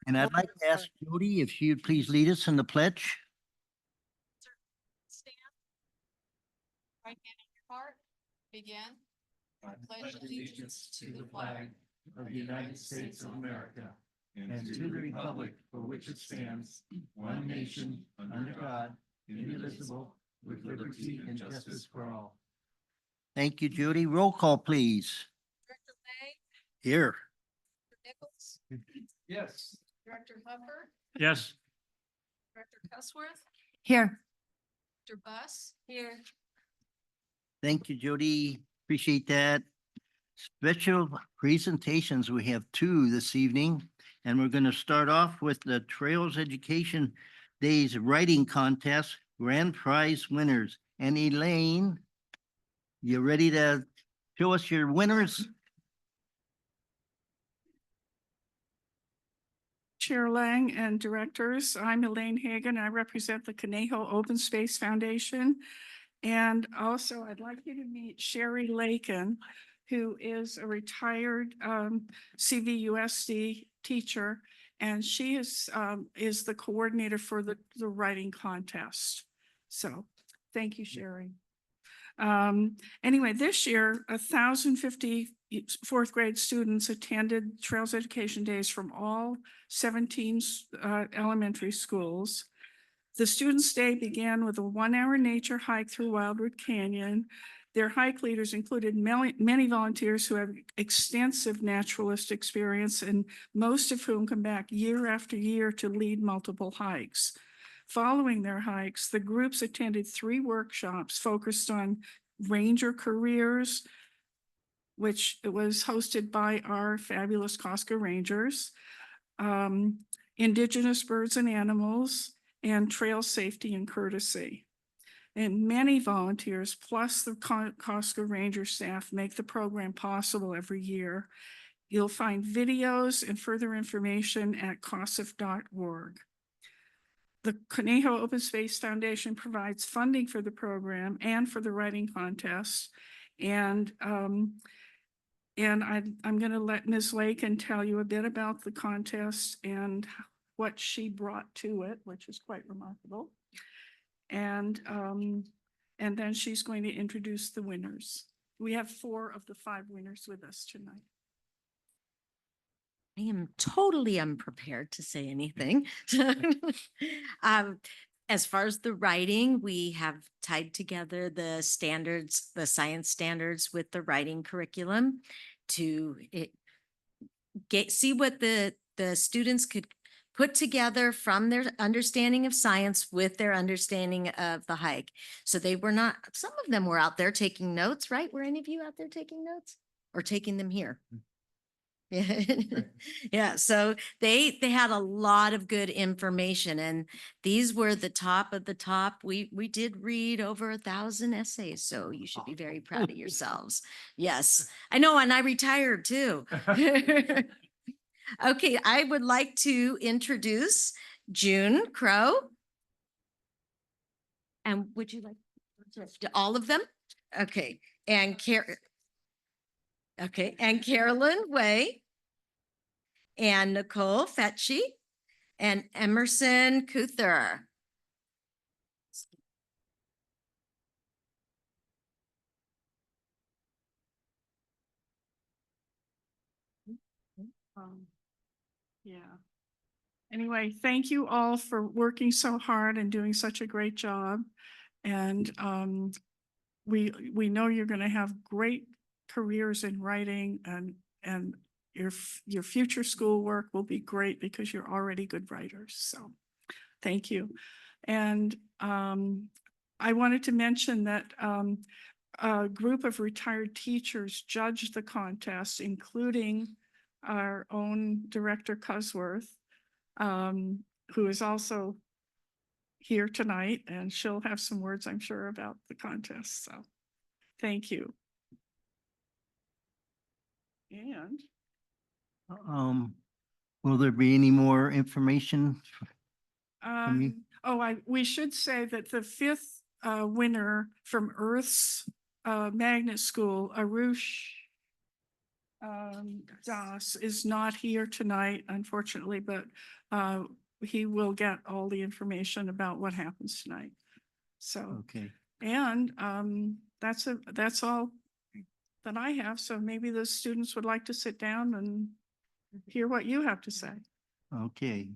And I'd like to ask Jody if she would please lead us in the pledge. Stand. Right hand on your heart. Begin. I pledge allegiance to the flag of the United States of America and to the republic for which it stands, one nation, under God, indivisible, with liberty and justice for all. Thank you, Jody. Roll call, please. Director May, Here. Director Nichols, Yes. Director Huffer, Yes. Director Cusworth, Here. Director Buss. Here. Thank you, Jody. Appreciate that. Special presentations. We have two this evening, and we're going to start off with the Trails Education Days Writing Contest Grand Prize winners. And Elaine, you ready to show us your winners? Chair Lang and directors, I'm Elaine Hagan. I represent the Conejo Open Space Foundation. And also I'd like you to meet Sherry Lakin, who is a retired CVUSD teacher. And she is the coordinator for the writing contest. So thank you, Sherry. Anyway, this year, 1,050 fourth grade students attended Trails Education Days from all 17 elementary schools. The students' day began with a 1-hour nature hike through Wildwood Canyon. Their hike leaders included many volunteers who have extensive naturalist experience, and most of whom come back year after year to lead multiple hikes. Following their hikes, the groups attended 3 workshops focused on ranger careers, which was hosted by our fabulous Costco Rangers, indigenous birds and animals, and trail safety and courtesy. And many volunteers, plus the Costco Ranger staff, make the program possible every year. You'll find videos and further information at COSF.org. The Conejo Open Space Foundation provides funding for the program and for the writing contest. And I'm going to let Ms. Lakin tell you a bit about the contest and what she brought to it, which is quite remarkable. And then she's going to introduce the winners. We have 4 of the 5 winners with us tonight. I am totally unprepared to say anything. As far as the writing, we have tied together the standards, the science standards with the writing curriculum to see what the students could put together from their understanding of science with their understanding of the hike. So they were not, some of them were out there taking notes, right? Were any of you out there taking notes or taking them here? Yeah. Yeah. So they had a lot of good information, and these were the top of the top. We did read over 1,000 essays, so you should be very proud of yourselves. Yes, I know. And I retired too. Okay. I would like to introduce June Crow. And would you like all of them? Okay. And and Carolyn Way, and Nicole Fetchy, and Emerson Kuther. Yeah. Anyway, thank you all for working so hard and doing such a great job. And we know you're going to have great careers in writing, and your future schoolwork will be great because you're already good writers. So thank you. And I wanted to mention that a group of retired teachers judged the contest, including our own Director Cusworth, who is also here tonight, and she'll have some words, I'm sure, about the contest. So thank you. And Will there be any more information from you? we should say that the 5th winner from Earth's Magnet School, Arush Das is not here tonight, unfortunately, but he will get all the information about what happens tonight. So, Okay. and that's all that I have. So maybe the students would like to sit down and hear what you have to say. Okay.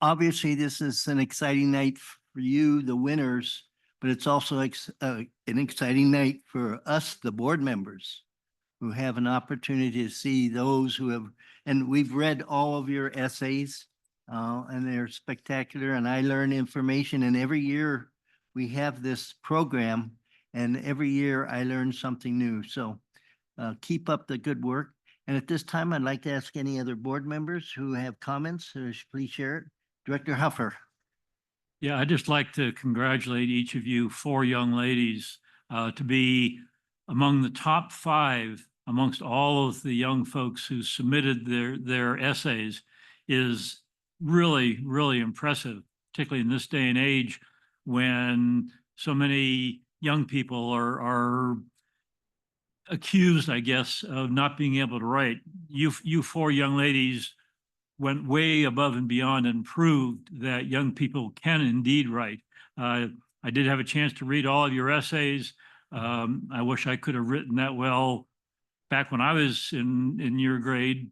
Obviously, this is an exciting night for you, the winners, but it's also an exciting night for us, the board members, who have an opportunity to see those who have, and we've read all of your essays, and they're spectacular, and I learn information, and every year we have this program, and every year I learn something new. So keep up the good work. And at this time, I'd like to ask any other board members who have comments, please share it. Director Huffer. Yeah, I'd just like to congratulate each of you four young ladies to be among the top 5 amongst all of the young folks who submitted their essays is really, really impressive, particularly in this day and age when so many young people are accused, I guess, of not being able to write. You four young ladies went way above and beyond and proved that young people can indeed write. I did have a chance to read all of your essays. I wish I could have written that well back when I was in your grade.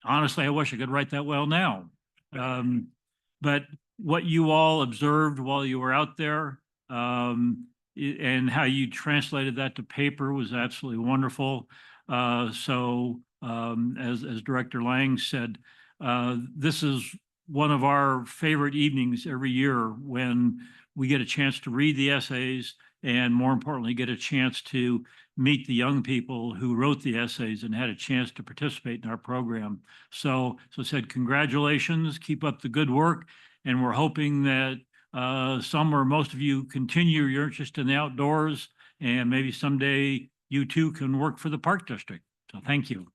Honestly, I wish I could write that well now. But what you all observed while you were out there, and how you translated that to paper was absolutely wonderful. So as Director Lang said, this is one of our favorite evenings every year when we get a chance to read the essays and, more importantly, get a chance to meet the young people who wrote the essays and had a chance to participate in our program. So I said, congratulations, keep up the good work. And we're hoping that some or most of you continue your interest in the outdoors, and maybe someday you too can work for the Park District. So thank you.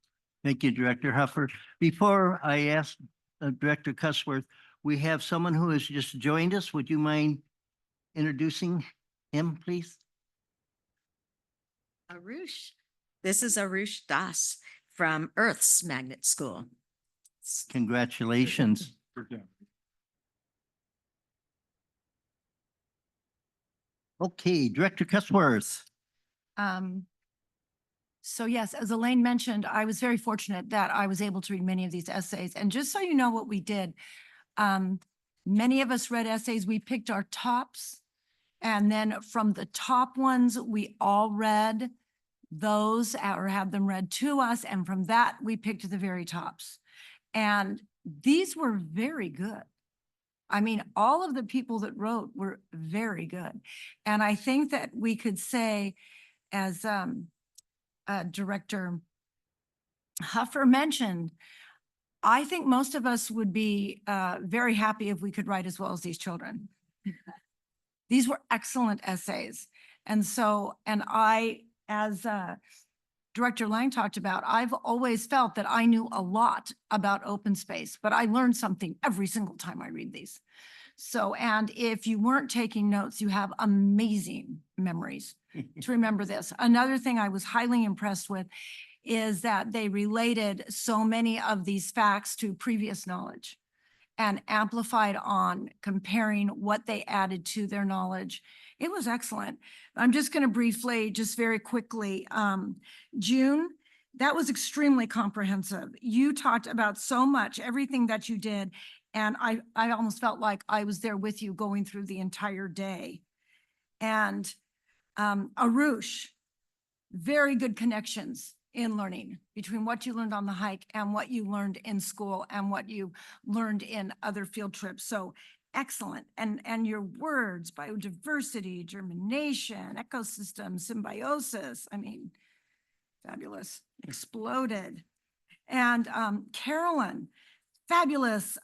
Thank you, Director Huffer. Before I ask Director Cusworth, we have someone who has just joined us. Would you mind introducing him, please? Arush. This is Arush Das from Earth's Magnet School. Congratulations. Okay, Director Cusworth. So yes, as Elaine mentioned, I was very fortunate that I was able to read many of these essays. And just so you know what we did, many of us read essays, we picked our tops. And then from the top ones, we all read those or had them read to us. And from that, we picked the very tops. And these were very good. I mean, all of the people that wrote were very good. And I think that we could say, as Director Huffer mentioned, I think most of us would be very happy if we could write as well as these children. These were excellent essays. And so, and I, as Director Lang talked about, I've always felt that I knew a lot about open space, but I learned something every single time I read these. So, and if you weren't taking notes, you have amazing memories to remember this. Another thing I was highly impressed with is that they related so many of these facts to previous knowledge and amplified on comparing what they added to their knowledge. It was excellent. I'm just going to briefly, just very quickly, June, that was extremely comprehensive. You talked about so much, everything that you did, and I almost felt like I was there with you going through the entire day. And Arush, very good connections in learning between what you learned on the hike and what you learned in school and what you learned in other field trips. So excellent. And your words, biodiversity, germination, ecosystem, symbiosis, I mean, fabulous, exploded. And Carolyn, fabulous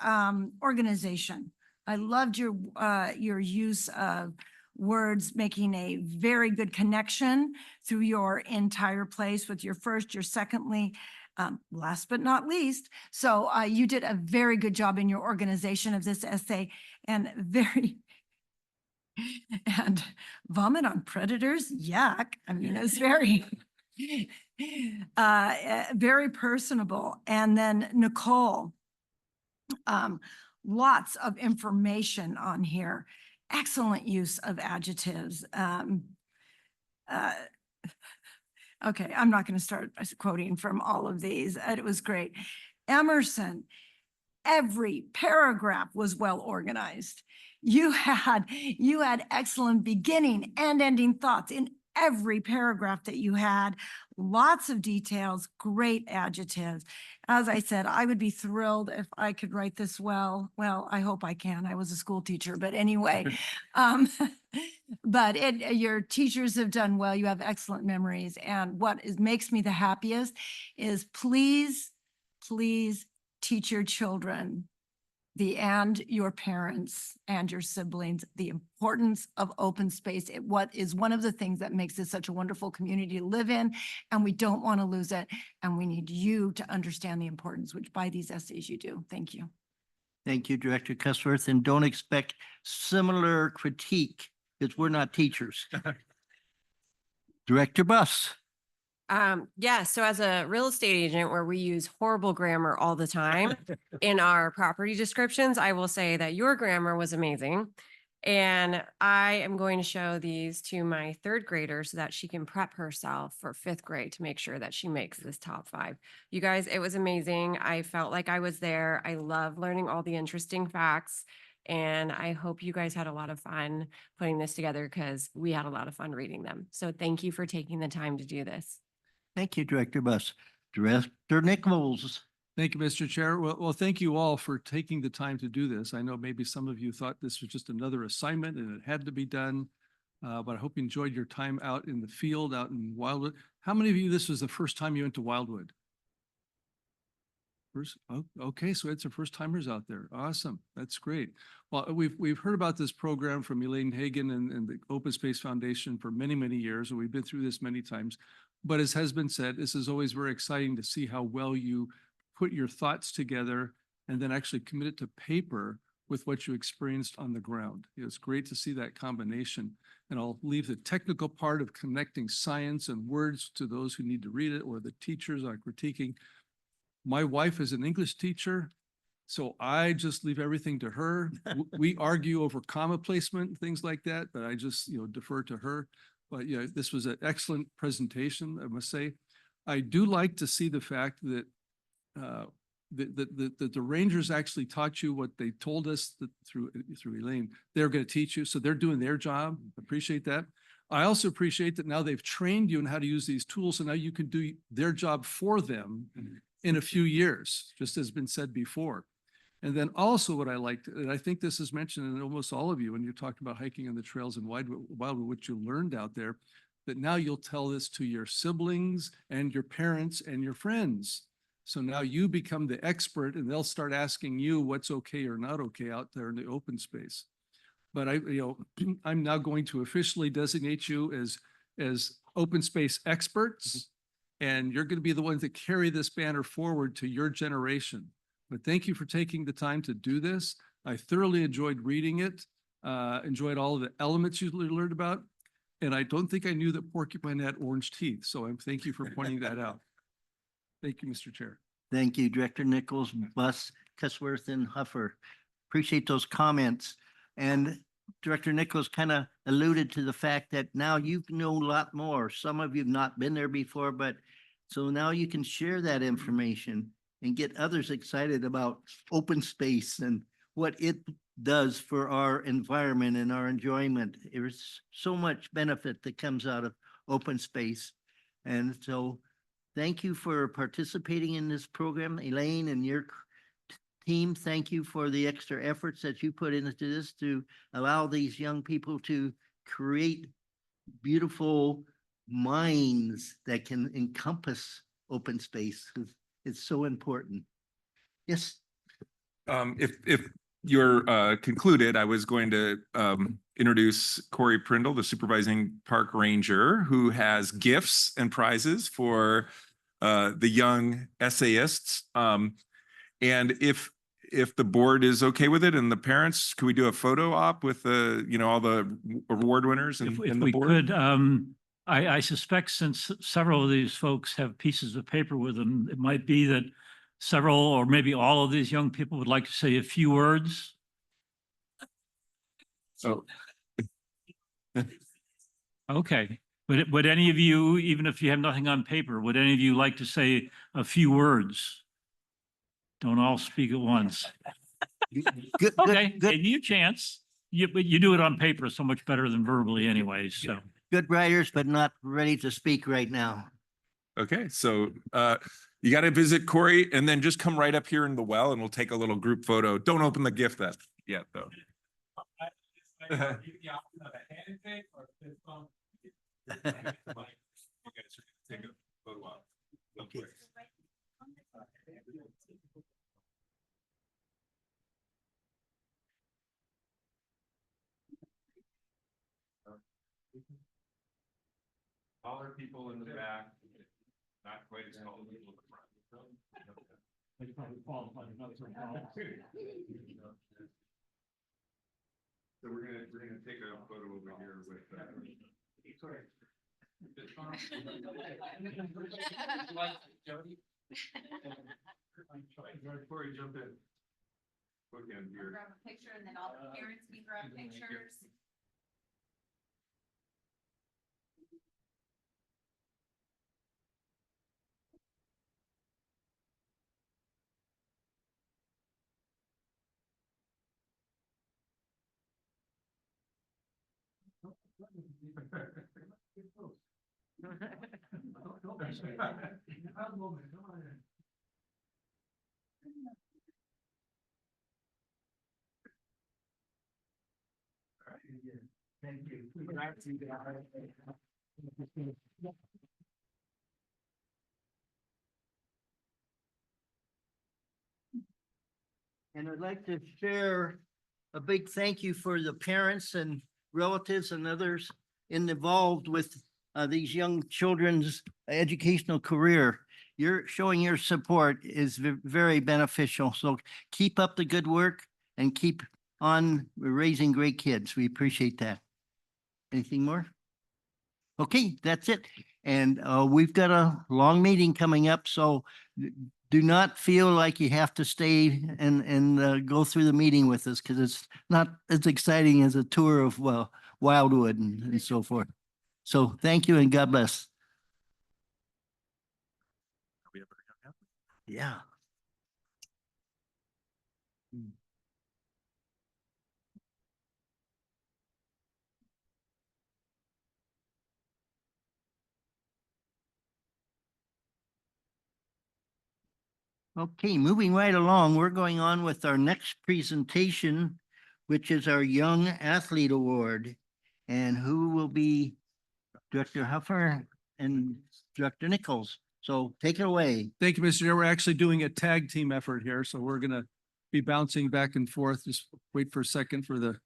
organization. I loved your use of words, making a very good connection through your entire place with your first, your secondly, last but not least. So you did a very good job in your organization of this essay, and and vomit on predators, yuck. I mean, it's very, Very personable. And then Nicole, lots of information on here. Excellent use of adjectives. Okay, I'm not going to start quoting from all of these. It was great. Emerson, every paragraph was well organized. You had excellent beginning and ending thoughts in every paragraph that you had. Lots of details, great adjectives. As I said, I would be thrilled if I could write this well. Well, I hope I can. I was a school teacher, but anyway. But your teachers have done well. You have excellent memories. And what makes me the happiest is please teach your children and your parents and your siblings the importance of open space. What is one of the things that makes this such a wonderful community to live in, and we don't want to lose it. And we need you to understand the importance, which by these essays you do. Thank you. Thank you, Director Cussworth, and don't expect similar critique because we're not teachers. Director Buss. Yeah, so as a real estate agent where we use horrible grammar all the time in our property descriptions, I will say that your grammar was amazing. And I am going to show these to my third grader so that she can prep herself for fifth grade to make sure that she makes this top 5. You guys, it was amazing. I felt like I was there. I love learning all the interesting facts. And I hope you guys had a lot of fun putting this together because we had a lot of fun reading them. So thank you for taking the time to do this. Thank you, Director Buss. Director Nichols. Thank you, Mr. Chair. Well, thank you all for taking the time to do this. I know maybe some of you thought this was just another assignment and it had to be done, but I hope you enjoyed your time out in the field, out in Wildwood. How many of you, this was the first time you went to Wildwood? Okay, so it's our first timers out there. Awesome, that's great. Well, we've heard about this program from Elaine Hagan and the Open Space Foundation for many, many years, and we've been through this many times. But as has been said, this is always very exciting to see how well you put your thoughts together and then actually commit it to paper with what you experienced on the ground. It's great to see that combination. And I'll leave the technical part of connecting science and words to those who need to read it or the teachers are critiquing. My wife is an English teacher, so I just leave everything to her. We argue over comma placement and things like that, but I just, defer to her. But this was an excellent presentation, I must say. I do like to see the fact that the Rangers actually taught you what they told us that through Elaine. They're going to teach you, so they're doing their job. Appreciate that. I also appreciate that now they've trained you in how to use these tools, so now you can do their job for them in a few years, just as been said before. And then also what I liked, and I think this is mentioned in almost all of you when you talked about hiking on the trails in Wildwood, what you learned out there, that now you'll tell this to your siblings and your parents and your friends. So now you become the expert and they'll start asking you what's okay or not okay out there in the open space. But I'm now going to officially designate you as open space experts, and you're going to be the ones that carry this banner forward to your generation. But thank you for taking the time to do this. I thoroughly enjoyed reading it, enjoyed all of the elements you learned about. And I don't think I knew that porcupine had orange teeth. So thank you for pointing that out. Thank you, Mr. Chair. Thank you, Director Nichols, Buss, Cussworth, and Huffer. Appreciate those comments. And Director Nichols kind of alluded to the fact that now you know a lot more. Some of you have not been there before, but so now you can share that information and get others excited about open space and what it does for our environment and our enjoyment. There's so much benefit that comes out of open space. And so thank you for participating in this program, Elaine and your team. Thank you for the extra efforts that you put into this to allow these young people to create beautiful minds that can encompass open space. It's so important. Yes. If you're concluded, I was going to introduce Corey Prindle, the supervising park ranger, who has gifts and prizes for the young essayists. And if the board is okay with it and the parents, can we do a photo op with the all the award winners and If the we board? could, I suspect since several of these folks have pieces of paper with them, it might be that several or maybe all of these young people would like to say a few words. So Okay, would any of you, even if you have nothing on paper, would any of you like to say a few words? Don't all speak at once. Good, Okay, good, good, give you a chance. But you do it on paper so much better than verbally anyways, so. good writers, but not ready to speak right now. okay, so you got to visit Corey and then just come right up here in the well and we'll take a little group photo. Don't open the gift that yet though. Okay. Taller people in the back, not quite as tall as people in the front. So we're gonna take a photo over here with. Corey, jump in. Bookend here. Grab a picture and then all the parents can grab pictures. Thank you. And I'd like to share a big thank you for the parents and relatives and others involved with these young children's educational career. You're showing your support is very beneficial. So keep up the good work and keep on raising great kids. We appreciate that. Anything more? Okay, that's it. And we've got a long meeting coming up, so do not feel like you have to stay and go through the meeting with us because it's not as exciting as a tour of Wildwood and so forth. So thank you and God bless. Yeah. Okay, moving right along, we're going on with our next presentation, which is our Young Athlete Award. And who will be Director Huffer and Director Nichols. So take it away. Thank you, Mr. Chair. We're actually doing a tag team effort here, so we're gonna be bouncing back and forth. Just wait for a second for the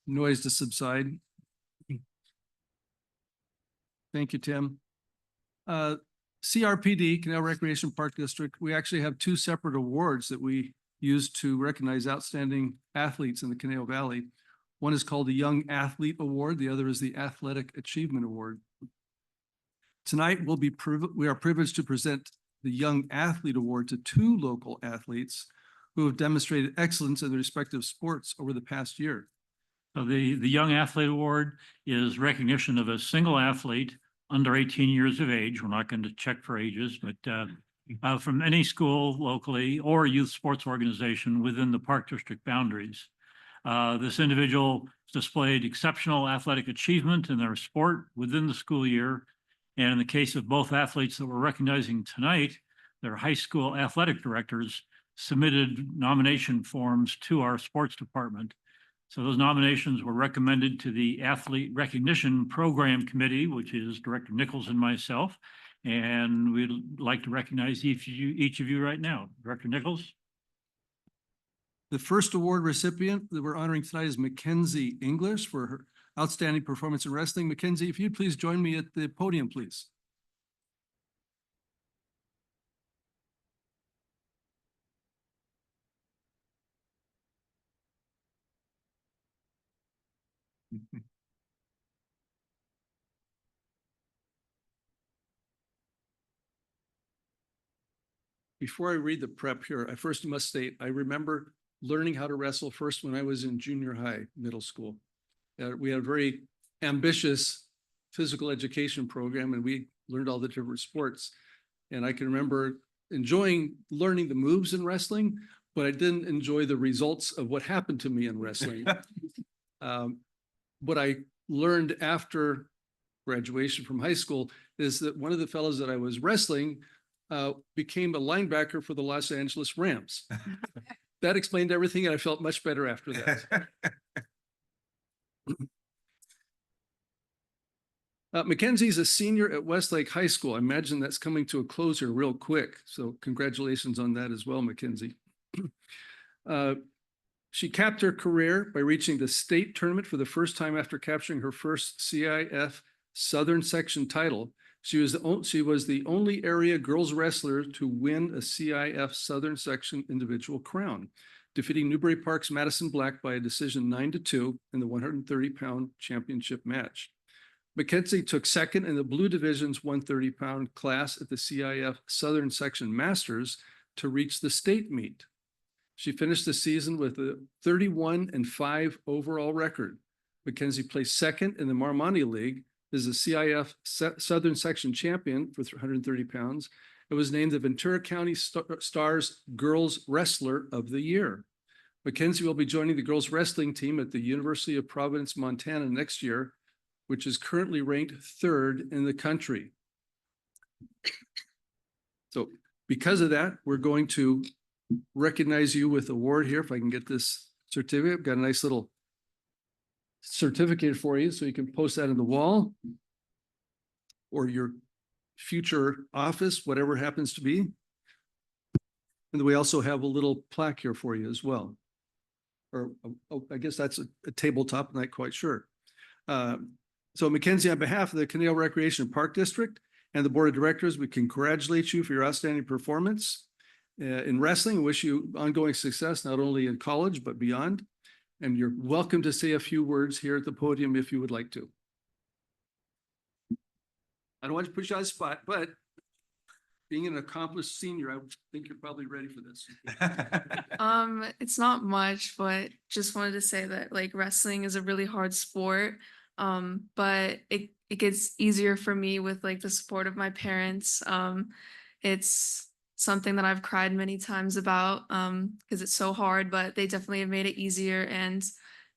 noise to subside. Thank you, Tim. CRPD, Canal Recreation Park District, we actually have two separate awards that we use to recognize outstanding athletes in the Conejo Valley. One is called the Young Athlete Award. The other is the Athletic Achievement Award. Tonight, we are privileged to present the Young Athlete Award to two local athletes who have demonstrated excellence in their respective sports over the past year. So the Young Athlete Award is recognition of a single athlete under 18 years of age. We're not going to check for ages, but from any school locally or youth sports organization within the Park District boundaries. This individual displayed exceptional athletic achievement in their sport within the school year. And in the case of both athletes that we're recognizing tonight, their high school athletic directors submitted nomination forms to our sports department. So those nominations were recommended to the Athlete Recognition Program Committee, which is Director Nichols and myself. And we'd like to recognize each of you right now. Director Nichols. The first award recipient that we're honoring tonight is Mackenzie English for her outstanding performance in wrestling. Mackenzie, if you'd please join me at the podium, please. before I read the prep here, I first must state, I remember learning how to wrestle first when I was in junior high, middle school. We had a very ambitious physical education program and we learned all the different sports. And I can remember enjoying learning the moves in wrestling, but I didn't enjoy the results of what happened to me in wrestling. What I learned after graduation from high school is that one of the fellows that I was wrestling became a linebacker for the Los Angeles Rams. That explained everything, and I felt much better after that. Mackenzie's a senior at Westlake High School. I imagine that's coming to a close here real quick. So congratulations on that as well, Mackenzie. She capped her career by reaching the state tournament for the first time after capturing her first CIF Southern Section title. She was the only area girls wrestler to win a CIF Southern Section individual crown, defeating Newbury Park's Madison Black by a decision 9-2 in the 130-pound championship match. Mackenzie took second in the Blue Division's 130-pound class at the CIF Southern Section Masters to reach the state meet. She finished the season with a 31-5 overall record. Mackenzie placed second in the Marmani League, is a CIF Southern Section champion for 130 pounds. It was named the Ventura County Stars Girls Wrestler of the Year. Mackenzie will be joining the girls wrestling team at the University of Providence, Montana next year, which is currently ranked 3rd in the country. So because of that, we're going to recognize you with an award here. If I can get this certificate, I've got a nice little certificate for you so you can post that on the wall or your future office, whatever it happens to be. And we also have a little plaque here for you as well. Or I guess that's a tabletop, I'm not quite sure. So Mackenzie, on behalf of the Conejo Recreation Park District and the Board of Directors, we congratulate you for your outstanding performance in wrestling. We wish you ongoing success, not only in college, but beyond. And you're welcome to say a few words here at the podium if you would like to. I don't want to put you on the spot, but being an accomplished senior, I think you're probably ready for this. It's not much, but just wanted to say that like wrestling is a really hard sport. But it gets easier for me with like the support of my parents. It's something that I've cried many times about because it's so hard, but they definitely have made it easier and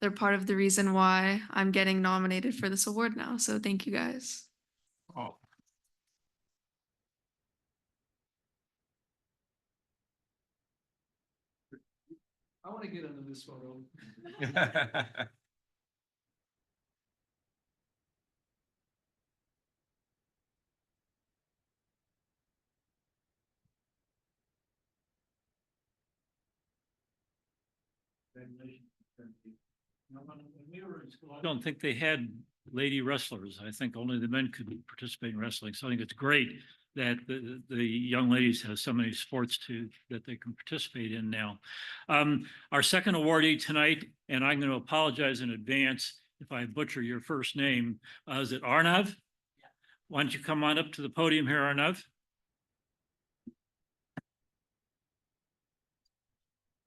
they're part of the reason why I'm getting nominated for this award now. So thank you guys. Oh. I want to get into this photo. I don't think they had lady wrestlers. I think only the men could participate in wrestling. So I think it's great that the young ladies have so many sports that they can participate in now. Our second awardee tonight, and I'm going to apologize in advance if I butcher your first name, is it Arnav? Yeah. Why don't you come on up to the podium here, Arnav?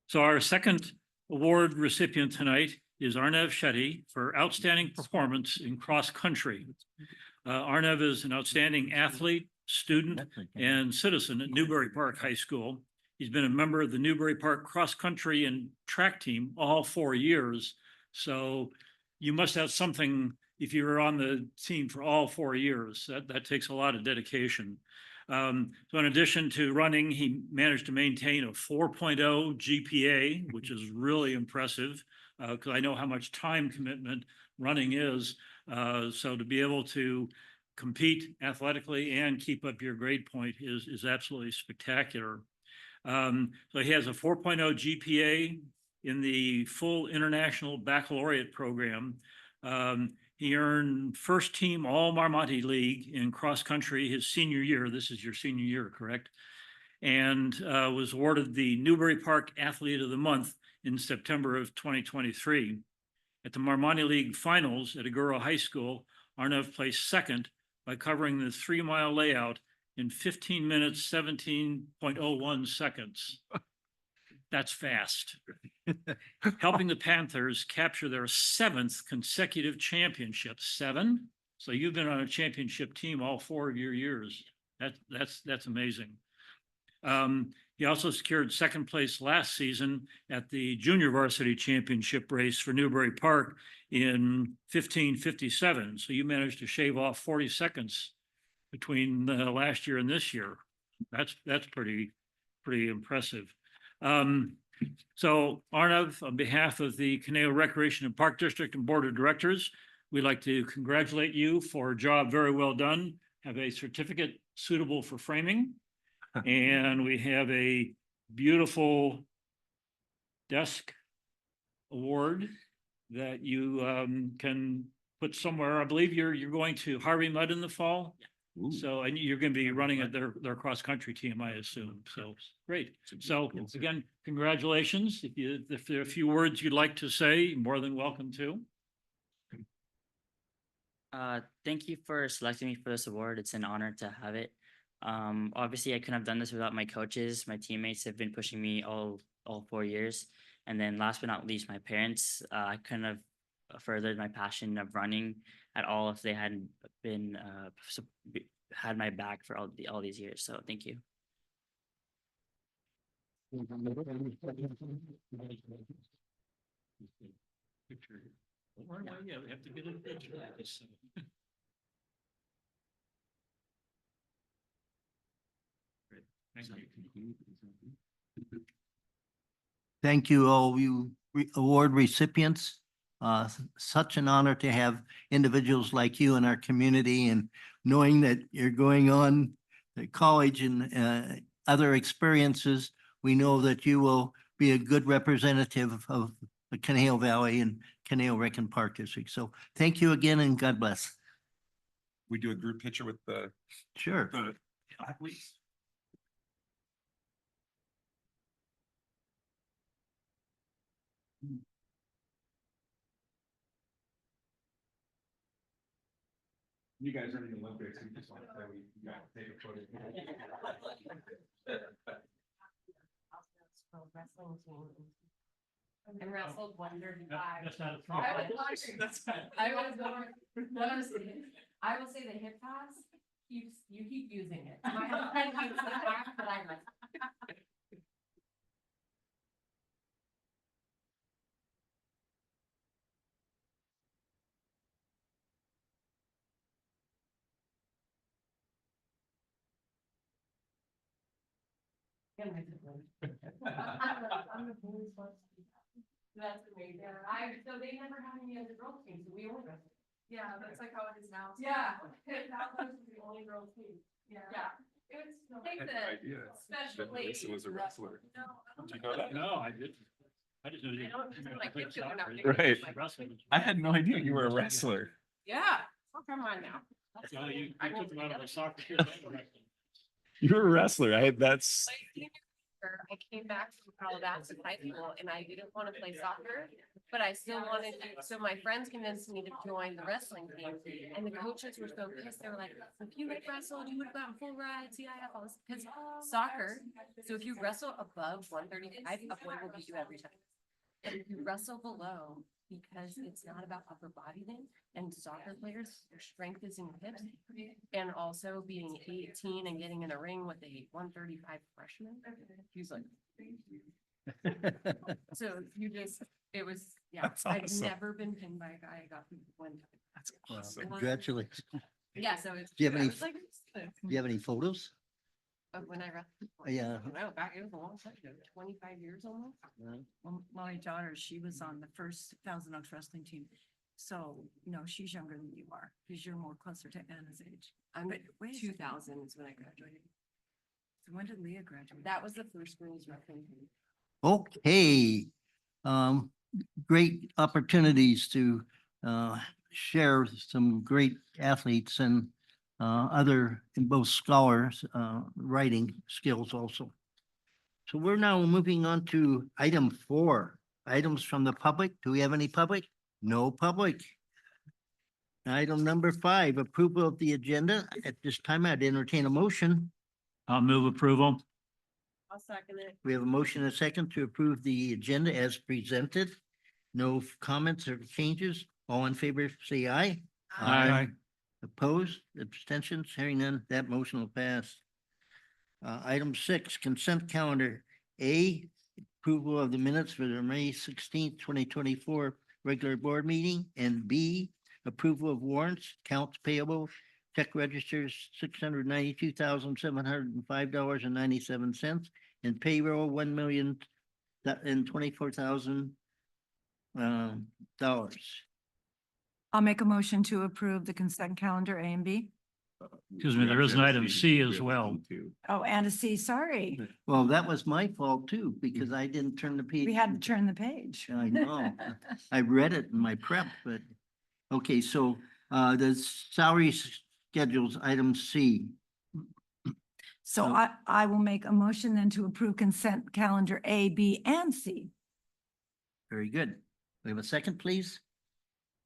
So our second award recipient tonight is Arnav Shetty for outstanding performance in cross country. Arnav is an outstanding athlete, student, and citizen at Newbury Park High School. He's been a member of the Newbury Park cross country and track team all 4 years. So you must have something if you were on the team for all 4 years. That takes a lot of dedication. So in addition to running, he managed to maintain a 4.0 GPA, which is really impressive because I know how much time commitment running is. So to be able to compete athletically and keep up your grade point is absolutely spectacular. So he has a 4.0 GPA in the full international baccalaureate program. He earned first team All Marmonte League in cross country his senior year. This is your senior year, correct? And was awarded the Newbury Park Athlete of the Month in September of 2023. At the Marmonte League finals at Agoura High School, Arnav placed second by covering the 3-mile layout in 15 minutes, 17.01 seconds. That's fast. Helping the Panthers capture their 7th consecutive championship. 7? So you've been on a championship team all 4 of your years. That's amazing. He also secured second place last season at the junior varsity championship race for Newbury Park in 15:57. So you managed to shave off 40 seconds between last year and this year. That's pretty impressive. So Arnav, on behalf of the Conejo Recreation and Park District and Board of Directors, we'd like to congratulate you for a job very well done. Have a certificate suitable for framing. And we have a beautiful desk award that you can put somewhere. I believe you're going to Harvey Mudd in the fall. So, and you're going to be running at their cross-country team, I assume. So, great. So again, congratulations. If there are a few words you'd like to say, you're more than welcome to. Thank you for selecting me for this award. It's an honor to have it. Obviously I couldn't have done this without my coaches. My teammates have been pushing me all 4 years. And then last but not least, my parents. I couldn't have furthered my passion of running at all if they hadn't been had my back for all these years. So thank you. Yeah, we have to get a picture of this. Great. Thank you. Thank you, all you award recipients. Such an honor to have individuals like you in our community, and knowing that you're going on to college and other experiences, we know that you will be a good representative of the Conejo Valley and Conejo Rec and Park District. So thank you again and God bless. We do a group picture with the Sure. athletes. You guys are in the Olympics. You just want to say we got to take a photo. And wrestled 135. That's not a throw. I will say the hip pass, you keep using it. My husband uses the back, but I like. That's amazing. So they never had any other girls team, so we only wrestled. Yeah, that's like how it is now. Yeah. That was the only girls team. Yeah. It was I like had no the idea special that Lisa was a wrestler. Did you know that? No, I didn't. I just know you. I don't feel like played kids are not soccer. Right. Wrestling. I had no idea you were a wrestler. Yeah. Oh, come on now. Yeah, you took them out of the soccer field. You're a wrestler. That's. My senior year, I came back from Calabasas High School and I didn't want to play soccer, but I still wanted to. So my friends convinced me to join the wrestling team, and the coaches were so pissed. They were like, "If you had wrestled, you would have gotten full rides, CIF, all this." Because soccer, so if you wrestle above 135, a boy will beat you every time. But if you wrestle below, because it's not about upper body then, and soccer players, their strength is in your hips, and also being 18 and getting in a ring with a 135 freshman. He's like, so you just, it was, yeah, That's I've awesome. never been pinned by a guy. I got pinned one time. That's Well, awesome. congratulations. Yeah, so it's. Do you have I any- was like, Do you have any photos? of when I wrestled. Yeah. No, back, it was a long time ago, 25 years almost. Well, my daughter, she was on the first Thousand Oaks wrestling team. So, no, she's younger than you are, because you're more closer to Anna's age. I'm But wait a second. 2000 is when I graduated. So when did Leah graduate? That was the first girls wrestling team. Okay. Great opportunities to share some great athletes and other, in both scholars, writing skills also. So we're now moving on to item 4, items from the public. Do we have any public? No public. Item number 5, approval of the agenda. At this time, I'd entertain a motion. I'll move approval. I'll second it. We have a motion and a second to approve the agenda as presented. No comments or changes. All in favor, say aye. Aye. Opposed, abstentions, hearing none, that motion will pass. Item 6, consent calendar. A, approval of the minutes for the May 16th, 2024 regular board meeting. And B, approval of warrants, accounts payable, check registers, $692,705.97, and payroll, $1,024,000. I'll make a motion to approve the consent calendar A and B. Excuse me, there is an item C as well. Oh, and a C, sorry. Well, that was my fault too, because I didn't turn the page. We had to turn the page. I know. I read it in my prep, but, okay, so the salary schedules, item C. So Oh. I will make a motion then to approve consent calendar A, B, and C. Very good. We have a second, please.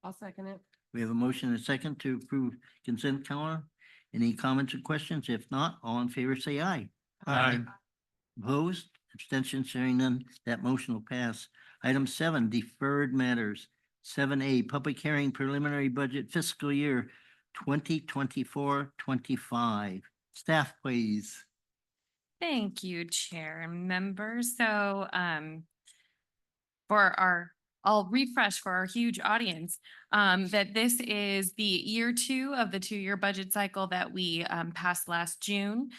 I'll second it. We have a motion and a second to approve consent calendar. Any comments or questions? If not, all in favor, say aye. Aye. Opposed, abstentions, hearing none, that motion will pass. Item 7, deferred matters. 7A, public hearing preliminary budget fiscal year 2024-25. Staff, please. Thank you, Chair and members. So for our, I'll refresh for our huge audience, that this is the year 2 of the 2-year budget cycle that we passed last June.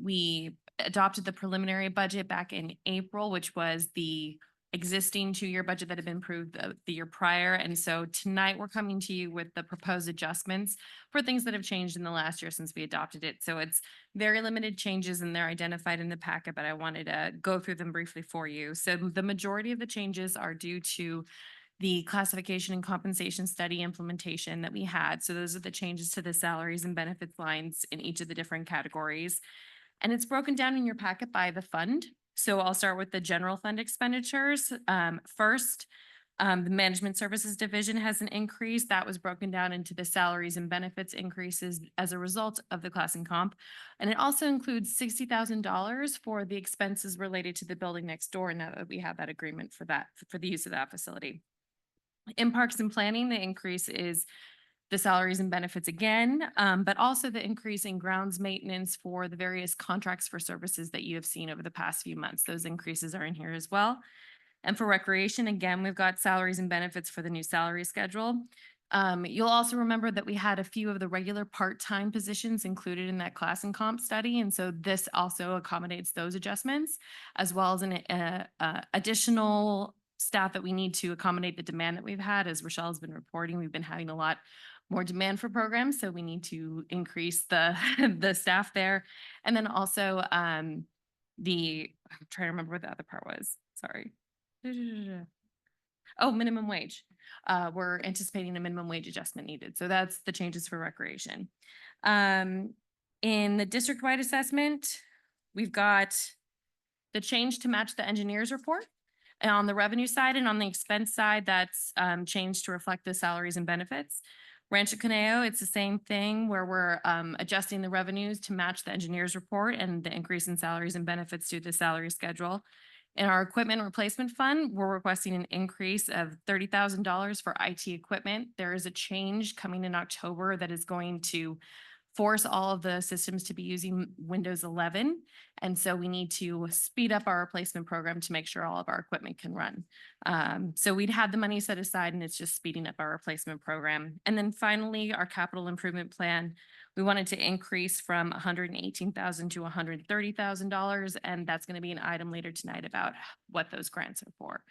We adopted the preliminary budget back in April, which was the existing 2-year budget that had been approved the year prior. And so tonight we're coming to you with the proposed adjustments for things that have changed in the last year since we adopted it. So it's very limited changes and they're identified in the packet, but I wanted to go through them briefly for you. So the majority of the changes are due to the classification and compensation study implementation that we had. So those are the changes to the salaries and benefits lines in each of the different categories. And it's broken down in your packet by the fund. So I'll start with the general fund expenditures. First, the management services division has an increase that was broken down into the salaries and benefits increases as a result of the class and comp. And it also includes $60,000 for the expenses related to the building next door. Now that we have that agreement for that, for the use of that facility. In parks and planning, the increase is the salaries and benefits again, but also the increase in grounds maintenance for the various contracts for services that you have seen over the past few months. Those increases are in here as well. And for recreation, again, we've got salaries and benefits for the new salary schedule. You'll also remember that we had a few of the regular part-time positions included in that class and comp study. And so this also accommodates those adjustments, as well as an additional staff that we need to accommodate the demand that we've had. As Rochelle's been reporting, we've been having a lot more demand for programs, so we need to increase the the staff there. And then also I'm trying to remember what the other part was. Sorry. Oh, minimum wage. We're anticipating a minimum wage adjustment needed. So that's the changes for recreation. In the district-wide assessment, we've got the change to match the engineer's report. And on the revenue side and on the expense side, that's changed to reflect the salaries and benefits. Rancho Conejo, it's the same thing where we're adjusting the revenues to match the engineer's report and the increase in salaries and benefits to the salary schedule. In our equipment replacement fund, we're requesting an increase of $30,000 for IT equipment. There is a change coming in October that is going to force all of the systems to be using Windows 11. And so we need to speed up our replacement program to make sure all of our equipment can run. So we'd had the money set aside and it's just speeding up our replacement program. And then finally, our capital improvement plan, we wanted to increase from $118,000 to $130,000. And that's going to be an item later tonight about what those grants are for.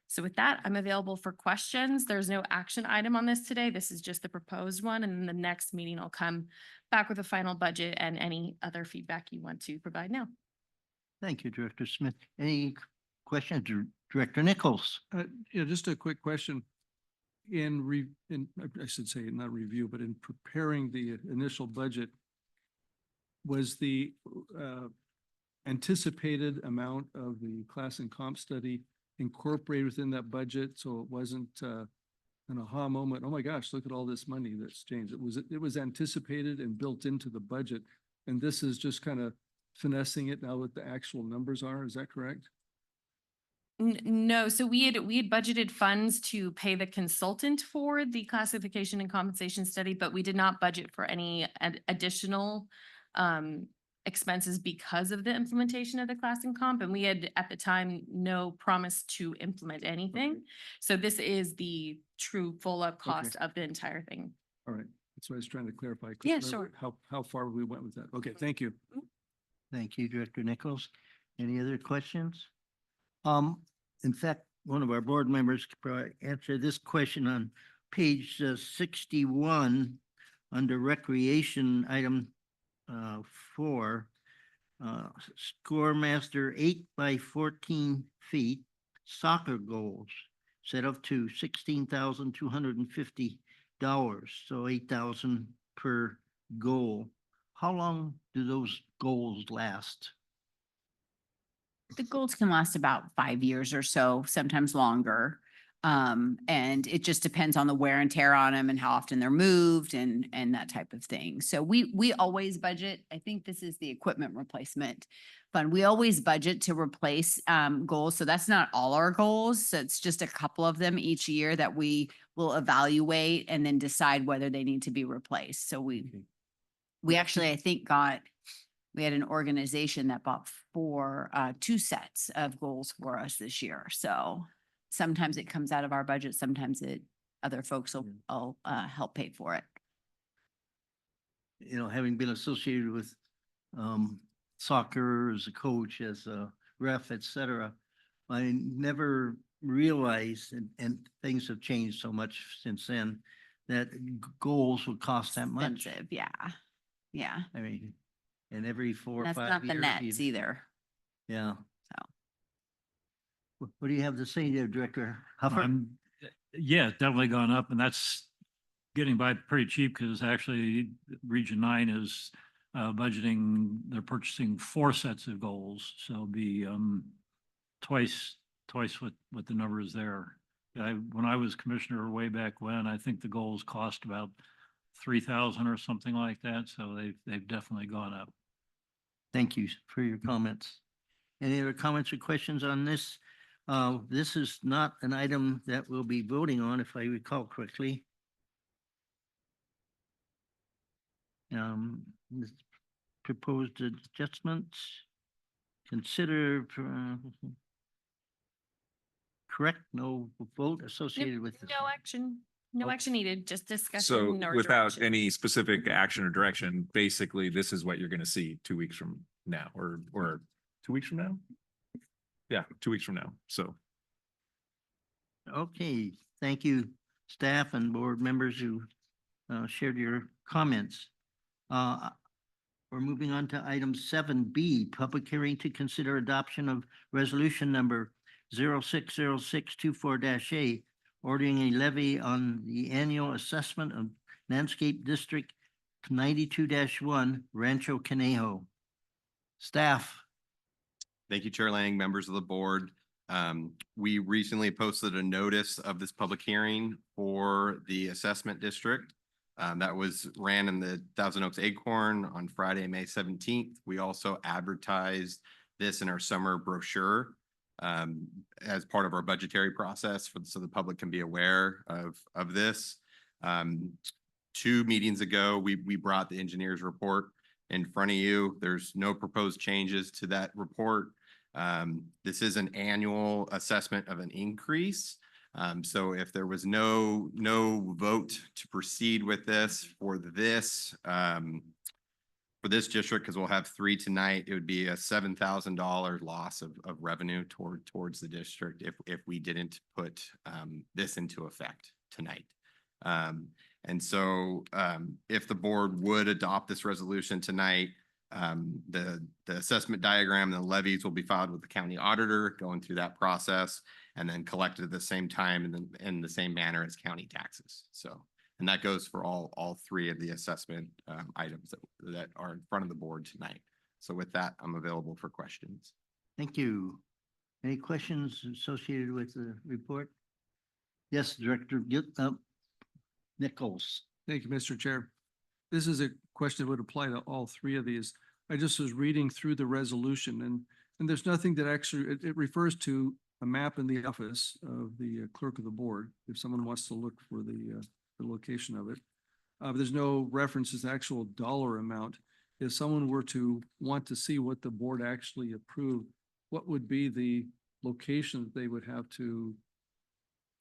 So with that, I'm available for questions. There's no action item on this today. This is just the proposed one. And then the next meeting I'll come back with a final budget and any other feedback you want to provide now. Thank you, Director Smith. Any questions, Director Nichols? Yeah, just a quick question. I should say not review, but in preparing the initial budget, was the anticipated amount of the class and comp study incorporated within that budget? So it wasn't an aha moment. Oh my gosh, look at all this money that's changed. It was anticipated and built into the budget. And this is just kind of finessing it now what the actual numbers are. Is that correct? No, so we had budgeted funds to pay the consultant for the classification and compensation study, but we did not budget for any additional expenses because of the implementation of the class and comp. And we had at the time no promise to implement anything. So this is the true full up cost of the entire thing. All right. That's what I was trying to clarify. Yeah, Couldn't remember how far we went with that. Okay, thank you. Thank you, Director Nichols. Any other questions? In fact, one of our board members could probably answer this question on page 61 under recreation item 4. Score master 8 by 14 feet soccer goals set up to $16,250. So 8,000 per goal. How long do those goals last? The goals can last about 5 years or so, sometimes longer. And it just depends on the wear and tear on them and how often they're moved and that type of thing. So we always budget. I think this is the equipment replacement fund. We always budget to replace goals. So that's not all our goals. So it's just a couple of them each year that we will evaluate and then decide whether they need to be replaced. So we actually, I think, we had an organization that bought 2 sets of goals for us this year. So sometimes it comes out of our budget, sometimes other folks will help pay for it. You know, having been associated with soccer as a coach, as a ref, et cetera, I never realized, and things have changed so much since then, that goals would cost that much. Expensive, yeah. Yeah. I mean, and every 4 or That's 5 not years. the nets either. Yeah. So. What do you have to say there, Director Huffer? Yeah, it's definitely gone up, and that's getting by pretty cheap because actually Region 9 is budgeting, they're purchasing 4 sets of goals. So it'll be twice what the number is there. When I was commissioner way back when, I think the goals cost about 3,000 or something like that. So they've definitely gone up. Thank you for your comments. Any other comments or questions on this? This is not an item that we'll be voting on, if I recall correctly. This proposed adjustments, consider correct, no vote associated with this. No action, no action needed, just discussion. So or without direction. any specific action or direction, basically, this is what you're gonna see 2 weeks from now, or 2 weeks from now? Yeah, 2 weeks from now, so. Okay, thank you, staff and board members who shared your comments. We're moving on to item 7B, public hearing to consider adoption of resolution number 060624-A, ordering a levy on the annual assessment of landscape district 92-1 Rancho Conejo. Staff. Thank you, Chair Lang, members of the board. We recently posted a notice of this public hearing for the assessment district. That was ran in the Thousand Oaks Acorn on Friday, May 17th. We also advertised this in our summer brochure as part of our budgetary process so the public can be aware of this. 2 meetings ago, we brought the engineer's report in front of you. There's no proposed changes to that report. This is an annual assessment of an increase. So if there was no vote to proceed with this for this district, because we'll have 3 tonight, it would be a $7,000 loss of revenue towards the district if we didn't put this into effect tonight. And so if the board would adopt this resolution tonight, the assessment diagram and the levies will be filed with the county auditor, going through that process, and then collected at the same time and in the same manner as county taxes. So, and that goes for all 3 of the assessment items that are in front of the board tonight. So with that, I'm available for questions. Thank you. Any questions associated with the report? Yes, Director Nichols. Thank you, Mr. Chair. This is a question that would apply to all three of these. I just was reading through the resolution and there's nothing that actually, it refers to a map in the office of the clerk of the board, if someone wants to look for the location of it. There's no reference to the actual dollar amount. If someone were to want to see what the board actually approved, what would be the location that they would have to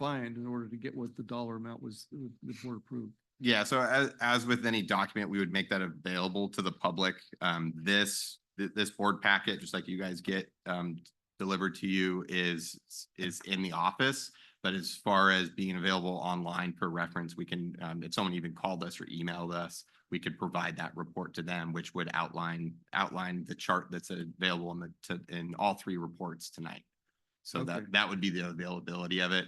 find in order to get what the dollar amount was the board approved? Yeah, so as with any document, we would make that available to the public. This board packet, just like you guys get delivered to you, is in the office. But as far as being available online for reference, we can, if someone even called us or emailed us, we could provide that report to them, which would outline the chart that's available in all three reports tonight. So Okay. that would be the availability of it.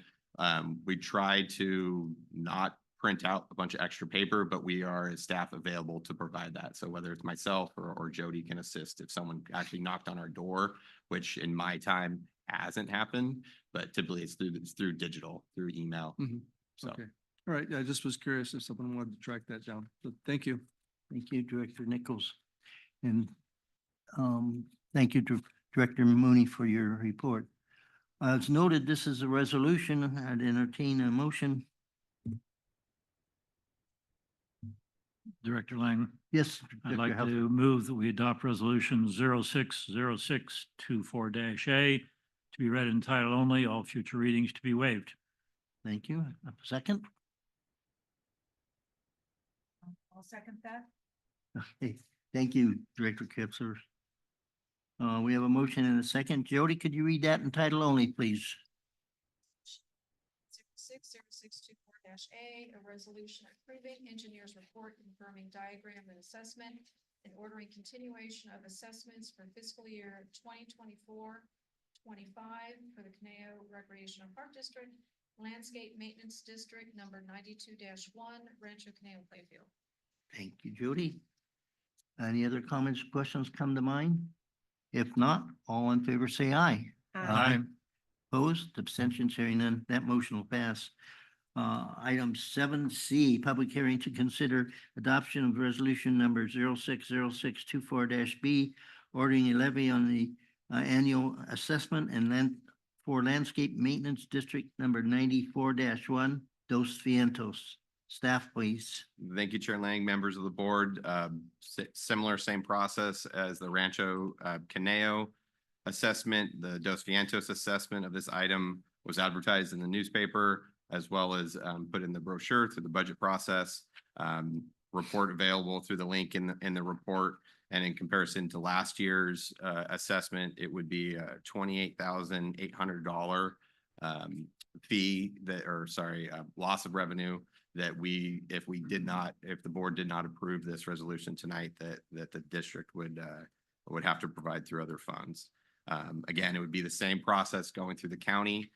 We try to not print out a bunch of extra paper, but we are as staff available to provide that. So whether it's myself or Jody can assist if someone actually knocked on our door, which in my time hasn't happened, but typically it's through digital, through email. Mhm. So. Okay. All right. I just was curious if someone wanted to track that down. So thank you. Thank you, Director Nichols. And thank you to Director Mooney for your report. As noted, this is a resolution. I'd entertain a motion. Director Lang, Yes. I'd Director like Huff. to move that we adopt resolution 060624-A to be read in title only, all future readings to be waived. Thank you. A second? I'll second that. Okay, thank you, Director Kipser. We have a motion and a second. Jody, could you read that in title only, please? 060624-A, a resolution approving engineer's report confirming diagram and assessment and ordering continuation of assessments for fiscal year 2024-25 for the Conejo Recreational Park District, Landscape Maintenance District number 92-1, Rancho Conejo Playfield. Thank you, Jody. Any other comments, questions come to mind? If not, all in favor say aye. Aye. Opposed, abstentions, hearing none, that motion will pass. Item 7C, public hearing to consider adoption of resolution number 060624-B, ordering a levy on the annual assessment and for landscape maintenance district number 94-1, Dos Vientos. Staff, please. Thank you, Chair Lang, members of the board. Same process as the Rancho Conejo assessment. The Dos Vientos assessment of this item was advertised in the newspaper as well as put in the brochure through the budget process. Report available through the link in the report. And in comparison to last year's assessment, it would be a $28,800 fee loss of revenue that if the board did not approve this resolution tonight, that the district would have to provide through other funds. Again, it would be the same process going through the county,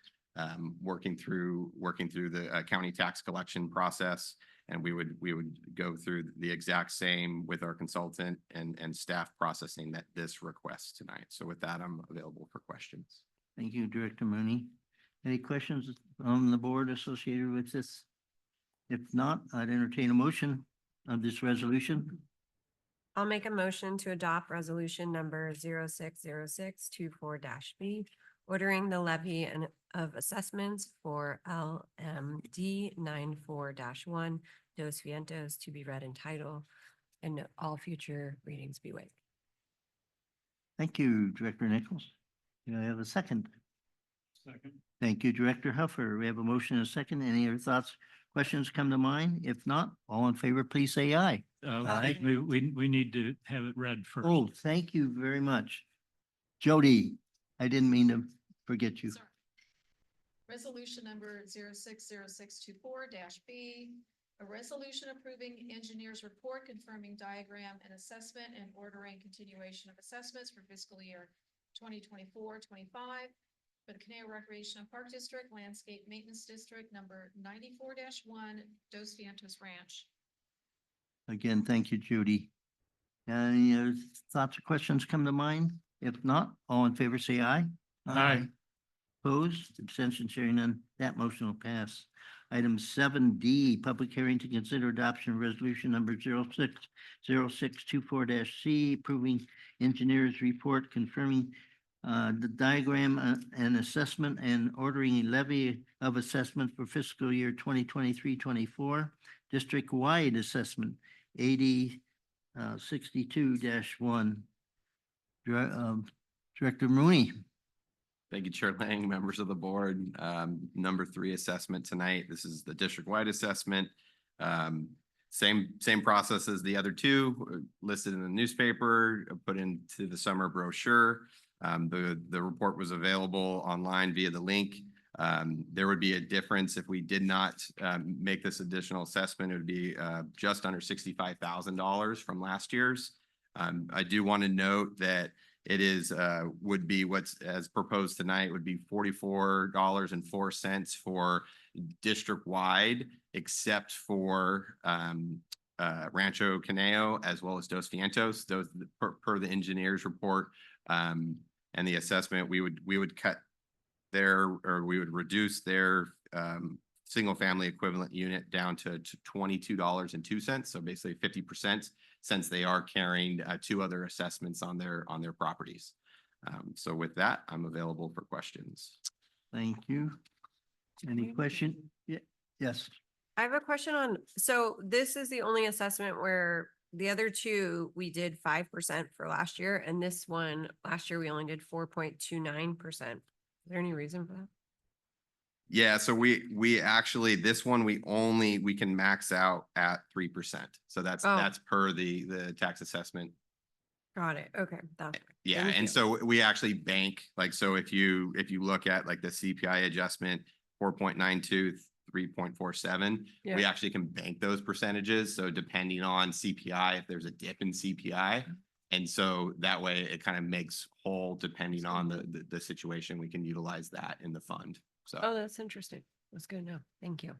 working through the county tax collection process. And we would go through the exact same with our consultant and staff processing this request tonight. So with that, I'm available for questions. Thank you, Director Mooney. Any questions on the board associated with this? If not, I'd entertain a motion of this resolution. I'll make a motion to adopt resolution number 060624-B, ordering the levy of assessments for LMD 94-1 Dos Vientos to be read in title and all future readings be waived. Thank you, Director Nichols. Do I have a second? Second. Thank you, Director Huffer. We have a motion and a second. Any other thoughts, questions come to mind? If not, all in favor, please say aye. Aye. We need to have it read first. Oh, thank you very much. Jody, I didn't mean to forget you. Sorry. Resolution number 060624-B, a resolution approving engineer's report confirming diagram and assessment and ordering continuation of assessments for fiscal year 2024-25 for the Conejo Recreational Park District, Landscape Maintenance District number 94-1, Dos Vientos Ranch. Again, thank you, Judy. Any other thoughts or questions come to mind? If not, all in favor say aye. Aye. Opposed, abstentions, hearing none, that motion will pass. Item 7D, public hearing to consider adoption of resolution number 060624-C, approving engineer's report confirming the diagram and assessment and ordering a levy of assessment for fiscal year 2023-24, district-wide assessment 62-1. Director Mooney. Thank you, Chair Lang, members of the board. Number 3 assessment tonight. This is the district-wide assessment. Same process as the other two, listed in the newspaper, put into the summer brochure. The report was available online via the link. There would be a difference if we did not make this additional assessment. It would be just under $65,000 from last year's. I do want to note that it is would be what's as proposed tonight would be $44.04 for district-wide, except for Rancho Conejo as well as Dos Vientos. Those per the engineer's report and the assessment, we would cut their, or we would reduce their single family equivalent unit down to $22.02. So basically 50%, since they are carrying 2 other assessments on their properties. So with that, I'm available for questions. Thank you. Any question? Yeah, yes. I have a question on, so this is the only assessment where the other two, we did 5% for last year, and this one, last year, we only did 4.29%. Is there any reason for that? Yeah, so we actually, this one, we can max out at 3%. So that's per the tax assessment. Got it. Okay. Yeah, Thank and you. so we actually bank, like, so if you look at like the CPI adjustment, 4.92, 3.47, we actually can bank those percentages. So depending on CPI, if there's a dip in CPI, and so that way it kind of makes whole depending on the situation, we can utilize that in the fund. So. Oh, that's interesting. That's good to know. Thank you.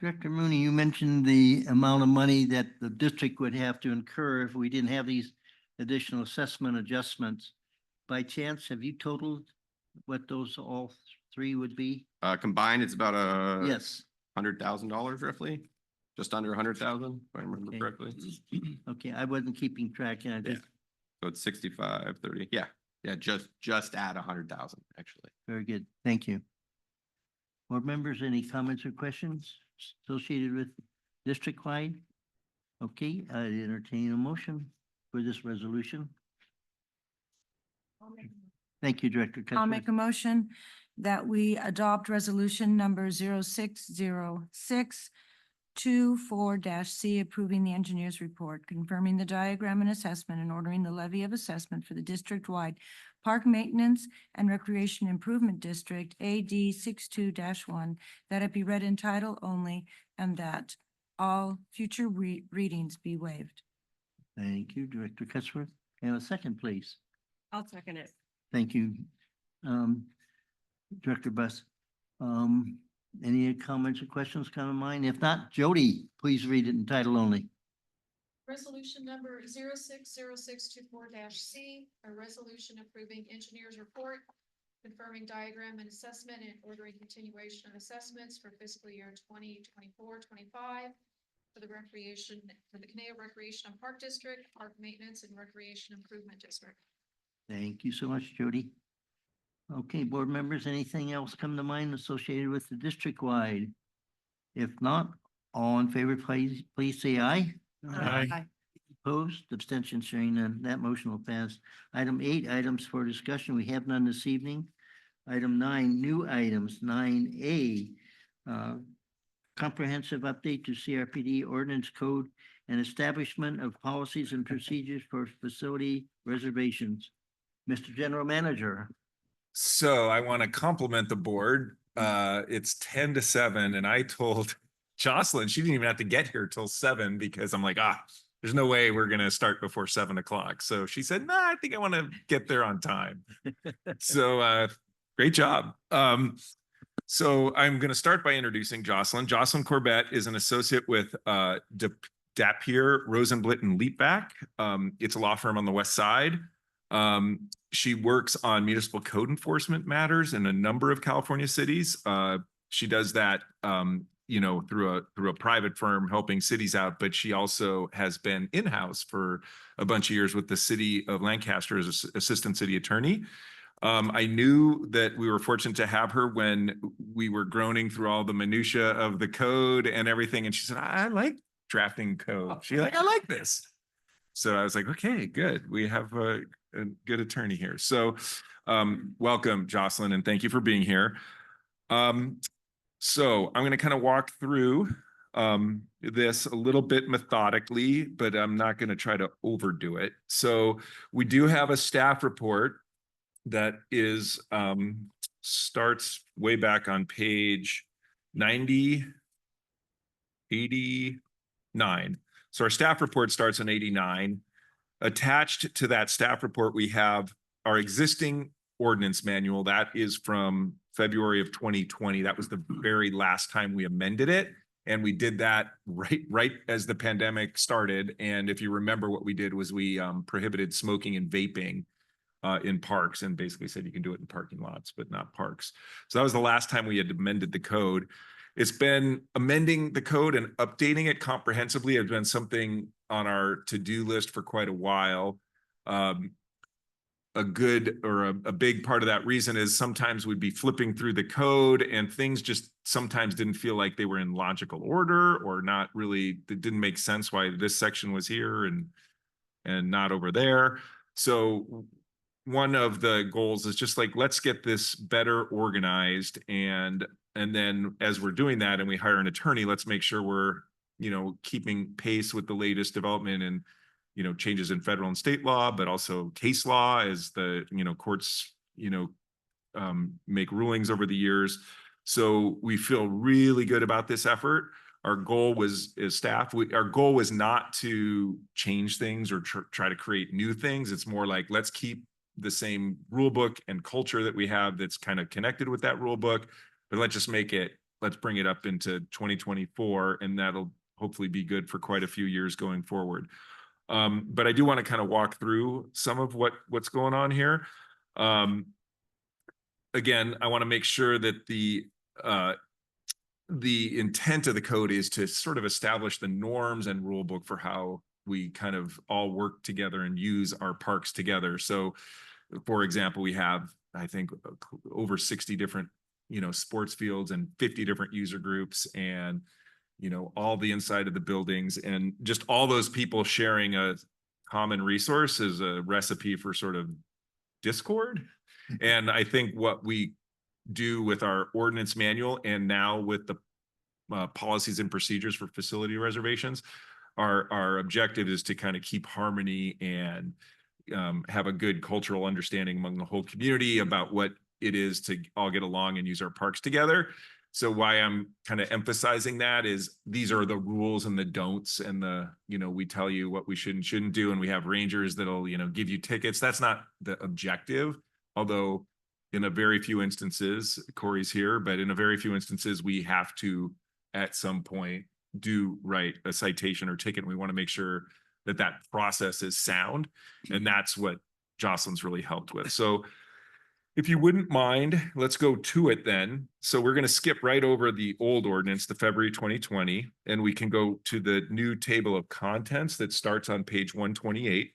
Director Mooney, you mentioned the amount of money that the district would have to incur if we didn't have these additional assessment adjustments. By chance, have you totaled what those all 3 would be? Combined, it's about Yes. $100,000 roughly, just under 100,000, if I remember correctly. Okay, I wasn't keeping track and I just, So it's 65, 30. Yeah, just at 100,000 actually. very good. Thank you. Board members, any comments or questions associated with district-wide? Okay, I entertain a motion for this resolution. Thank you, Director. I'll make a motion that we adopt resolution number 060624-C, approving the engineer's report, confirming the diagram and assessment and ordering the levy of assessment for the district-wide Park Maintenance and Recreation Improvement District, AD 62-1, that it be read in title only and that all future readings be waived. Thank you, Director Cutsworth. And a second, please. I'll second it. Thank you. Director Buss. Any comments or questions come to mind? If not, Jody, please read it in title only. Resolution number 060624-C, a resolution approving engineer's report, confirming diagram and assessment and ordering continuation of assessments for fiscal year 2024-25 for the Conejo Recreation and Park District, Park Maintenance and Recreation Improvement District. Thank you so much, Jody. Okay, board members, anything else come to mind associated with the district-wide? If not, all in favor, please say aye. Aye. Opposed, abstentions, hearing none, that motion will pass. Item 8, items for discussion. We have none this evening. Item 9, new items. 9A, comprehensive update to CRPD ordinance code and establishment of policies and procedures for facility reservations. Mr. General Manager. So I want to compliment the board. It's 10 to 7 and I told Jocelyn, she didn't even have to get here till 7 because I'm like, there's no way we're going to start before 7 o'clock. So she said, no, I think I want to get there on time. So great job. So I'm going to start by introducing Jocelyn. Jocelyn Corbett is an associate with Dapier, Rosenblit and Leapback. It's a law firm on the West Side. She works on municipal code enforcement matters in a number of California cities. She does that, through a private firm helping cities out, but she also has been in-house for a bunch of years with the city of Lancaster as assistant city attorney. I knew that we were fortunate to have her when we were groaning through all the minutia of the code and everything. And she said, I like drafting code. She's like, I like this. So I was like, okay, good. We have a good attorney here. So welcome, Jocelyn, and thank you for being here. So I'm going to kind of walk through this a little bit methodically, but I'm not going to try to overdo it. So we do have a staff report that is starts way back on page 90, 89. So our staff report starts on 89. Attached to that staff report, we have our existing ordinance manual. That is from February of 2020. That was the very last time we amended it. And we did that right as the pandemic started. And if you remember, what we did was we prohibited smoking and vaping in parks, and basically said you can do it in parking lots, but not parks. So that was the last time we had amended the code. It's been amending the code and updating it comprehensively has been something on our to-do list for quite a while. A big part of that reason is sometimes we'd be flipping through the code and things just sometimes didn't feel like they were in logical order, or not really, it didn't make sense why this section was here and not over there. So one of the goals is just like, let's get this better organized. And then as we're doing that and we hire an attorney, let's make sure we're, keeping pace with the latest development and, changes in federal and state law, but also case law as the, courts, make rulings over the years. So we feel really good about this effort. Our goal was, as staff, our goal was not to change things or try to create new things. It's more like, let's keep the same rule book and culture that we have that's kind of connected with that rule book, but let's bring it up into 2024, and that'll hopefully be good for quite a few years going forward. But I do want to kind of walk through some of what's going on here. Again, I want to make sure that the intent of the code is to sort of establish the norms and rule book for how we kind of all work together and use our parks together. So, for example, we have, I think, over 60 different, sports fields and 50 different user groups, and, all the inside of the buildings, and just all those people sharing a common resource is a recipe for sort of discord. And I think what we do with our ordinance manual and now with the policies and procedures for facility reservations, our objective is to kind of keep harmony and have a good cultural understanding among the whole community about what it is to all get along and use our parks together. So why I'm kind of emphasizing that is these are the rules and the don'ts, and we tell you what we should and shouldn't do, and we have rangers that'll, give you tickets. That's not the objective, although in a very few instances, Corey's here, but in a very few instances, we have to, at some point, write a citation or ticket. We want to make sure that process is sound. And that's what Jocelyn's really helped with. So if you wouldn't mind, let's go to it then. So we're going to skip right over the old ordinance, the February 2020, and we can go to the new table of contents that starts on page 128.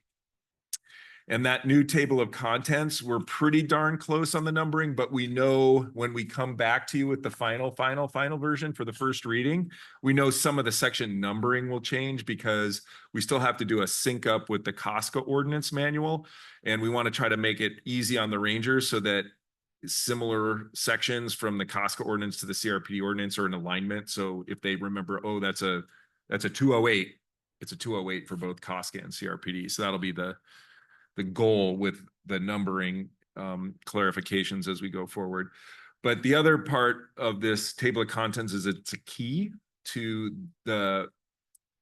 And that new table of contents, we're pretty darn close on the numbering, but we know when we come back to you with the final version for the first reading, we know some of the section numbering will change because we still have to do a sync up with the COSCA ordinance manual. And we want to try to make it easy on the rangers so that similar sections from the COSCA ordinance to the CRPD ordinance are in alignment. So if they remember, oh, that's a 208, it's a 208 for both COSCA and CRPD. So that'll be the goal with the numbering clarifications as we go forward. But the other part of this table of contents is it's a key to the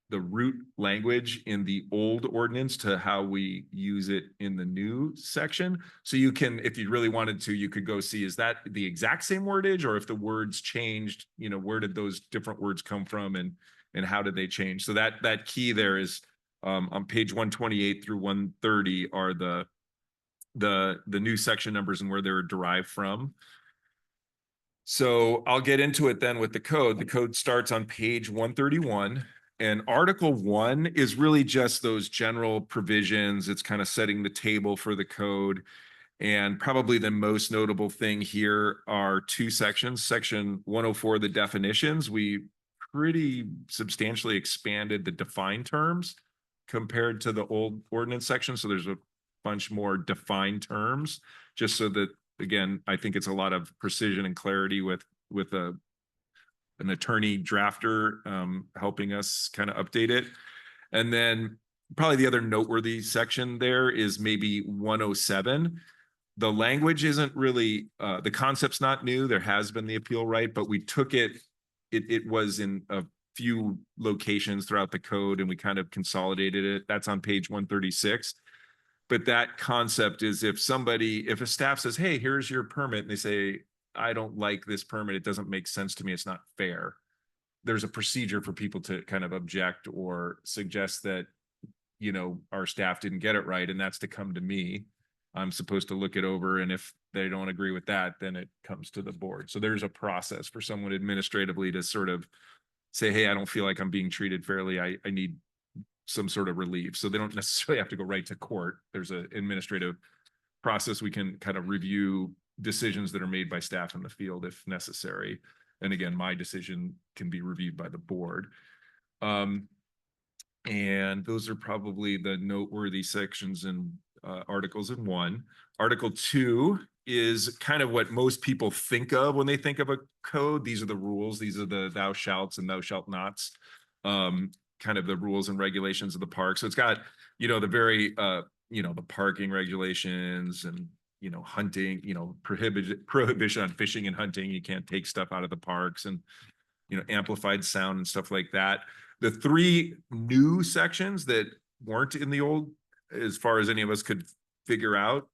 root language in the old ordinance to how we use it in the new section. So you can, if you really wanted to, you could go see, is that the exact same wordage, or if the words changed, where did those different words come from and how did they change? So that key there is on page 128 through 130 are the the new section numbers and where they're derived from. So I'll get into it then with the code. The code starts on page 131. And Article 1 is really just those general provisions. It's kind of setting the table for the code. And probably the most notable thing here are two sections. Section 104, the definitions. We pretty substantially expanded the defined terms compared to the old ordinance section. So there's a bunch more defined terms, just so that, again, I think it's a lot of precision and clarity with an attorney drafter helping us kind of update it. And then probably the other noteworthy section there is maybe 107. The language isn't really, the concept's not new. There has been the appeal right, but we took it was in a few locations throughout the code and we kind of consolidated it. That's on page 136. But that concept is if a staff says, hey, here's your permit, and they say, I don't like this permit, it doesn't make sense to me, it's not fair. There's a procedure for people to kind of object or suggest that, our staff didn't get it right, and that's to come to me. I'm supposed to look it over, and if they don't agree with that, then it comes to the board. So there's a process for someone administratively to sort of say, hey, I don't feel like I'm being treated fairly. I need some sort of relief. So they don't necessarily have to go right to court. There's an administrative process. We can kind of review decisions that are made by staff in the field if necessary. And again, my decision can be reviewed by the board. And those are probably the noteworthy sections and articles in 1. Article 2 is kind of what most people think of when they think of a code. These are the rules. These are the thou shalts and thou shalt nots, kind of the rules and regulations of the park. So it's got, the very, the parking regulations and, hunting, prohibition on fishing and hunting. You can't take stuff out of the parks and, amplified sound and stuff like that. The 3 new sections that weren't in the old, as far as any of us could figure out,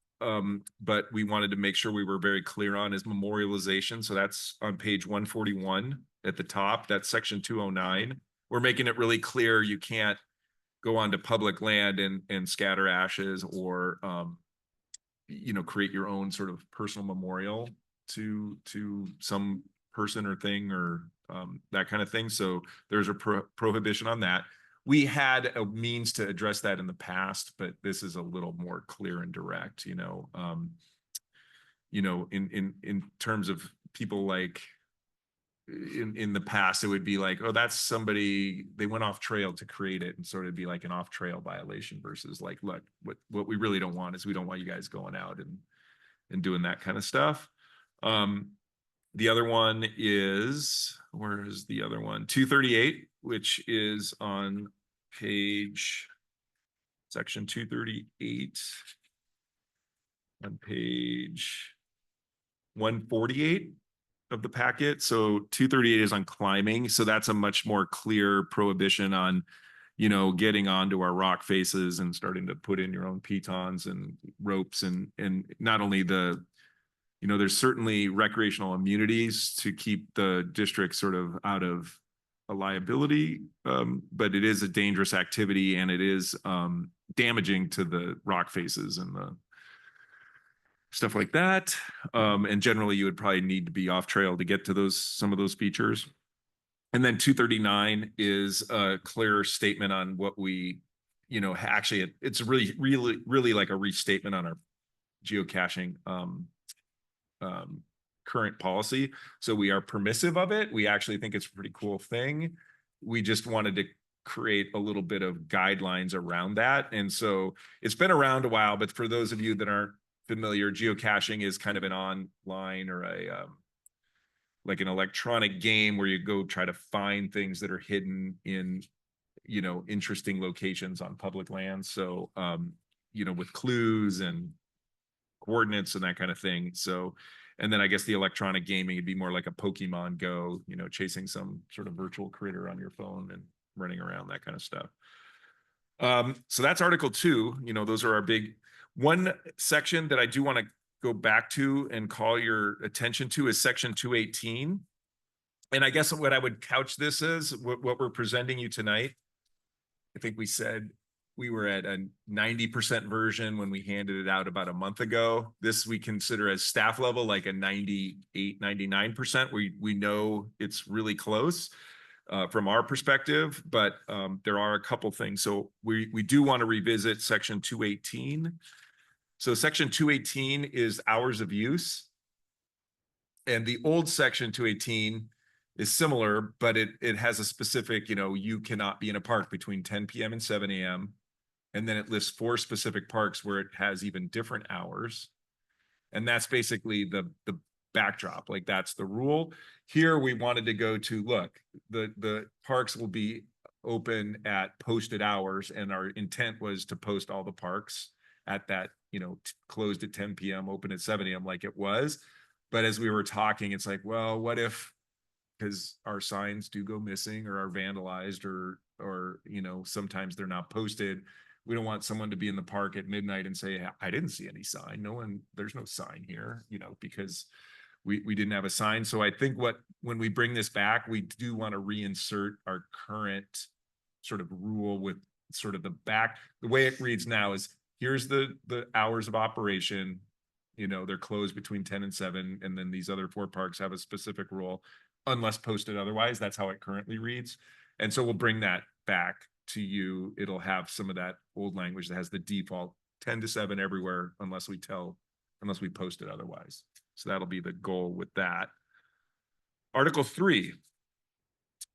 but we wanted to make sure we were very clear on, is memorialization. So that's on page 141 at the top. That's section 209. We're making it really clear you can't go onto public land and scatter ashes or create your own sort of personal memorial to some person or thing or that kind of thing. So there's a prohibition on that. We had a means to address that in the past, but this is a little more clear and direct, in terms of people like in the past, it would be like, oh, that's somebody, they went off trail to create it, and sort of be like an off trail violation versus like, look, what we really don't want is we don't want you guys going out and doing that kind of stuff. The other one is, where is the other one? 238, which is on section 238 on page 148 of the packet. So 238 is on climbing. So that's a much more clear prohibition on, getting onto our rock faces and starting to put in your own pitons and ropes and not only there's certainly recreational immunities to keep the district sort of out of a liability, but it is a dangerous activity and it is damaging to the rock faces and the stuff like that. And generally you would probably need to be off trail to get to some of those features. And then 239 is a clear statement on what we, actually it's really like a restatement on our geocaching current policy. So we are permissive of it. We actually think it's a pretty cool thing. We just wanted to create a little bit of guidelines around that. And so it's been around a while, but for those of you that aren't familiar, geocaching is kind of an online or like an electronic game where you go try to find things that are hidden in, interesting locations on public lands. So, with clues and coordinates and that kind of thing. So, and then I guess the electronic gaming would be more like a Pokemon Go, chasing some sort of virtual critter on your phone and running around, that kind of stuff. So that's Article 2. Those are our big. One section that I do want to go back to and call your attention to is section 218. And I guess what I would couch this as, what we're presenting you tonight, I think we said we were at a 90% version when we handed it out about a month ago. This we consider as staff level, like a 98, 99%. We know it's really close from our perspective, but there are a couple things. So we do want to revisit section 218. So section 218 is hours of use. And the old section 218 is similar, but it has a specific, you cannot be in a park between 10 p.m. and 7 a.m. And then it lists 4 specific parks where it has even different hours. And that's basically the backdrop, like that's the rule. Here we wanted to go to, look, the parks will be open at posted hours, and our intent was to post all the parks at that, closed at 10 p.m., open at 7 a.m. like it was. But as we were talking, it's like, well, what if, because our signs do go missing or are vandalized or sometimes they're not posted. We don't want someone to be in the park at midnight and say, I didn't see any sign. There's no sign here, because we didn't have a sign. So I think when we bring this back, we do want to reinsert our current sort of rule with sort of the way it reads now is, here's the hours of operation. They're closed between 10 and 7, and then these other 4 parks have a specific rule unless posted otherwise. That's how it currently reads. And so we'll bring that back to you. It'll have some of that old language that has the default 10 to 7 everywhere unless we post it otherwise. So that'll be the goal with that. Article 3.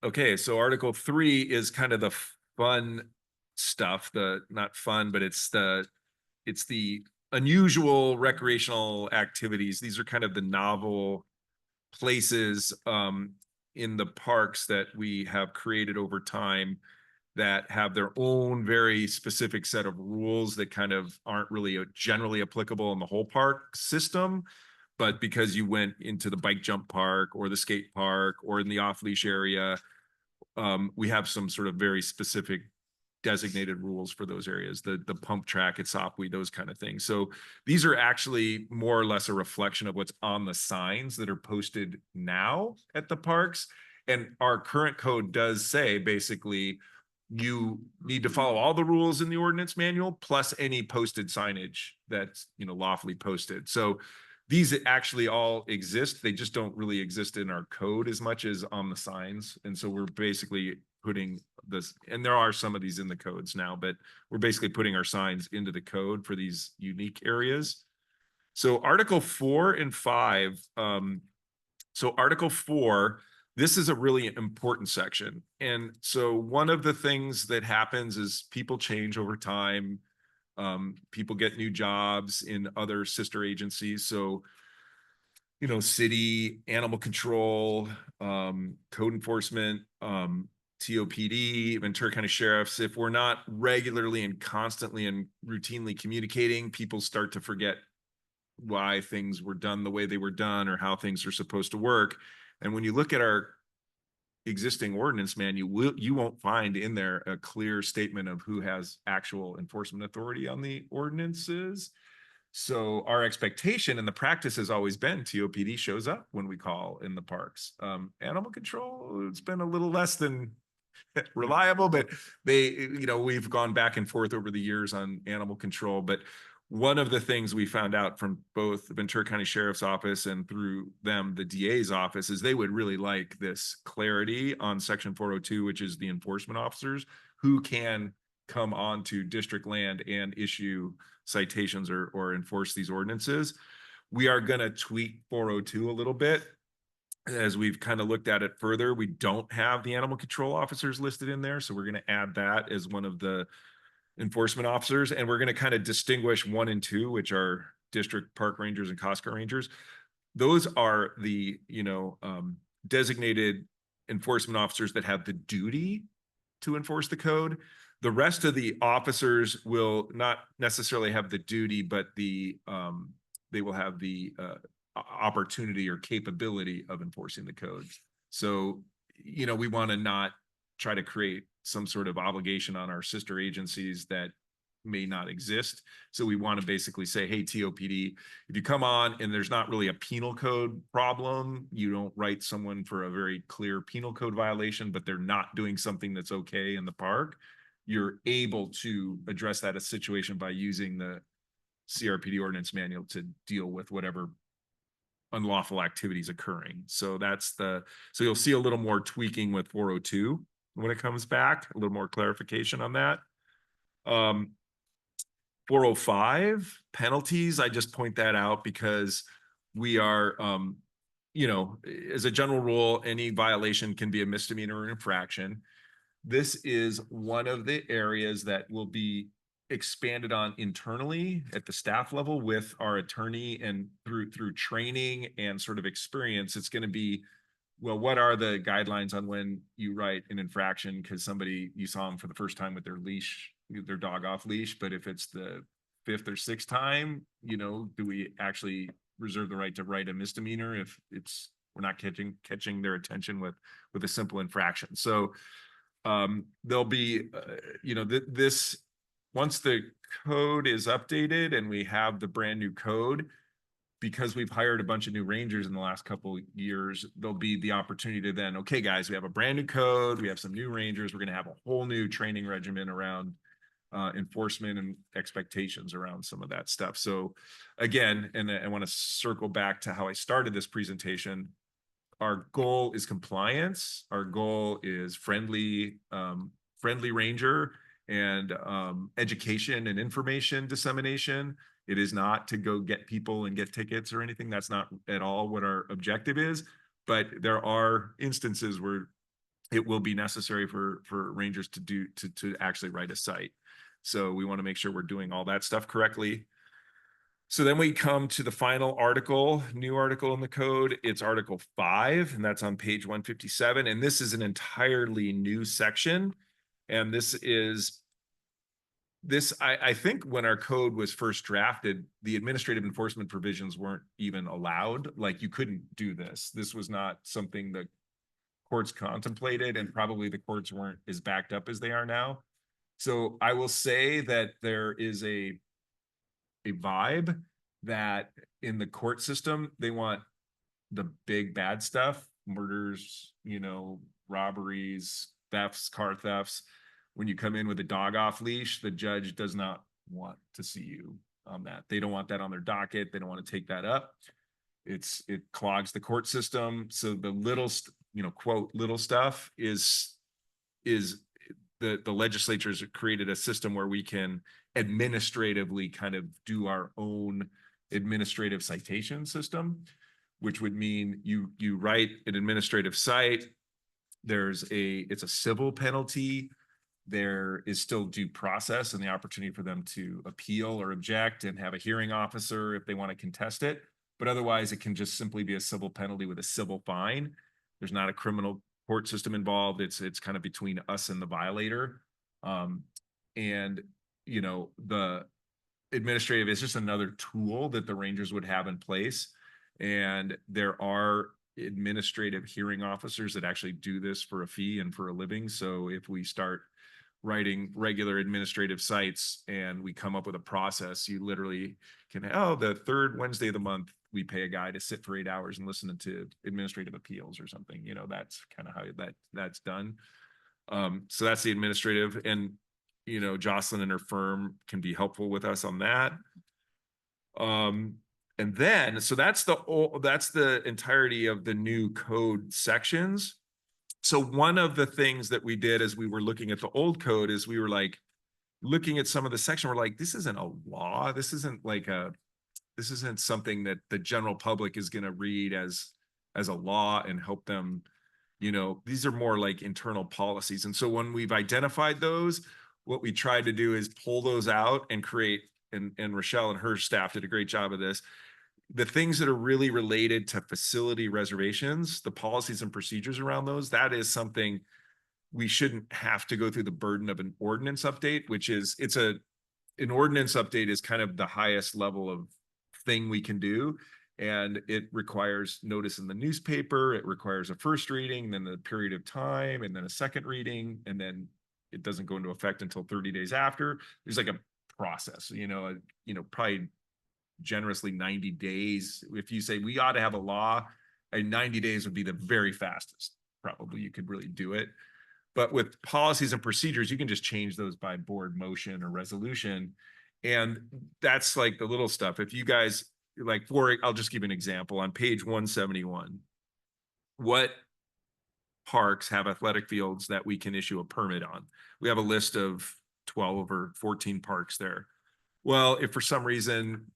Okay, so Article 3 is kind of the fun stuff, not fun, but it's the unusual recreational activities. These are kind of the novel places in the parks that we have created over time that have their own very specific set of rules that kind of aren't really generally applicable in the whole park system. But because you went into the bike jump park or the skate park or in the off-leash area, we have some sort of very specific designated rules for those areas, the pump track at Sopwee, those kind of things. So these are actually more or less a reflection of what's on the signs that are posted now at the parks. And our current code does say basically you need to follow all the rules in the ordinance manual plus any posted signage that's lawfully posted. So these actually all exist. They just don't really exist in our code as much as on the signs. And so we're basically putting this, and there are some of these in the codes now, but we're basically putting our signs into the code for these unique areas. So Article 4 and 5. So Article 4, this is a really important section. And so one of the things that happens is people change over time. People get new jobs in other sister agencies. So, city, animal control, code enforcement, TOPD, Ventura County Sheriffs, if we're not regularly and constantly and routinely communicating, people start to forget why things were done the way they were done or how things are supposed to work. And when you look at our existing ordinance manual, you won't find in there a clear statement of who has actual enforcement authority on the ordinances. So our expectation and the practice has always been TOPD shows up when we call in the parks. Animal control, it's been a little less than reliable, but we've gone back and forth over the years on animal control. But one of the things we found out from both the Ventura County Sheriff's Office and through them, the DA's office, is they would really like this clarity on Section 402, which is the enforcement officers who can come onto district land and issue citations or enforce these ordinances. We are going to tweak 402 a little bit. As we've kind of looked at it further, we don't have the animal control officers listed in there. So we're going to add that as one of the enforcement officers. And we're going to kind of distinguish 1 and 2, which are district park rangers and Costco rangers. Those are the, designated enforcement officers that have the duty to enforce the code. The rest of the officers will not necessarily have the duty, but they will have the opportunity or capability of enforcing the code. So, we want to not try to create some sort of obligation on our sister agencies that may not exist. So we want to basically say, hey, TOPD, if you come on and there's not really a penal code problem, you don't write someone for a very clear penal code violation, but they're not doing something that's okay in the park, you're able to address that as situation by using the CRPD ordinance manual to deal with whatever unlawful activities occurring. So so you'll see a little more tweaking with 402 when it comes back, a little more clarification on that. 405 penalties, I just point that out because we are, as a general rule, any violation can be a misdemeanor or infraction. This is one of the areas that will be expanded on internally at the staff level with our attorney, and through training and sort of experience. It's going to be, well, what are the guidelines on when you write an infraction because you saw them for the first time with their dog off leash, but if it's the 5th or 6th time, do we actually reserve the right to write a misdemeanor if we're not catching their attention with a simple infraction? So there'll be, this, once the code is updated and we have the brand new code, because we've hired a bunch of new rangers in the last couple of years, there'll be the opportunity to then, okay, guys, we have a brand new code, we have some new rangers, we're going to have a whole new training regimen around enforcement and expectations around some of that stuff. So again, and I want to circle back to how I started this presentation. Our goal is compliance. Our goal is friendly ranger and education and information dissemination. It is not to go get people and get tickets or anything. That's not at all what our objective is. But there are instances where it will be necessary for rangers to actually write a cite. So we want to make sure we're doing all that stuff correctly. So then we come to the final article, new article in the code. It's Article 5, and that's on page 157. And this is an entirely new section. And I think when our code was first drafted, the administrative enforcement provisions weren't even allowed. Like, you couldn't do this. This was not something that courts contemplated, and probably the courts weren't as backed up as they are now. So I will say that there is a vibe that in the court system, they want the big bad stuff, murders, robberies, thefts, car thefts. When you come in with a dog off leash, the judge does not want to see you on that. They don't want that on their docket. They don't want to take that up. It clogs the court system. So the little, quote, little stuff is the legislature has created a system where we can administratively kind of do our own administrative citation system, which would mean you write an administrative cite. It's a civil penalty. There is still due process and the opportunity for them to appeal or object and have a hearing officer if they want to contest it. But otherwise, it can just simply be a civil penalty with a civil fine. There's not a criminal court system involved. It's kind of between us and the violator. The administrative is just another tool that the rangers would have in place. And there are administrative hearing officers that actually do this for a fee and for a living. So if we start writing regular administrative cites and we come up with a process, you literally can, the 3rd Wednesday of the month, we pay a guy to sit for 8 hours and listen to administrative appeals or something. That's kind of how that's done. So that's the administrative, and Jocelyn and her firm can be helpful with us on that. And then, so that's the entirety of the new code sections. So one of the things that we did as we were looking at the old code is we were like looking at some of the section. We're like, this isn't a law. This isn't something that the general public is going to read as a law and help them. These are more like internal policies. And so when we've identified those, what we tried to do is pull those out and create, and Rochelle and her staff did a great job of this, the things that are really related to facility reservations, the policies and procedures around those. That is something we shouldn't have to go through the burden of an ordinance update, which is an ordinance update is kind of the highest level of thing we can do. And it requires notice in the newspaper. It requires a first reading, then a period of time, and then a second reading. And then it doesn't go into effect until 30 days after. There's like a process, probably generously 90 days. If you say we ought to have a law, 90 days would be the very fastest. Probably you could really do it. But with policies and procedures, you can just change those by board motion or resolution. And that's like the little stuff. If you guys like, I'll just give you an example on page 171. What parks have athletic fields that we can issue a permit on? We have a list of 12 or 14 parks there. Well, if for some reason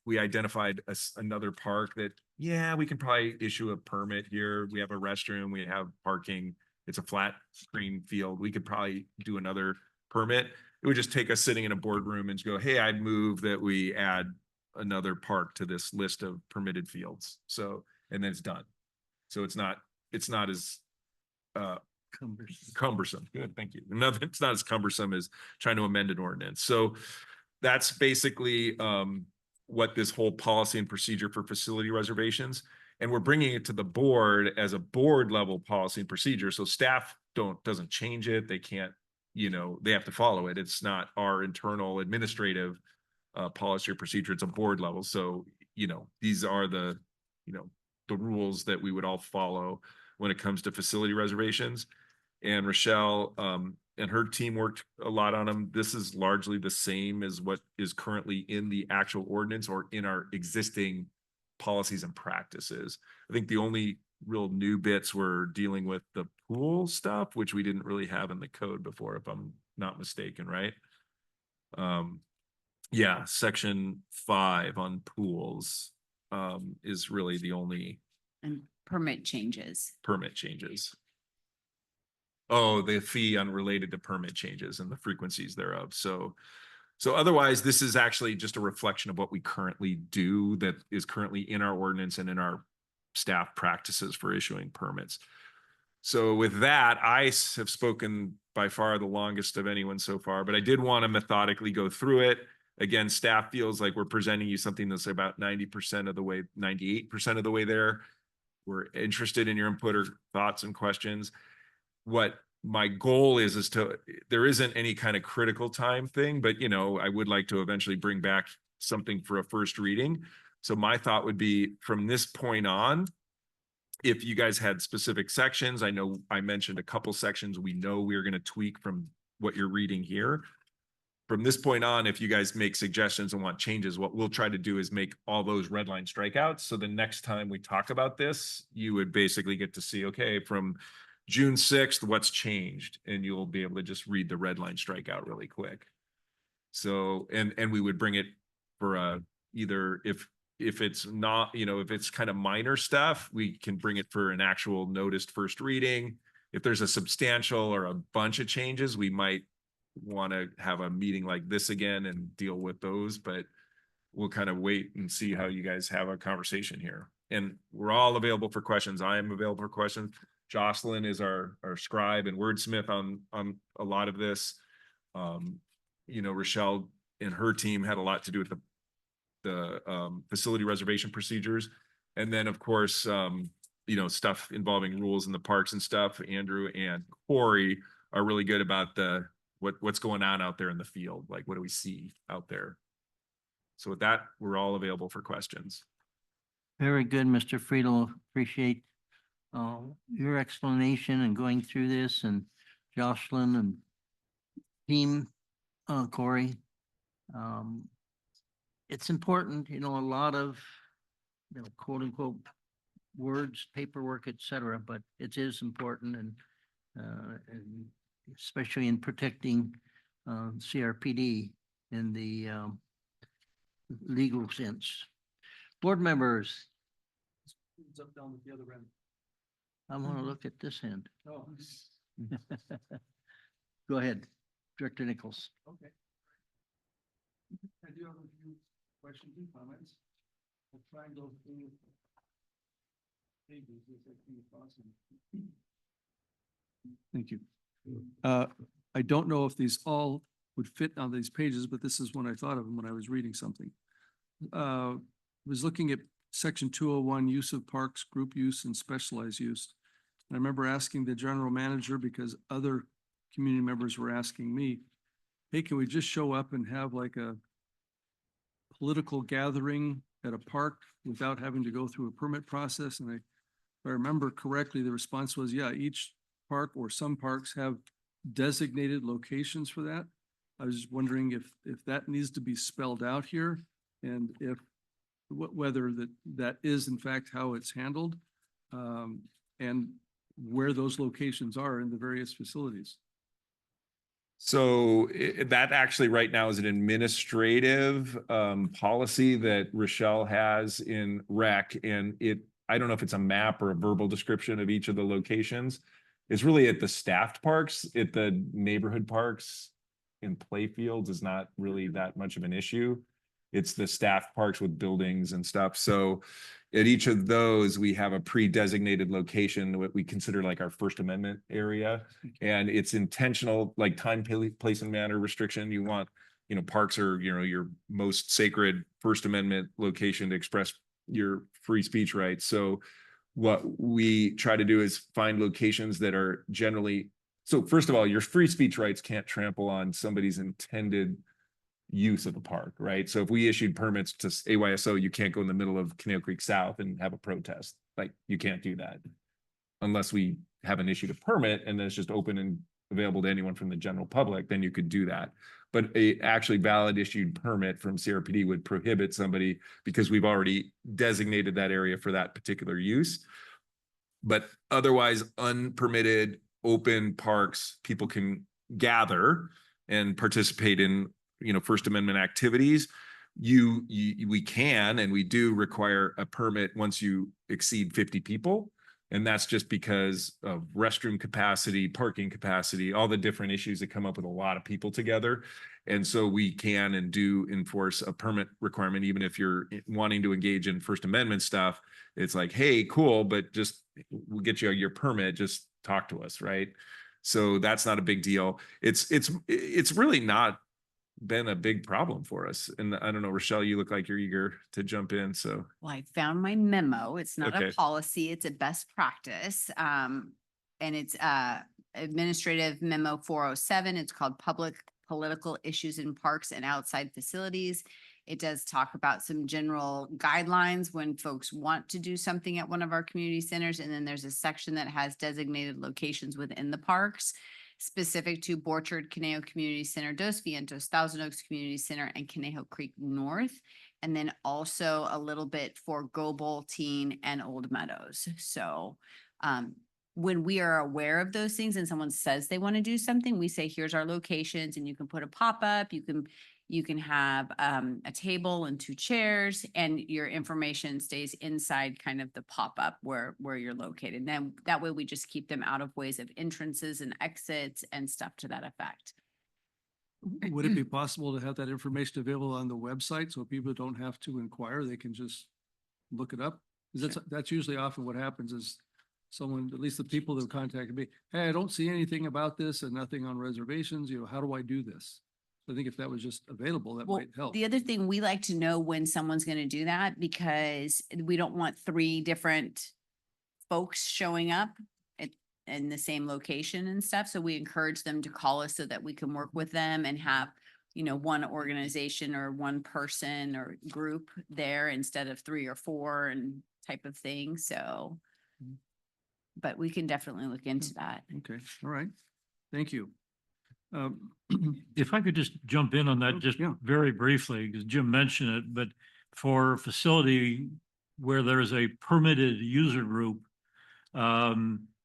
we identified another park that, yeah, we can probably issue a permit here. We have a restroom, we have parking. It's a flat screen field. We could probably do another permit. It would just take us sitting in a boardroom and go, hey, I'd move that we add another park to this list of permitted fields. So, and then it's done. So it's not as cumbersome. Good, thank you. It's not as cumbersome as trying to amend an ordinance. So that's basically what this whole policy and procedure for facility reservations. And we're bringing it to the board as a board level policy and procedure. So staff doesn't change it. They can't, they have to follow it. It's not our internal administrative policy or procedure. It's a board level. So, these are the rules that we would all follow when it comes to facility reservations. And Rochelle and her team worked a lot on them. This is largely the same as what is currently in the actual ordinance or in our existing policies and practices. I think the only real new bits were dealing with the pool stuff, which we didn't really have in the code before, if I'm not mistaken, right? Yeah, section 5 on pools is really the only And permit changes. permit changes. Oh, the fee unrelated to permit changes and the frequencies thereof. So otherwise, this is actually just a reflection of what we currently do that is currently in our ordinance and in our staff practices for issuing permits. So with that, I have spoken by far the longest of anyone so far, but I did want to methodically go through it. Again, staff feels like we're presenting you something that's about 90% of the way, 98% of the way there. We're interested in your input or thoughts and questions. What my goal is there isn't any kind of critical time thing, but I would like to eventually bring back something for a first reading. So my thought would be from this point on, if you guys had specific sections, I know I mentioned a couple sections we know we're going to tweak from what you're reading here. From this point on, if you guys make suggestions and want changes, what we'll try to do is make all those red line strikeouts. So the next time we talk about this, you would basically get to see, okay, from June 6th, what's changed? And you'll be able to just read the red line strikeout really quick. So, and we would bring it for either if it's not, if it's kind of minor stuff, we can bring it for an actual noticed first reading. If there's a substantial or a bunch of changes, we might want to have a meeting like this again and deal with those, but we'll kind of wait and see how you guys have a conversation here. And we're all available for questions. I am available for questions. Jocelyn is our scribe and wordsmith on a lot of this. Rochelle and her team had a lot to do with the facility reservation procedures. And then of course, stuff involving rules in the parks and stuff. Andrew and Corey are really good about what's going on out there in the field. Like, what do we see out there? So with that, we're all available for questions. Very good, Mr. Friedel. Appreciate your explanation and going through this, and Jocelyn and team, Corey. It's important, a lot of, quote unquote, words, paperwork, etc., but it is important, and especially in protecting CRPD in the legal sense. Board members. Up down at the other end. I want to look at this end. Oh. Go ahead, Director Nichols. Okay. I do have a few questions and comments. I'll try and go through pages as I come across them. Thank you. I don't know if these all would fit on these pages, but this is when I thought of them when I was reading something. Was looking at section 201, use of parks, group use and specialized use. And I remember asking the general manager, because other community members were asking me, hey, can we just show up and have like a political gathering at a park without having to go through a permit process? And if I remember correctly, the response was, yeah, each park or some parks have designated locations for that. I was just wondering if that needs to be spelled out here and if whether that is in fact how it's handled, and where those locations are in the various facilities. So that actually right now is an administrative policy that Rochelle has in rec, and I don't know if it's a map or a verbal description of each of the locations. It's really at the staffed parks, at the neighborhood parks in playfields is not really that much of an issue. It's the staffed parks with buildings and stuff. So at each of those, we have a pre-designated location, what we consider like our First Amendment area. And it's intentional, like time, place, and manner restriction. You want, parks are, your most sacred First Amendment location to express your free speech rights. So what we try to do is find locations that are generally, so first of all, your free speech rights can't trample on somebody's intended use of a park, right? So if we issued permits to AYSO, you can't go in the middle of Conejo Creek South and have a protest. Like, you can't do that unless we haven't issued a permit and then it's just open and available to anyone from the general public, then you could do that. But a actually valid issued permit from CRPD would prohibit somebody because we've already designated that area for that particular use. But otherwise, unpermitted open parks, people can gather and participate in, First Amendment activities. We can, and we do require a permit once you exceed 50 people. And that's just because of restroom capacity, parking capacity, all the different issues that come up with a lot of people together. And so we can and do enforce a permit requirement, even if you're wanting to engage in First Amendment stuff. It's like, hey, cool, but just we'll get you your permit, just talk to us, right? So that's not a big deal. It's really not been a big problem for us. And I don't know, Rochelle, you look like you're eager to jump in. So Well, I found my memo. It's not Okay. a policy, it's a best practice. And it's Administrative Memo 407. It's called Public Political Issues in Parks and Outside Facilities. It does talk about some general guidelines when folks want to do something at one of our community centers. And then there's a section that has designated locations within the parks specific to Borchard, Conejo Community Center, Dos Vientos, Thousand Oaks Community Center, and Conejo Creek North. And then also a little bit for Goble, Teen, and Old Meadows. So when we are aware of those things and someone says they want to do something, we say, here's our locations, and you can put a pop-up, you can have a table and 2 chairs, and your information stays inside kind of the pop-up where you're located. And then that way we just keep them out of ways of entrances and exits and stuff to that effect. Would it be possible to have that information available on the website so people don't have to inquire, they can just look it up? Because that's usually often what happens is someone, at least the people that have contacted me, hey, I don't see anything about this and nothing on reservations, how do I do this? I think if that was just available, that Well, might help. the other thing, we like to know when someone's going to do that because we don't want 3 different folks showing up in the same location and stuff. So we encourage them to call us so that we can work with them and have, one organization or one person or group there instead of 3 or 4 and type of thing. So, but we can definitely look into that. Okay, all right. Thank you. If I could just jump in on that just Yeah. very briefly, because Jim mentioned it, but for a facility where there is a permitted user group,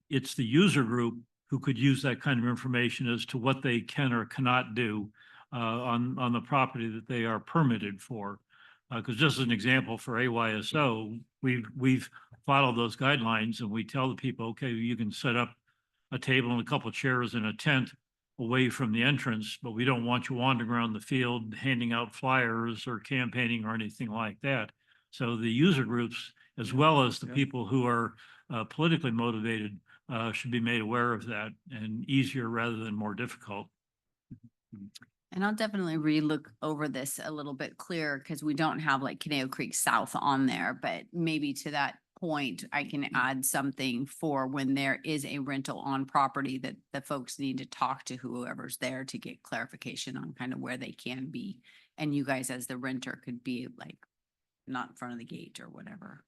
it's the user group who could use that kind of information as to what they can or cannot do on the property that they are permitted for. Because just as an example for AYSO, we've followed those guidelines and we tell the people, okay, you can set up a table and a couple of chairs in a tent away from the entrance, but we don't want you wandering around the field handing out flyers or campaigning or anything like that. So the user groups, as well as the people who are politically motivated, should be made aware of that, and easier rather than more difficult. And I'll definitely re-look over this a little bit clearer because we don't have like Conejo Creek South on there, but maybe to that point, I can add something for when there is a rental on property that the folks need to talk to whoever's there to get clarification on kind of where they can be. And you guys as the renter could be like not in front of the gate or whatever.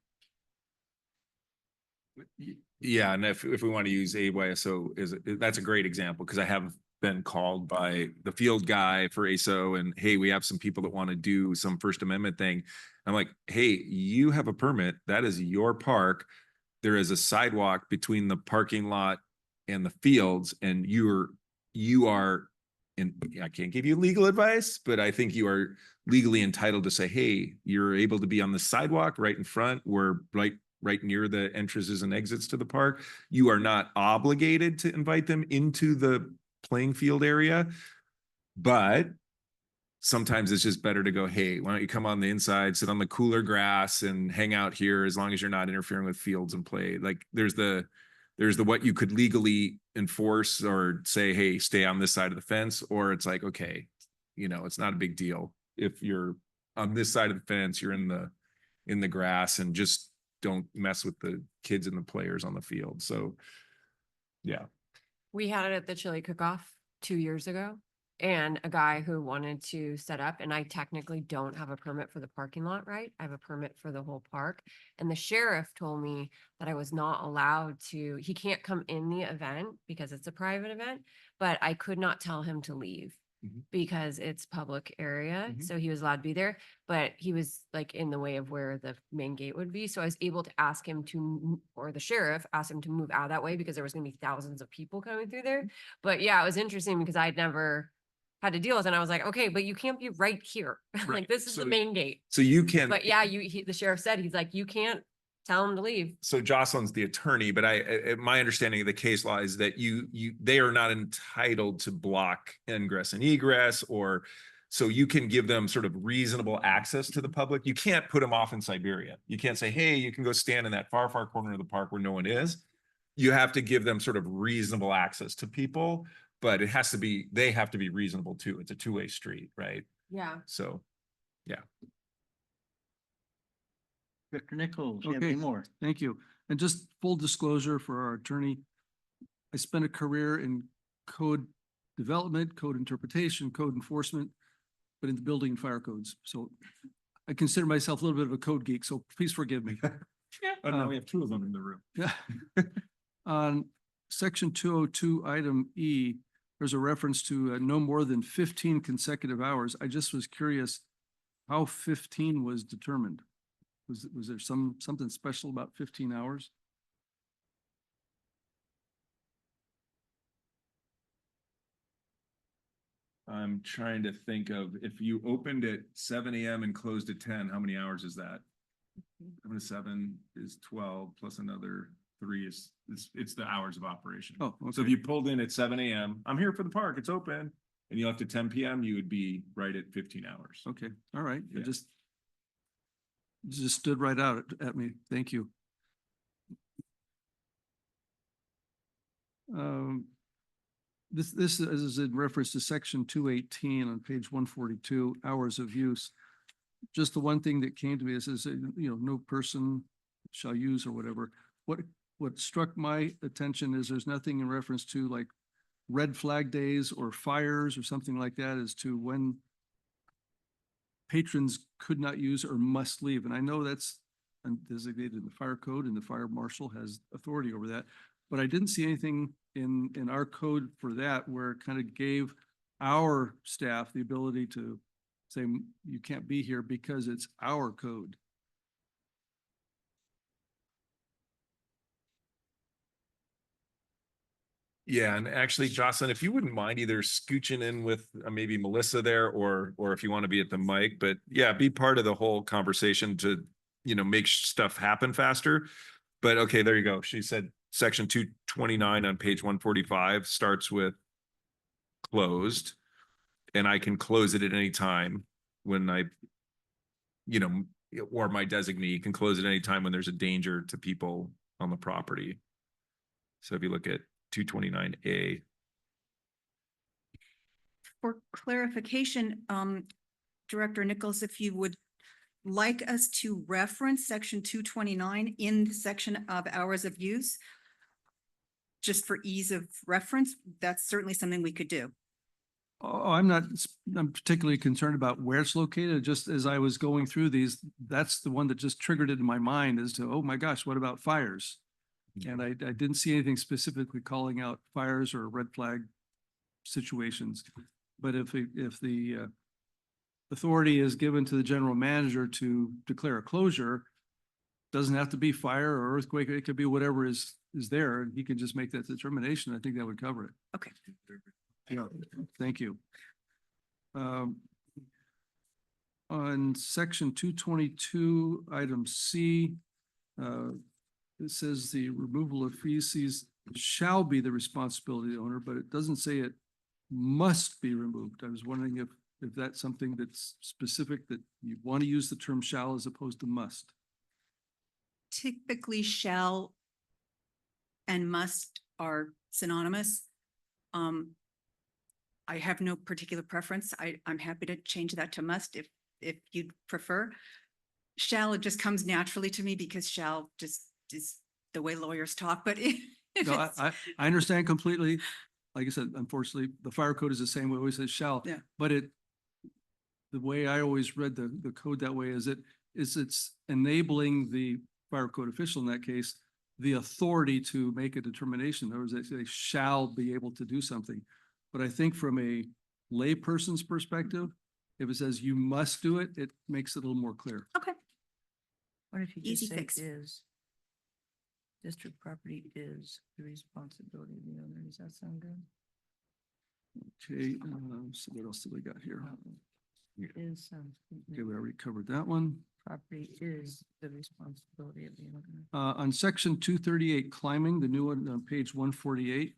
Yeah, and if we want to use AYSO that's a great example because I have been called by the field guy for ASO and hey, we have some people that want to do some First Amendment thing. I'm like, hey, you have a permit. That is your park. There is a sidewalk between the parking lot and the fields, and you are, and I can't give you legal advice, but I think you are legally entitled to say, hey, you're able to be on the sidewalk right in front. We're right near the entrances and exits to the park. You are not obligated to invite them into the playing field area, but sometimes it's just better to go, hey, why don't you come on the inside, sit on the cooler grass and hang out here as long as you're not interfering with fields and play. Like there's the what you could legally enforce or say, hey, stay on this side of the fence, or it's like, okay, it's not a big deal. If you're on this side of the fence, you're in the grass and just don't mess with the kids and the players on the field. So yeah. We had it at the chili cook-off 2 years ago. And a guy who wanted to set up, and I technically don't have a permit for the parking lot, right? I have a permit for the whole park. And the sheriff told me that I was not allowed to, he can't come in the event because it's a private event, but I could not tell him to leave because it's public area. So he was allowed to be there, but he was like in the way of where the main gate would be. So I was able to ask him to, or the sheriff asked him to move out that way because there was going to be thousands of people coming through there. But yeah, it was interesting because I'd never had to deal with it. And I was like, okay, but you can't be right here. Right. Like this is So- the main gate. So you can, But yeah, the sheriff said, he's like, you can't tell him to leave. so Jocelyn's the attorney, but my understanding of the case law is that they are not entitled to block ingress and egress, or so you can give them sort of reasonable access to the public. You can't put them off in Siberia. You can't say, hey, you can go stand in that far corner of the park where no one is. You have to give them sort of reasonable access to people, but they have to be reasonable too. It's a two-way street, right? Yeah. So, yeah. Director Nichols, you have Okay. any more? Thank you. And just full disclosure for our attorney, I spent a career in code development, code interpretation, code enforcement, but in the building and fire codes. So I consider myself a little bit of a code geek, so please forgive me. Oh, no, we have two of them in the room. Yeah. On section 202, item E, there's a reference to no more than 15 consecutive hours. I just was curious how 15 was determined. Was there something special about 15 hours? I'm trying to think of, if you opened at 7 AM and closed at 10, how many hours is that? 7 is 12 plus another 3 it's the hours of operation. Oh, So if okay. you pulled in at 7 AM, I'm here for the park, it's open, and you left at 10 PM, you would be right at 15 hours. Okay, all right. Yeah. It just stood right out at me. Thank you. This is in reference to section 218 on page 142, hours of use. Just the one thing that came to me is, no person shall use or whatever. What struck my attention is there's nothing in reference to like red flag days or fires or something like that as to when patrons could not use or must leave. And I know that's designated in the fire code and the fire marshal has authority over that. But I didn't see anything in our code for that where it kind of gave our staff the ability to say, you can't be here because it's our code. Yeah, and actually, Jocelyn, if you wouldn't mind either scooching in with maybe Melissa there, or if you want to be at the mic, but yeah, be part of the whole conversation to, make stuff happen faster. But okay, there you go. She said section 229 on page 145 starts with closed, and I can close it at any time when or my designee can close at any time when there's a danger to people on the property. So if you look at 229A. For clarification, Director Nichols, if you would like us to reference section 229 in the section of hours of use, just for ease of reference, that's certainly something we could do. Oh, I'm particularly concerned about where it's located. Just as I was going through these, that's the one that just triggered it in my mind as to, oh my gosh, what about fires? And I didn't see anything specifically calling out fires or red flag situations. But if the authority is given to the general manager to declare a closure, doesn't have to be fire or earthquake, it could be whatever is there, and he can just make that determination. I think that would cover it. Okay. Yeah, thank you. On section 222, item C, it says the removal of feces shall be the responsibility of the owner, but it doesn't say it must be removed. I was wondering if that's something that's specific, that you want to use the term shall as opposed to must. Typically shall and must are synonymous. I have no particular preference. I'm happy to change that to must if you'd prefer. Shall, it just comes naturally to me because shall just is the way lawyers talk, but if No, it's- I understand completely. Like I said, unfortunately, the fire code is the same way, it always says shall. Yeah. But the way I always read the code that way is it's enabling the fire code official in that case, the authority to make a determination. In other words, they shall be able to do something. But I think from a layperson's perspective, if it says you must do it, it makes it a little more clear. Okay. What if you Easy just say fix. is? District property is the responsibility of the owner. Does that sound good? Okay, so what else do we got here? Is, Okay, we already covered that one. property is the responsibility of the owner. On section 238, climbing, the new one on page 148.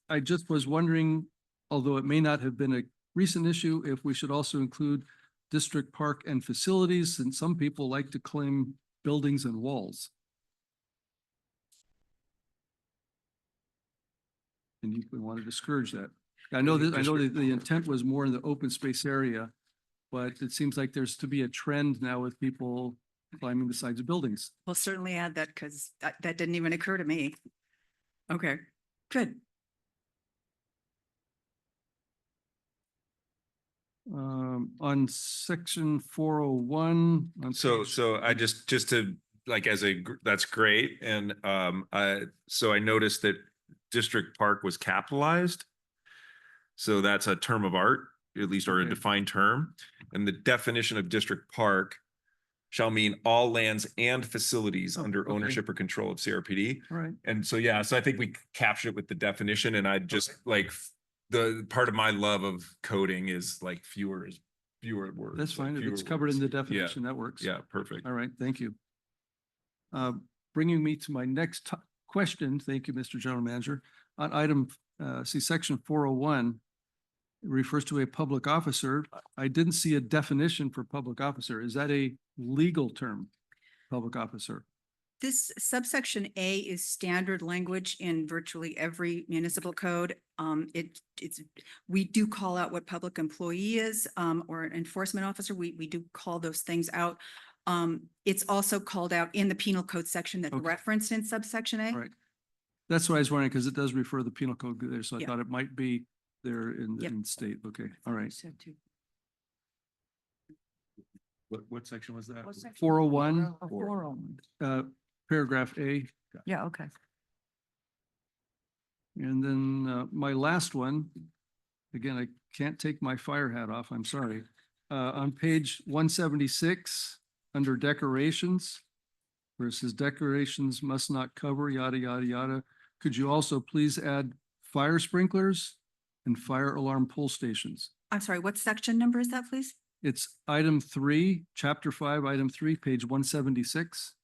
I just was wondering, although it may not have been a recent issue, if we should also include district park and facilities, and some people like to claim buildings and walls. And you want to discourage that. I know that the intent was more in the open space area, but it seems like there's to be a trend now with people climbing the sides of buildings. We'll certainly add that because that didn't even occur to me. Okay, good. On section 401. So I just to like that's great. And so I noticed that district park was capitalized. So that's a term of art, at least, or a Okay. defined term. And the definition of district park shall mean all lands and facilities under okay. ownership or control of CRPD. All right. And so, yeah, so I think we captured it with the definition, and I just like the part of my love of coding is like fewer words. That's like fine. If fewer it's covered in the words. Yeah. definition, that works. Yeah, perfect. All right, thank you. Bringing me to my next question, thank you, Mr. General Manager. On item, see section 401, it refers to a public officer. I didn't see a definition for public officer. Is that a legal term, public officer? This subsection A is standard language in virtually every municipal code. We do call out what public employee is, or an enforcement officer. We do call those things out. It's also called out in the penal code section that's Okay. referenced in subsection A. All right. That's what I was wondering, because it does refer to the penal code there, so I Yeah. thought it might be there Yep. in state. Okay, all right. What section was that? 401, 401. paragraph A. Yeah, okay. And then my last one, again, I can't take my fire hat off, I'm sorry. On page 176, under decorations, where it says decorations must not cover, yada, yada, yada. Could you also please add fire sprinklers and fire alarm pull stations? I'm sorry, what section number is that, please? It's item 3, chapter 5, item 3, page 176.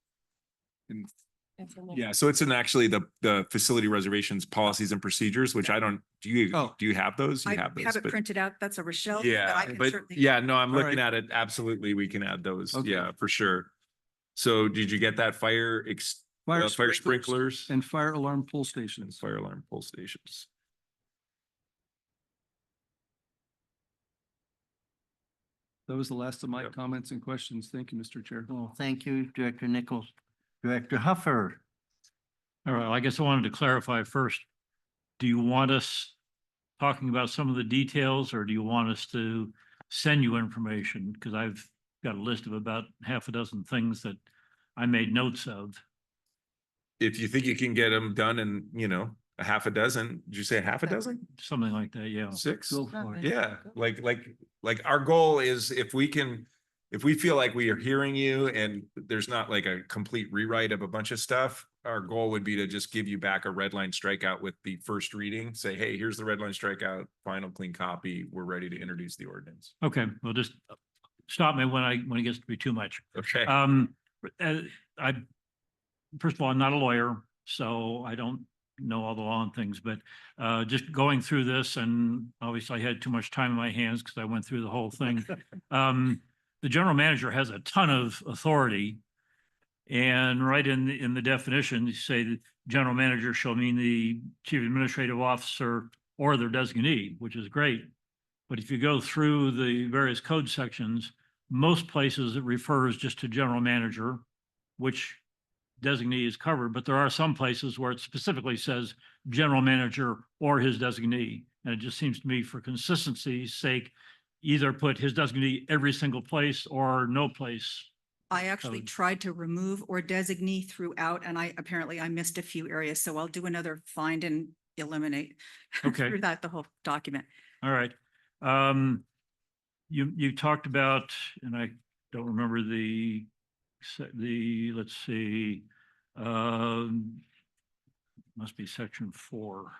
Yeah, so it's in actually the facility reservations policies and procedures, which I don't, do you have those? You I have those, have it but- printed out. That's a Rochelle. but I Yeah, can but certainly- yeah, no, I'm All looking right. at it. Absolutely, we can add those. Okay. Yeah, for sure. So did you get that fire sprinklers And fire alarm pull and stations. fire alarm pull stations? That was the last of my Yep. comments and questions. Thank you, Mr. Chair. Well, thank you, Director Nichols. Director Huffer. All right, I guess I wanted to clarify first. Do you want us talking about some of the details, or do you want us to send you information? Because I've got a list of about half a dozen things that I made notes of. if you think you can get them done in, a half a dozen, did you say a half a dozen? Something like that, yeah. 6? Go for it. Yeah, like our goal is if we feel like we are hearing you and there's not like a complete rewrite of a bunch of stuff, our goal would be to just give you back a red line strikeout with the first reading. Say, hey, here's the red line strikeout, final clean copy. We're ready to introduce the ordinance. Okay, well, just stop me when it gets to be too much. Okay. I, first of all, I'm not a lawyer, so I don't know all the law and things, but just going through this, and obviously I had too much time in my hands because I went through the whole thing. The general manager has a ton of authority, and right in the definition, you say the general manager shall mean the chief administrative officer or their designee, which is great. But if you go through the various code sections, most places it refers just to general manager, which designee is covered, but there are some places where it specifically says general manager or his designee. And it just seems to me, for consistency's sake, either put his designee every single place or no place. I actually tried to remove or designate throughout, and I missed a few areas, so I'll do another find and eliminate. Okay. Through that, the whole document. All right. You talked about, and I don't remember let's see, must be section 4.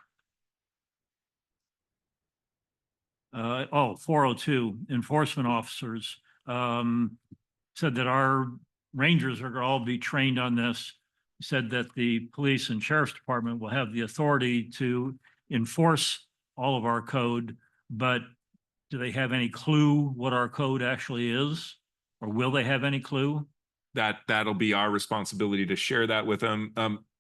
402, enforcement officers, said that our rangers are gonna all be trained on this. Said that the police and sheriff's department will have the authority to enforce all of our code, but do they have any clue what our code actually is? Or will they have any clue? That'll be our responsibility to share that with them.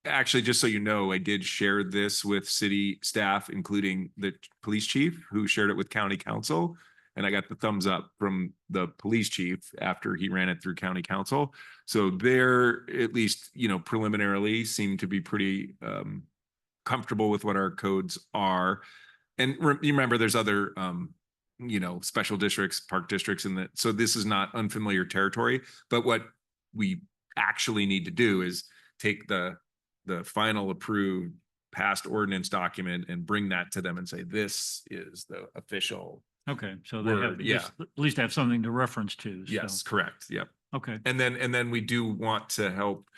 Actually, just so you know, I did share this with city staff, including the police chief, who shared it with county council. And I got the thumbs up from the police chief after he ran it through county council. So they're at least, preliminarily seem to be pretty comfortable with what our codes are. And you remember there's other special districts, park districts, so this is not unfamiliar territory. But what we actually need to do is take the final approved past ordinance document and bring that to them and say, this is the official. Okay, so they Word, have, yeah. at least have something to reference to. Yes, so. correct. Yep. Okay, And then we do want to help,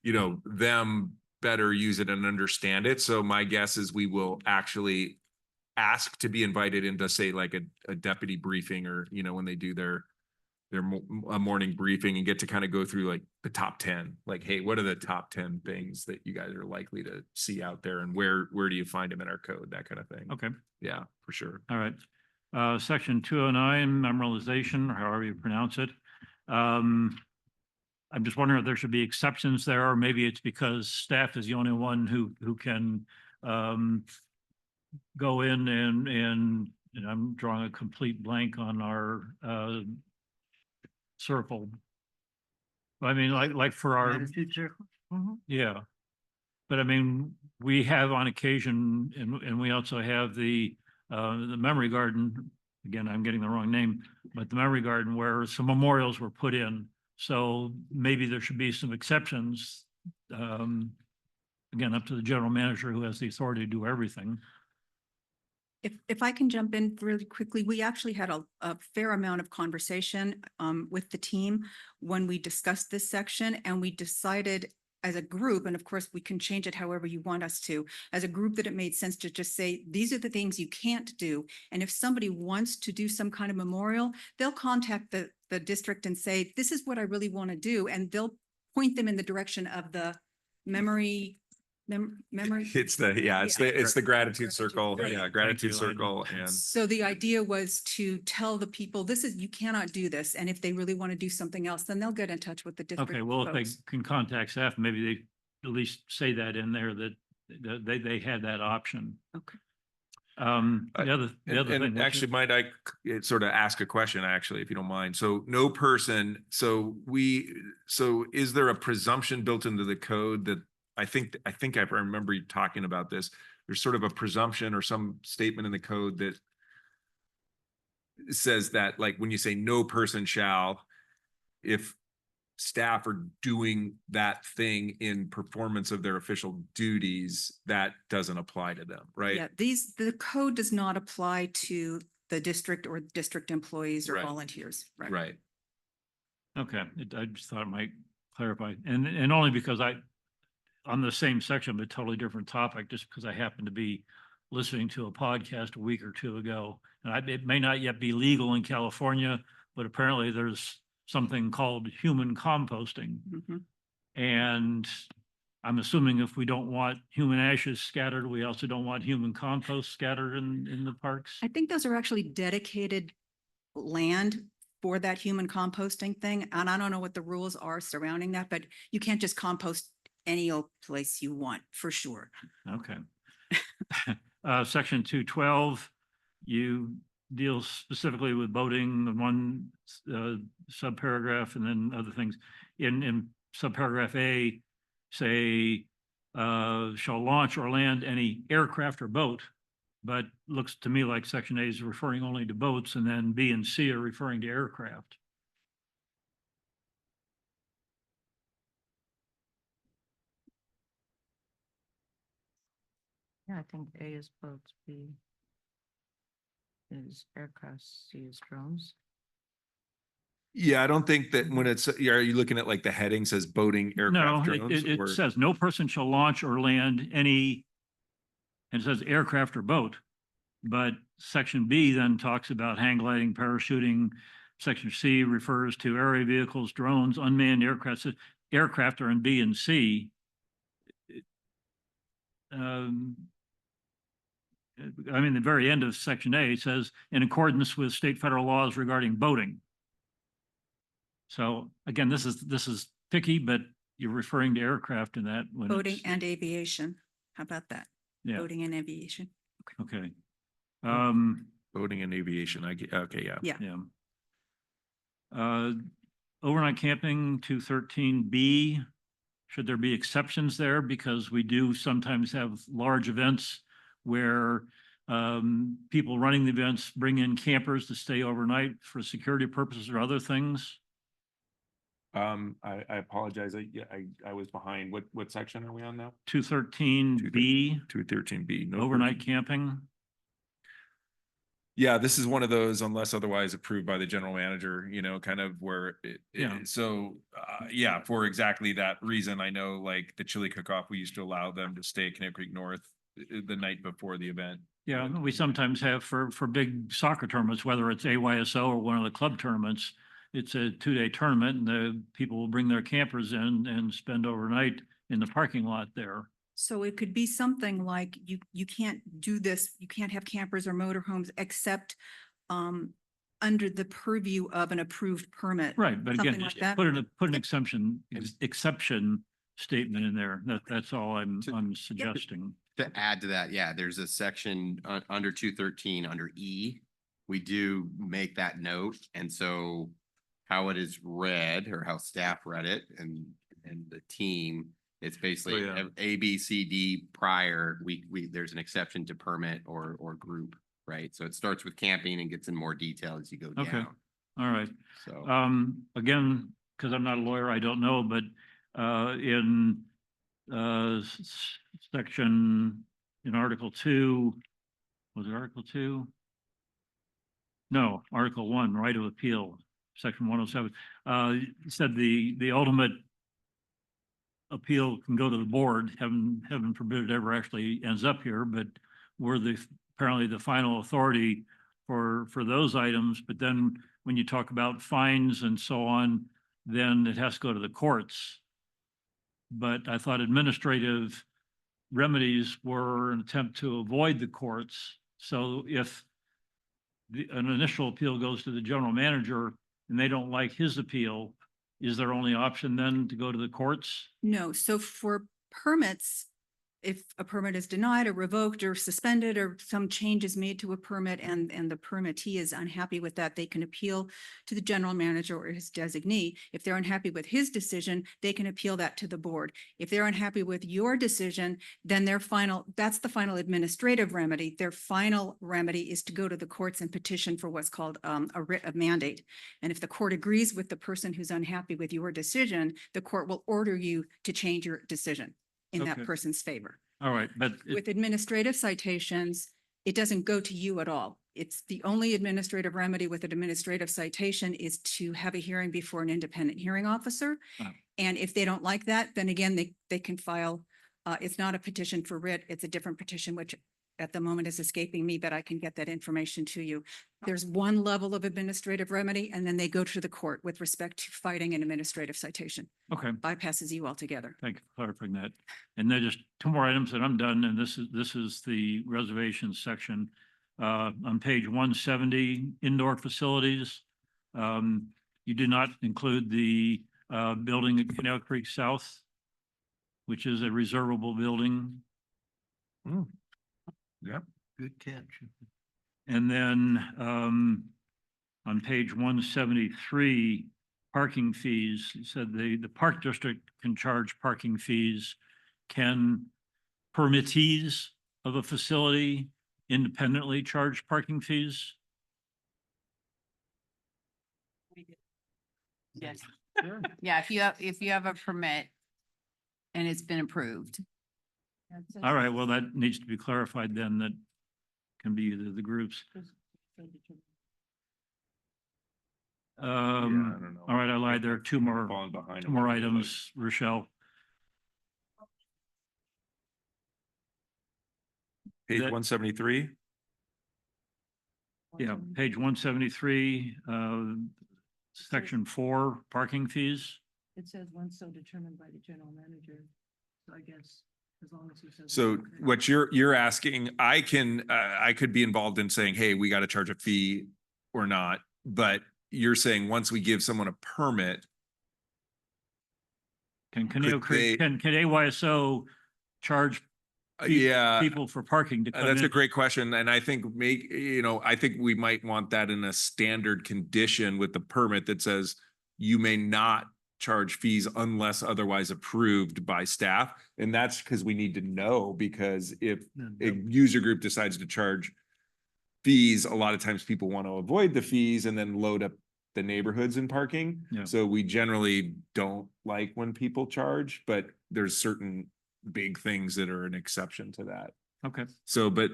them better use it and understand it. So my guess is we will actually ask to be invited into, say, like a deputy briefing, or, when they do their morning briefing, and get to kind of go through like the top 10, like, hey, what are the top 10 things that you guys are likely to see out there, and where do you find them in our code, that kind of thing. okay, Yeah, for sure. all right. Section 209, memorialization, or however you pronounce it. I'm just wondering if there should be exceptions there, or maybe it's because staff is the only one who can go in and I'm drawing a complete blank on our circle. I mean, like for our, Attitude circle? yeah. But I mean, we have on occasion, and we also have the memory garden. Again, I'm getting the wrong name, but the memory garden where some memorials were put in. So maybe there should be some exceptions. Again, up to the general manager, who has the authority to do everything. If I can jump in really quickly, we actually had a fair amount of conversation with the team when we discussed this section, and we decided as a group, and of course we can change it however you want us to, as a group, that it made sense to just say, these are the things you can't do. And if somebody wants to do some kind of memorial, they'll contact the district and say, this is what I really want to do. And they'll point them in the direction of the memory. It's the gratitude circle. Right. Yeah, gratitude Thank you. circle. And So the idea was to tell the people, you cannot do this. And if they really want to do something else, then they'll get in touch with the district. Okay, well, if they folks. can contact staff, maybe they at least say that in there, that they had that option. Okay. The other thing. and actually, might I sort of ask a question, actually, if you don't mind? So no person, so is there a presumption built into the code that I think I remember you talking about this. There's sort of a presumption or some statement in the code that says that, like, when you say no person shall, if staff are doing that thing in performance of their official duties, that doesn't apply to them, right? Yeah, the code does not apply to the district or district employees or Right. volunteers. Right. Okay, I just thought it might clarify, and only because on the same section, but totally different topic, just because I happened to be listening to a podcast a week or two ago. And it may not yet be legal in California, but apparently there's something called human composting. Mhm. And I'm assuming if we don't want human ashes scattered, we also don't want human compost scattered in the parks. I think those are actually dedicated land for that human composting thing. And I don't know what the rules are surrounding that, but you can't just compost any old place you want, for sure. Okay. Section 212, you deal specifically with boating in one subparagraph and then other things. In subparagraph A, say, shall launch or land any aircraft or boat, but looks to me like section A is referring only to boats, and then B and C are referring to aircraft. Yeah, I think A is boats, B is aircraft, C is drones. Yeah, I don't think that when it's, are you looking at like the heading says boating, aircraft, No, drones? it or- says no person shall launch or land any, and it says aircraft or boat. But section B then talks about hang gliding, parachuting. Section C refers to area vehicles, drones, unmanned aircraft. Aircraft are in B and C. I mean, the very end of section A says in accordance with state federal laws regarding boating. So again, this is picky, but you're referring to aircraft in that when Boating it's, and aviation. How about that? yeah, Boating and aviation. okay. Boating and aviation, okay, yeah. Yeah. Yeah. Overnight camping 213B, should there be exceptions there? Because we do sometimes have large events where people running the events bring in campers to stay overnight for security purposes or other things. I apologize. I was behind. What section are we on now? 213B, 213B. No overnight person- camping. Yeah, this is one of those unless otherwise approved by the general manager, kind of where Yeah. so yeah, for exactly that reason, I know like the chili cook-off, we used to allow them to stay at Connecticut Creek North the night before the event. Yeah, we sometimes have for big soccer tournaments, whether it's AYSO or one of the club tournaments, it's a 2-day tournament and the people will bring their campers in and spend overnight in the parking lot there. So it could be something like you can't do this, you can't have campers or motorhomes except under the purview of an approved permit. Right, but again, Something like just that. put an exception statement in there. That's all I'm suggesting. To add to that, yeah, there's a section under 213 under E. We do make that note. And so how it is read or how staff read it and the team, it's basically yeah. A, B, C, D prior, there's an exception to permit or group, right? So it starts with camping and gets in more detail as you go Okay. down. All right. So. Again, because I'm not a lawyer, I don't know, but in section in Article 2, was it Article 2? No, Article 1, right of appeal, section 107, said the ultimate appeal can go to the board. Heaven forbid it ever actually ends up here, but we're apparently the final authority for those items. But then when you talk about fines and so on, then it has to go to the courts. But I thought administrative remedies were an attempt to avoid the courts. So if an initial appeal goes to the general manager and they don't like his appeal, is their only option then to go to the courts? No, so for permits, if a permit is denied or revoked or suspended or some change is made to a permit and the permittee is unhappy with that, they can appeal to the general manager or his designee. If they're unhappy with his decision, they can appeal that to the board. If they're unhappy with your decision, then that's the final administrative remedy. Their final remedy is to go to the courts and petition for what's called a writ of mandate. And if the court agrees with the person who's unhappy with your decision, the court will order you to change your decision in that Okay. person's favor. All right, but With administrative citations, it doesn't go to you at all. It's the only administrative remedy with an administrative citation is to have a hearing before an independent hearing officer. Oh. And if they don't like that, then again, they can file, it's not a petition for writ, it's a different petition, which at the moment is escaping me, but I can get that information to you. There's one level of administrative remedy, and then they go to the court with respect to fighting an administrative citation. okay. Bypasses you altogether. Thank you for clarifying that. And then just two more items and I'm done. And this is the reservations section. On page 170, indoor facilities. You did not include the building at Canal Creek South, which is a reservable building. Yep. Good catch. And then on page 173, parking fees, it said the park district can charge parking fees. Can permittees of a facility independently charge parking fees? Yes. Yeah, if you have a permit and it's been approved. All right, well, that needs to be clarified then. That can be either the groups. I don't know. All right, I lied. There are two more Falling behind. items, Rochelle. Page that- 173. Yeah, page 173, section 4, parking fees. It says once so determined by the general manager. So I guess as long as he says. So what you're asking, I could be involved in saying, hey, we got to charge a fee or not. But you're saying once we give someone a permit, Can Conejo Could Creek, they- can AYSO charge yeah. people for parking to come That's in? a great question. And I think I think we might want that in a standard condition with the permit that says you may not charge fees unless otherwise approved by staff. And that's because we need to know, because if a user group decides to charge fees, a lot of times people want to avoid the fees and then load up the neighborhoods in parking. Yeah. So we generally don't like when people charge, but there's certain big things that are an exception to that. Okay, So, but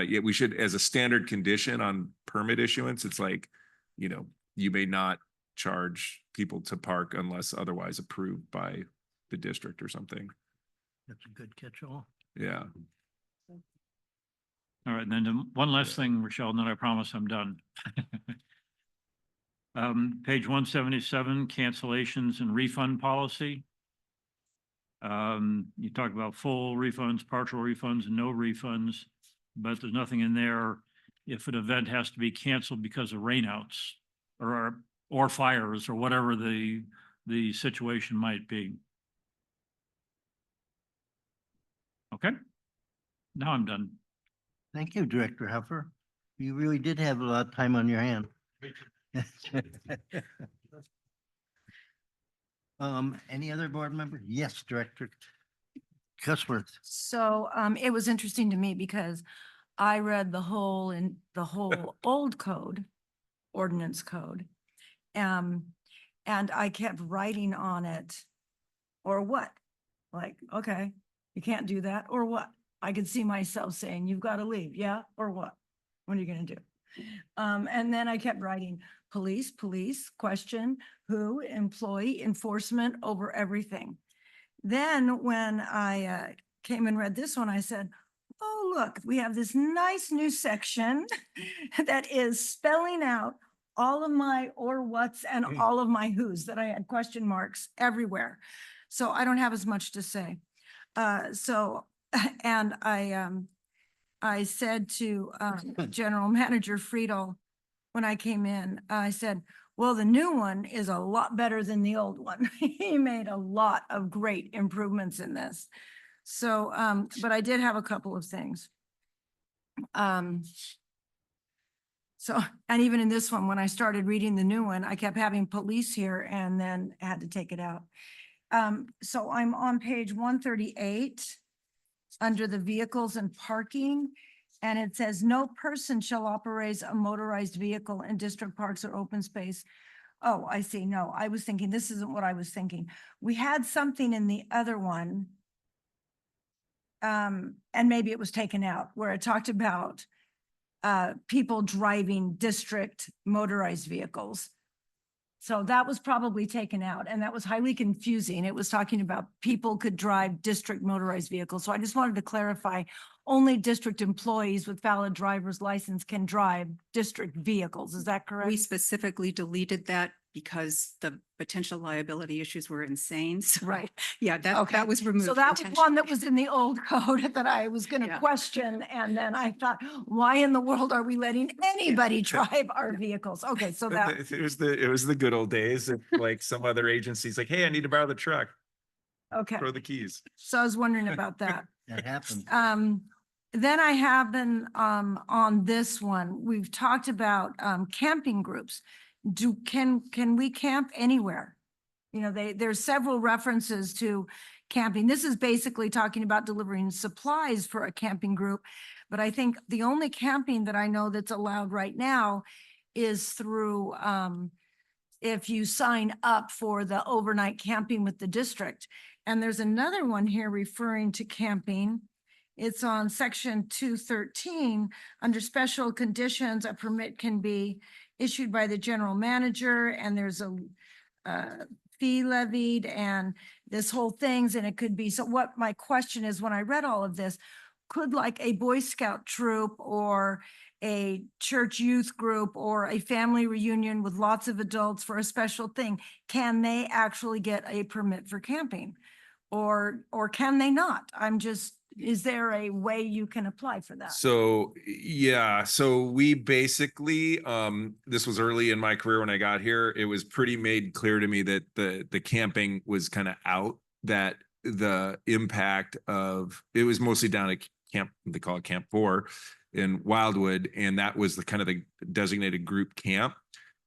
yeah, we should, as a standard condition on permit issuance, it's like, you may not charge people to park unless otherwise approved by the district or something. That's a good catch-all. Yeah. all right, and then one last thing, Rochelle, and then I promise I'm done. Page 177, cancellations and refund policy. You talk about full refunds, partial refunds, and no refunds, but there's nothing in there if an event has to be canceled because of rainouts or fires or whatever the situation might be. Okay, now I'm done. Thank you, Director Heffer. You really did have a lot of time on your hand. Any other board member? Yes, Director Cuthbert. So it was interesting to me because I read the whole old code, ordinance code. And I kept writing on it, or what? Like, okay, you can't do that, or what? I could see myself saying, you've got to leave, yeah, or what? What are you gonna do? And then I kept writing, police, question, who, employee, enforcement over everything. Then when I came and read this one, I said, oh, look, we have this nice new section that is spelling out all of my or what's and all of my who's that I had question marks everywhere. So I don't have as much to say. And I said to General Manager Friedel, when I came in, I said, well, the new one is a lot better than the old one. He made a lot of great improvements in this. So, but I did have a couple of things. So, and even in this one, when I started reading the new one, I kept having police here and then had to take it out. So I'm on page 138 under the vehicles and parking. And it says, no person shall operate a motorized vehicle in district parks or open space. Oh, I see. No, I was thinking, this isn't what I was thinking. We had something in the other one. And maybe it was taken out where it talked about people driving district motorized vehicles. So that was probably taken out and that was highly confusing. It was talking about people could drive district motorized vehicles. So I just wanted to clarify, only district employees with valid driver's license can drive district vehicles. Is that correct? We specifically deleted that because the potential liability issues were insane. So, Right. yeah, that Okay. was removed. So that was one that intentionally. was in the old code that I was going to Yeah. question. And then I thought, why in the world are we letting anybody drive our vehicles? Okay, so that, It was the good old days of like some other agencies like, hey, I need to borrow the truck, okay. throw the keys. So I was wondering about that. That happened. Then I have been, on this one, we've talked about, camping groups. Can we camp anywhere? You know, there's several references to camping. This is basically talking about delivering supplies for a camping group. But I think the only camping that I know that's allowed right now is through, if you sign up for the overnight camping with the district. And there's another one here referring to camping. It's on section 213. Under special conditions, a permit can be issued by the general manager and there's a fee levied and this whole things, and it could be, so what my question is, when I read all of this, could like a Boy Scout troop or a church youth group or a family reunion with lots of adults for a special thing, can they actually get a permit for camping? Or can they not? Is there a way you can apply for that? So, yeah, so we basically, this was early in my career when I got here, it was pretty made clear to me that the camping was kind of out, that the impact of, it was mostly down at camp, they call it Camp 4 in Wildwood, and that was the kind of the designated group camp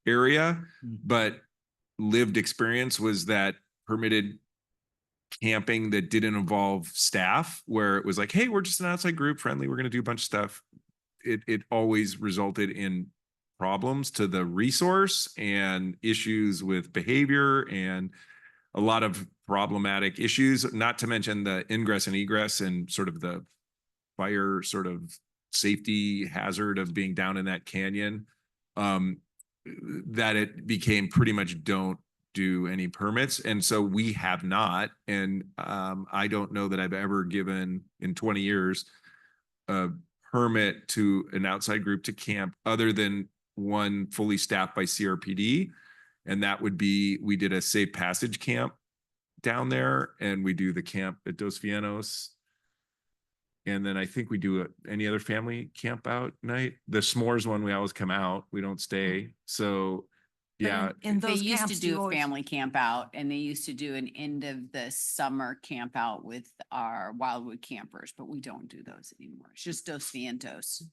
area. But lived experience was that permitted camping that didn't involve staff, where it was like, hey, we're just an outside group, friendly, we're going to do a bunch of stuff. It always resulted in problems to the resource and issues with behavior and a lot of problematic issues, not to mention the ingress and egress and sort of the fire sort of safety hazard of being down in that canyon, that it became pretty much don't do any permits. And so we have not, and I don't know that I've ever given in 20 years a permit to an outside group to camp other than one fully staffed by CRPD. And that would be, we did a safe passage camp down there and we do the camp at Dos Vientos. And then I think we do any other family camp out night. The s'mores one, we always come out, we don't stay. So But yeah, in They those used to camps, do you a always- family camp out and they used to do an end of the summer camp out with our Wildwood campers, but we don't do those anymore. It's just Dos Vientos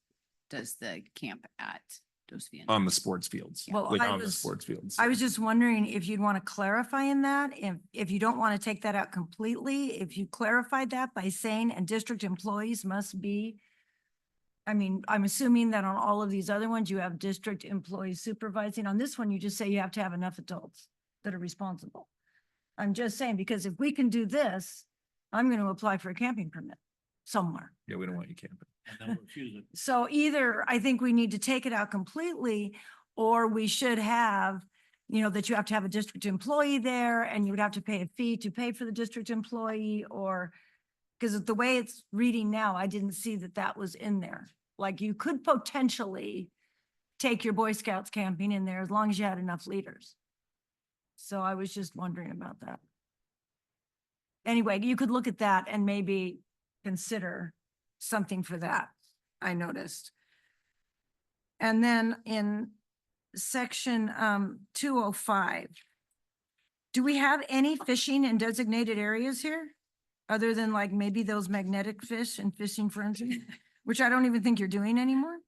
does the camp at Dos Vientos. on the sports fields, Well, like I on the was- sports fields. I was just wondering if you'd want to clarify in that, if you don't want to take that out completely, if you clarified that by saying, and district employees must be, I mean, I'm assuming that on all of these other ones, you have district employees supervising. On this one, you just say you have to have enough adults that are responsible. I'm just saying, because if we can do this, I'm going to apply for a camping permit somewhere. Yeah, we don't want you camping. And then refuse it. So either I think we need to take it out completely, or we should have, you know, that you have to have a district employee there and you would have to pay a fee to pay for the district employee, or, because the way it's reading now, I didn't see that that was in there. Like you could potentially take your Boy Scouts camping in there as long as you had enough leaders. So I was just wondering about that. Anyway, you could look at that and maybe consider something for that, I noticed. And then in section 205, do we have any fishing in designated areas here? Other than like maybe those magnetic fish and fishing frenzy, which I don't even think you're doing anymore?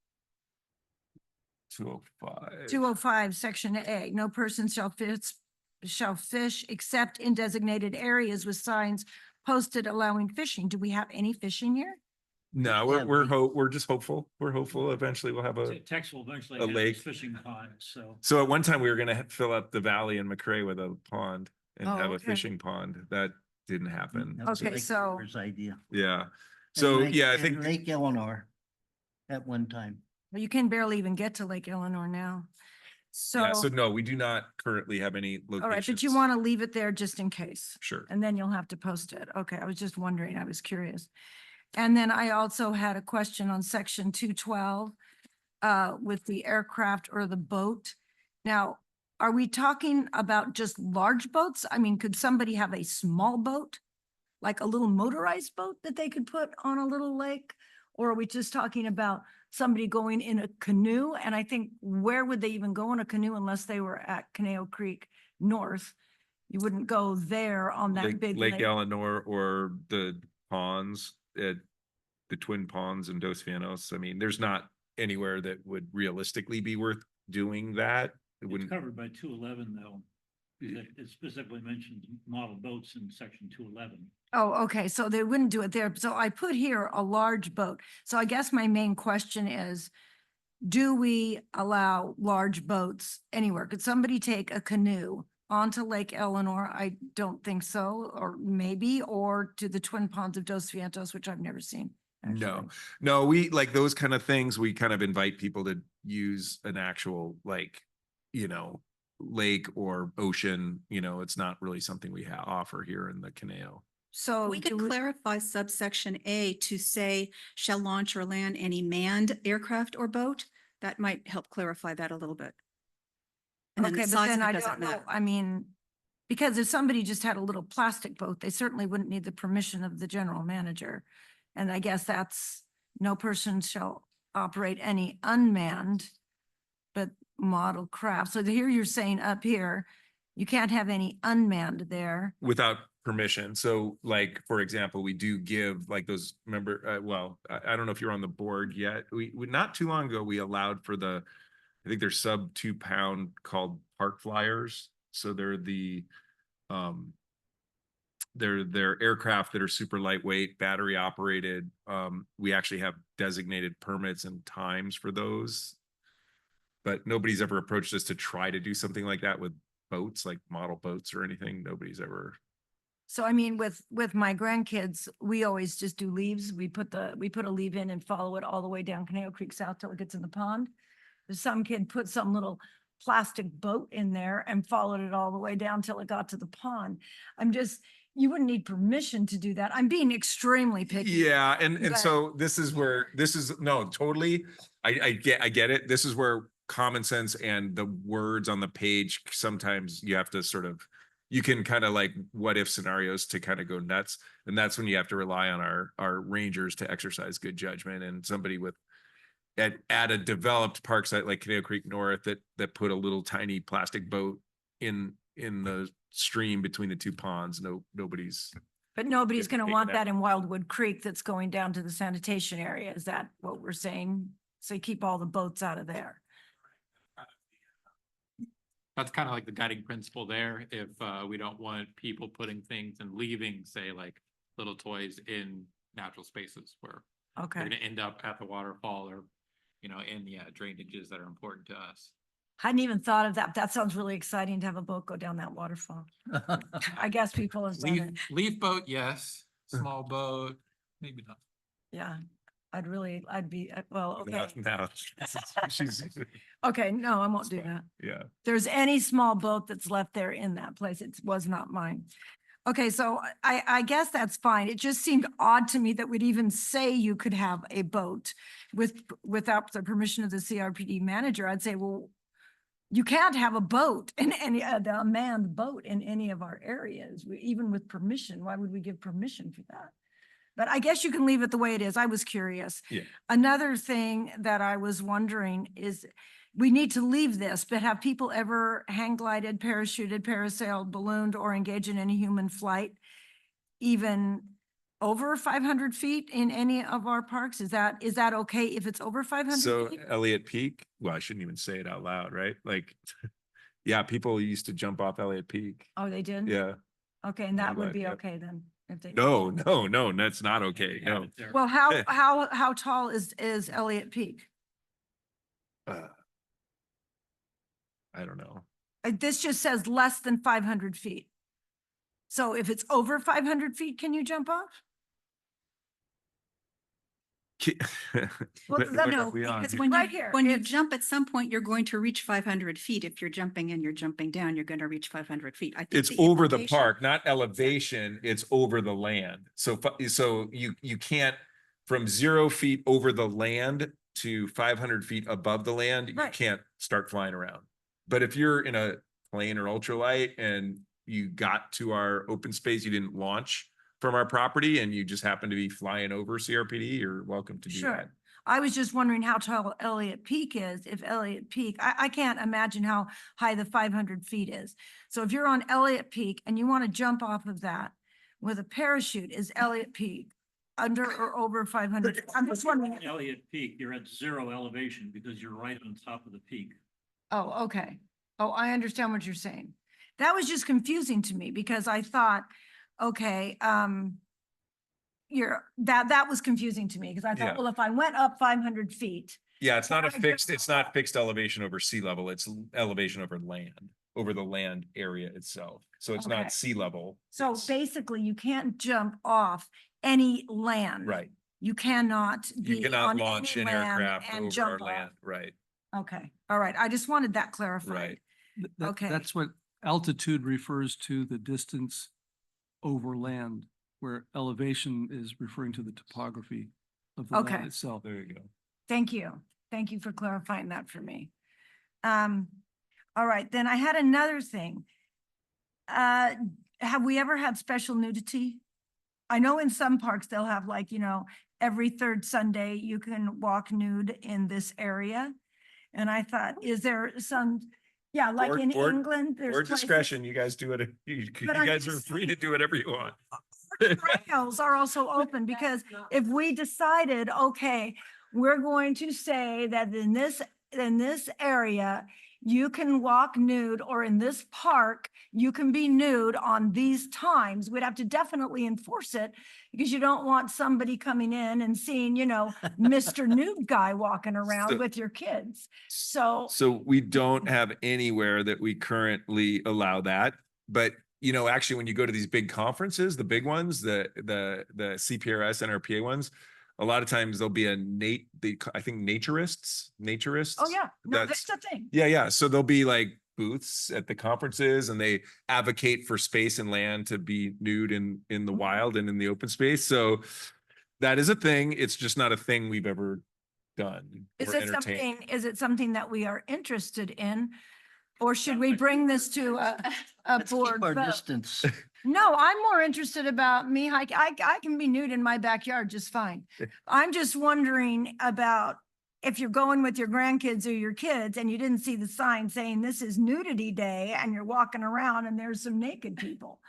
205. 205, section A, no person shall fish except in designated areas with signs posted allowing fishing. Do we have any fishing here? No, Yeah, we're just hopeful. We're hopeful eventually we'll have a. Tex will eventually a have lake. his fishing pond, so. So at one time we were gonna fill up the valley in McRae with a pond and Oh, have a okay. fishing pond. That didn't happen. That was Okay, Lake so- Forest idea. Yeah. And So Lake- yeah, I and think Lake Eleanor at one time. Well, you can barely even get to Lake Eleanor now. yeah, So, so no, we do not currently have any locations. all right, but you want to leave it there just in case. Sure. And then you'll have to post it. Okay, I was just wondering, I was curious. And then I also had a question on section 212 with the aircraft or the boat. Now, are we talking about just large boats? I mean, could somebody have a small boat? Like a little motorized boat that they could put on a little lake? Or are we just talking about somebody going in a canoe? And I think, where would they even go in a canoe unless they were at Conejo Creek North? You wouldn't go there on that big Lake lake. Eleanor or the ponds at the Twin Ponds in Dos Vianos. I mean, there's not anywhere that would realistically be worth doing that. It It's wouldn't. covered by 211 though. It specifically mentions model boats in section 211. Oh, okay, so they wouldn't do it there. So I put here a large boat. So I guess my main question is, do we allow large boats anywhere? Could somebody take a canoe onto Lake Eleanor? I don't think so, or maybe, or to the Twin Ponds of Dos Vientos, which I've never seen. No, actually. no, we like those kind of things. We kind of invite people to use an actual lake or ocean. It's not really something we offer here in the Conejo. So We could do clarify subsection A to say shall launch or land any manned aircraft or boat. That might help clarify that a little bit. And then the Okay, but size then of it I doesn't don't know, matter. I mean, because if somebody just had a little plastic boat, they certainly wouldn't need the permission of the general manager. And I guess that's, no person shall operate any unmanned but model craft. So here you're saying up here, you can't have any unmanned there. Without permission. So like, for example, we do give like those, remember, I don't know if you're on the board yet. We not too long ago, we allowed for I think they're sub 2 pound called park flyers. So they're they're aircraft that are super lightweight, battery operated. We actually have designated permits and times for those. But nobody's ever approached us to try to do something like that with boats, like model boats or anything. Nobody's ever. So I mean, with my grandkids, we always just do leaves. We put a leave in and follow it all the way down Conejo Creek South till it gets in the pond. There's some kid put some little plastic boat in there and followed it all the way down till it got to the pond. You wouldn't need permission to do that. I'm being extremely picky. Yeah, and But- so no, totally. I get it. This is where common sense and the words on the page, sometimes you have to you can kind of like what if scenarios to kind of go nuts. And that's when you have to rely on our rangers to exercise good judgment, and somebody at a developed park site like Conejo Creek North that put a little tiny plastic boat in the stream between the two ponds. Nobody's. But nobody's Getting gonna taken want out. that in Wildwood Creek that's going down to the sanitation area. Is that what we're saying? So you keep all the boats out of there. That's kind of like the guiding principle there. If we don't want people putting things and leaving, say like little toys in natural spaces where they're Okay. gonna end up at the waterfall or, in the drainages that are important to us. Hadn't even thought of that. That sounds really exciting to have a boat go down that waterfall. I guess people have done it. Leaf boat, yes. Small boat, maybe not. Yeah, I'd be, well, okay. Now, she's, Okay, no, I won't do that. yeah. If there's any small boat that's left there in that place, it was not mine. Okay, so I guess that's fine. It just seemed odd to me that we'd even say you could have a boat without the permission of the CRPD manager. I'd say, well, you can't have a boat in a manned boat in any of our areas, even with permission. Why would we give permission for that? But I guess you can leave it the way it is. I was curious. Yeah. Another thing that I was wondering is, we need to leave this, but have people ever hang glided, parachuted, parasailed, ballooned, or engaged in any human flight, even over 500 feet in any of our parks? Is that okay if it's over 500 So feet? Elliott Peak, well, I shouldn't even say it out loud, right? Like, yeah, people used to jump off Elliott Peak. Oh, they did? Yeah. Okay, and that would But, be yeah. okay then? If they. No, that's not okay. No. Well, how tall is Elliott Peak? Uh, I don't know. This just says less than 500 feet. So if it's over 500 feet, can you jump off? Well, What- that- what no, are we on Because here? when Right you, here, when you it's- jump at some point, you're going to reach 500 feet. If you're jumping and you're jumping down, you're going to reach 500 feet. I think It's over the implication- park, not elevation, it's over the land. So, so you can't, from 0 feet over the land to 500 feet above the land, you Right. can't start flying around. But if you're in a plane or ultralight and you got to our open space, you didn't launch from our property and you just happen to be flying over CRPD, you're welcome to do Sure. that. I was just wondering how tall Elliott Peak is. If Elliott Peak, I can't imagine how high the 500 feet is. So if you're on Elliott Peak and you want to jump off of that with a parachute, is Elliott Peak under or over 500? I'm just wondering. Elliott Peak, you're at 0 elevation because you're right on top of the peak. Oh, okay. Oh, I understand what you're saying. That was just confusing to me because I thought, okay, that was confusing to me because I Yeah. thought, well, if I went up 500 feet, Yeah, it's not a Can I fixed, jump it's not fixed elevation over sea level, it's elevation over land, over the land area itself. So it's Okay. not sea level. so it's- basically you can't jump off any land. Right. You cannot You be cannot on launch any an land aircraft and over our jump off. land, right? Okay, all right. I just wanted that clarified. Right. Okay. That's what altitude refers to, the distance over land, where elevation is referring to the topography of the Okay. land itself. There you go. Thank you. Thank you for clarifying that for me. All right, then I had another thing. Have we ever had special nudity? I know in some parks they'll have like, every third Sunday you can walk nude in this area. And I thought, is there some, like Board- in board- England, there's Or places- discretion, you guys do it, you But I'm guys are just free to do whatever you want. trails are also open because if we decided, okay, we're going to say that in this area, you can walk nude, or in this park, you can be nude on these times, we'd have to definitely enforce it because you don't want somebody coming in and seeing, Mr. Nude guy walking around So- with your kids. So, So we don't have anywhere that we currently allow that, but actually, when you go to these big conferences, the big ones, the CPRS, NRPA ones, a lot of times there'll be I think naturists. oh yeah, no, That's- that's the thing. Yeah. So there'll be like booths at the conferences and they advocate for space and land to be nude in the wild and in the open space. So that is a thing. It's just not a thing we've ever done or entertained. Is it something that we are interested in? Or should we bring this to a Let's keep board our vote? distance. No, I'm more interested about me hiking. I can be nude in my backyard just fine. I'm just wondering about if you're going with your grandkids or your kids and you didn't see the sign saying this is nudity day and you're walking around and there's some naked people.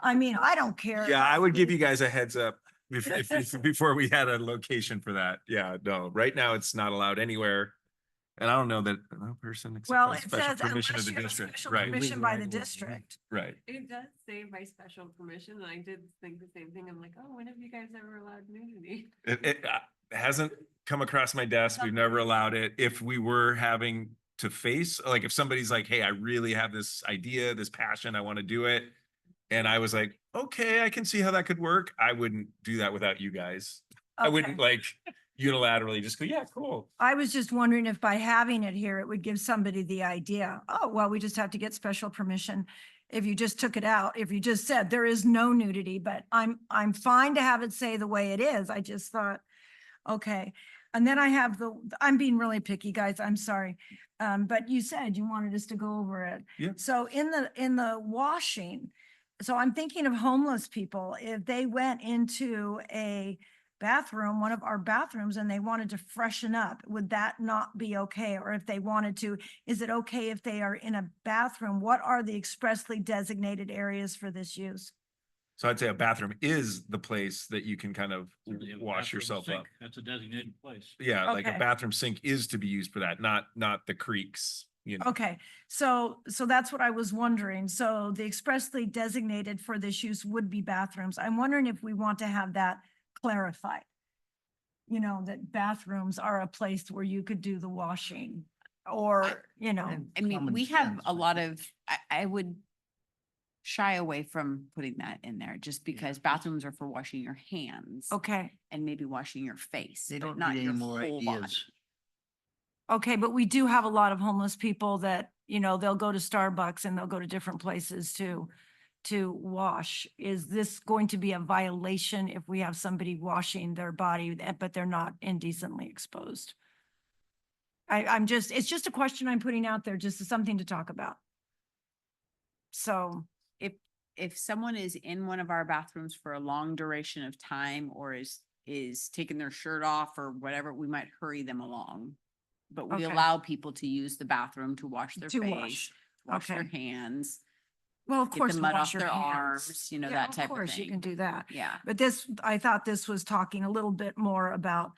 I mean, I don't care. Yeah, I would give you guys a heads up before we had a location for that. Yeah, no, right now it's not allowed anywhere. And I don't know that no person Well, except it special says permission of unless the you have district, special right? permission by the district. Right. It does say by special permission, and I did think the same thing. I'm like, oh, when have you guys ever allowed nudity? It hasn't come across my desk. We've never allowed it. If we were having to face, like if somebody's like, hey, I really have this idea, this passion, I want to do it. And I was like, okay, I can see how that could work. I wouldn't do that without you guys. I wouldn't like unilaterally just go, yeah, cool. I was just wondering if by having it here, it would give somebody the idea, oh, well, we just have to get special permission. If you just took it out, if you just said there is no nudity, but I'm fine to have it say the way it is. I just thought, okay. And then I have I'm being really picky, guys, I'm sorry. But you said you wanted us to go over it. Yeah. So in the washing, so I'm thinking of homeless people, if they went into a bathroom, one of our bathrooms, and they wanted to freshen up, would that not be okay? Or if they wanted to, is it okay if they are in a bathroom? What are the expressly designated areas for this use? So I'd say a bathroom is the place that you can kind of Certainly have a wash bathroom yourself sink. up. That's a designated place. Yeah, like a Okay. bathroom sink is to be used for that, not the creeks, you know. Okay, so that's what I was wondering. So the expressly designated for this use would be bathrooms. I'm wondering if we want to have that clarified. You know, that bathrooms are a place where you could do the washing or, you know, And I mean, common we have sense, a but lot it's- of, I would shy away from putting that in there just because bathrooms are for washing your hands okay. and maybe washing your face, They but don't not need any your more whole body. ideas. Okay, but we do have a lot of homeless people that, you know, they'll go to Starbucks and they'll go to different places to wash. Is this going to be a violation if we have somebody washing their body, but they're not indecently exposed? It's just a question I'm putting out there, just as something to talk about. So, If someone is in one of our bathrooms for a long duration of time or is taking their shirt off or whatever, we might hurry them along. But we Okay. allow people to use the bathroom to wash their To face, wash. wash their Okay. hands, well, of get course, the mud wash off your their hands. arms, you know, Yeah, that type of course, you can thing. do that. Yeah. But I thought this was talking a little bit more about,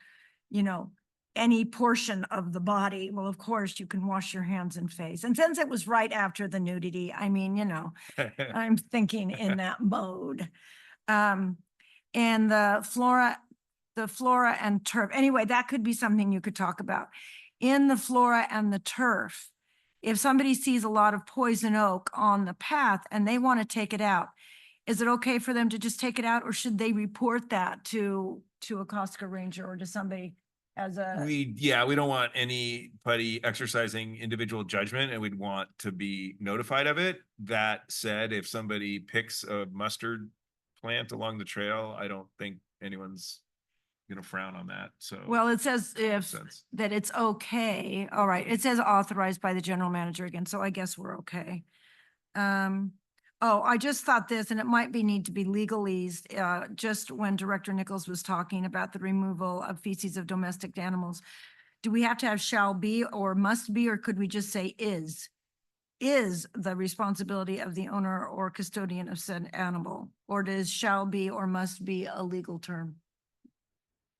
you know, any portion of the body. Well, of course, you can wash your hands and face. And since it was right after the nudity, I mean, you know, I'm thinking in that mode. And the flora and turf, anyway, that could be something you could talk about. In the flora and the turf, if somebody sees a lot of poison oak on the path and they want to take it out, is it okay for them to just take it out, or should they report that to a Costco ranger or to somebody as a? We don't want anybody exercising individual judgment, and we'd want to be notified of it. That said, if somebody picks a mustard plant along the trail, I don't think anyone's gonna frown on that, so. Well, it says makes if, sense. that it's okay. All right, it says authorized by the general manager again, so I guess we're okay. Oh, I just thought this, and it might need to be legalese, just when Director Nichols was talking about the removal of feces of domestic animals. Do we have to have shall be or must be, or could we just say is? Is the responsibility of the owner or custodian of said animal, or does shall be or must be a legal term?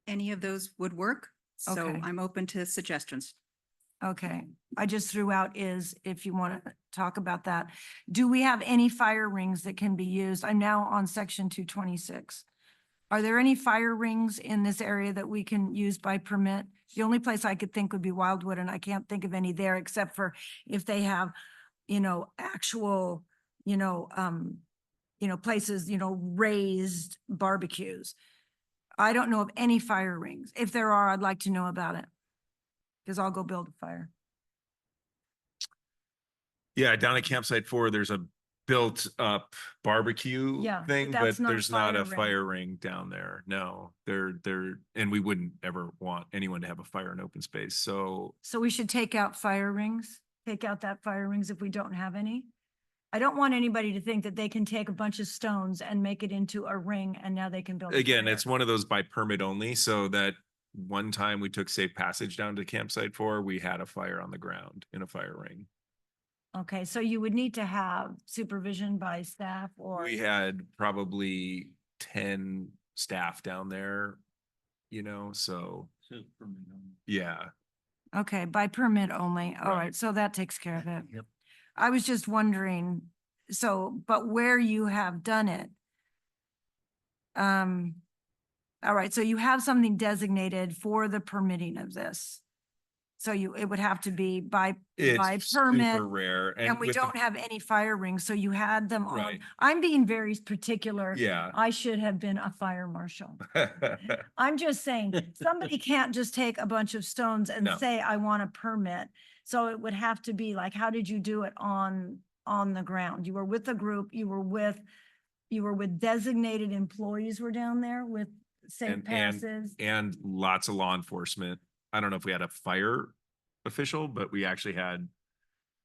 Any of those would work. So Okay. I'm open to suggestions. Okay, I just threw out is, if you want to talk about that. Do we have any fire rings that can be used? I'm now on section 226. Are there any fire rings in this area that we can use by permit? The only place I could think would be Wildwood, and I can't think of any there except for if they have, you know, actual, places, raised barbecues. I don't know of any fire rings. If there are, I'd like to know about it. Because I'll go build a fire. Yeah, down at campsite 4, there's a built up barbecue Yeah, but thing, that's but not a there's not a fire ring. fire ring down there. No, and we wouldn't ever want anyone to have a fire in open space. So So we should take out fire rings, take out that fire rings if we don't have any. I don't want anybody to think that they can take a bunch of stones and make it into a ring and now they can build. a again, fire. it's one of those by permit only, so that one time we took safe passage down to campsite 4, we had a fire on the ground in a fire ring. Okay, so you would need to have supervision by staff or. We had probably 10 staff down there, so Says permit only. yeah. Okay, by permit only. All Right. right, so that takes care of it. Yep. I was just wondering, but where you have done it. All right, so you have something designated for the permitting of this. So it would have to be by It's permit. super rare. And we with the- don't have any fire rings, so you had them on. Right. I'm being very particular. Yeah. I should have been a fire marshal. I'm just saying, somebody can't just take a bunch of stones and No. say, I want a permit. So it would have to be like, how did you do it on the ground? You were with a group, you were with designated employees were down there with safe passes. And lots of law enforcement. I don't know if we had a fire official, but we actually had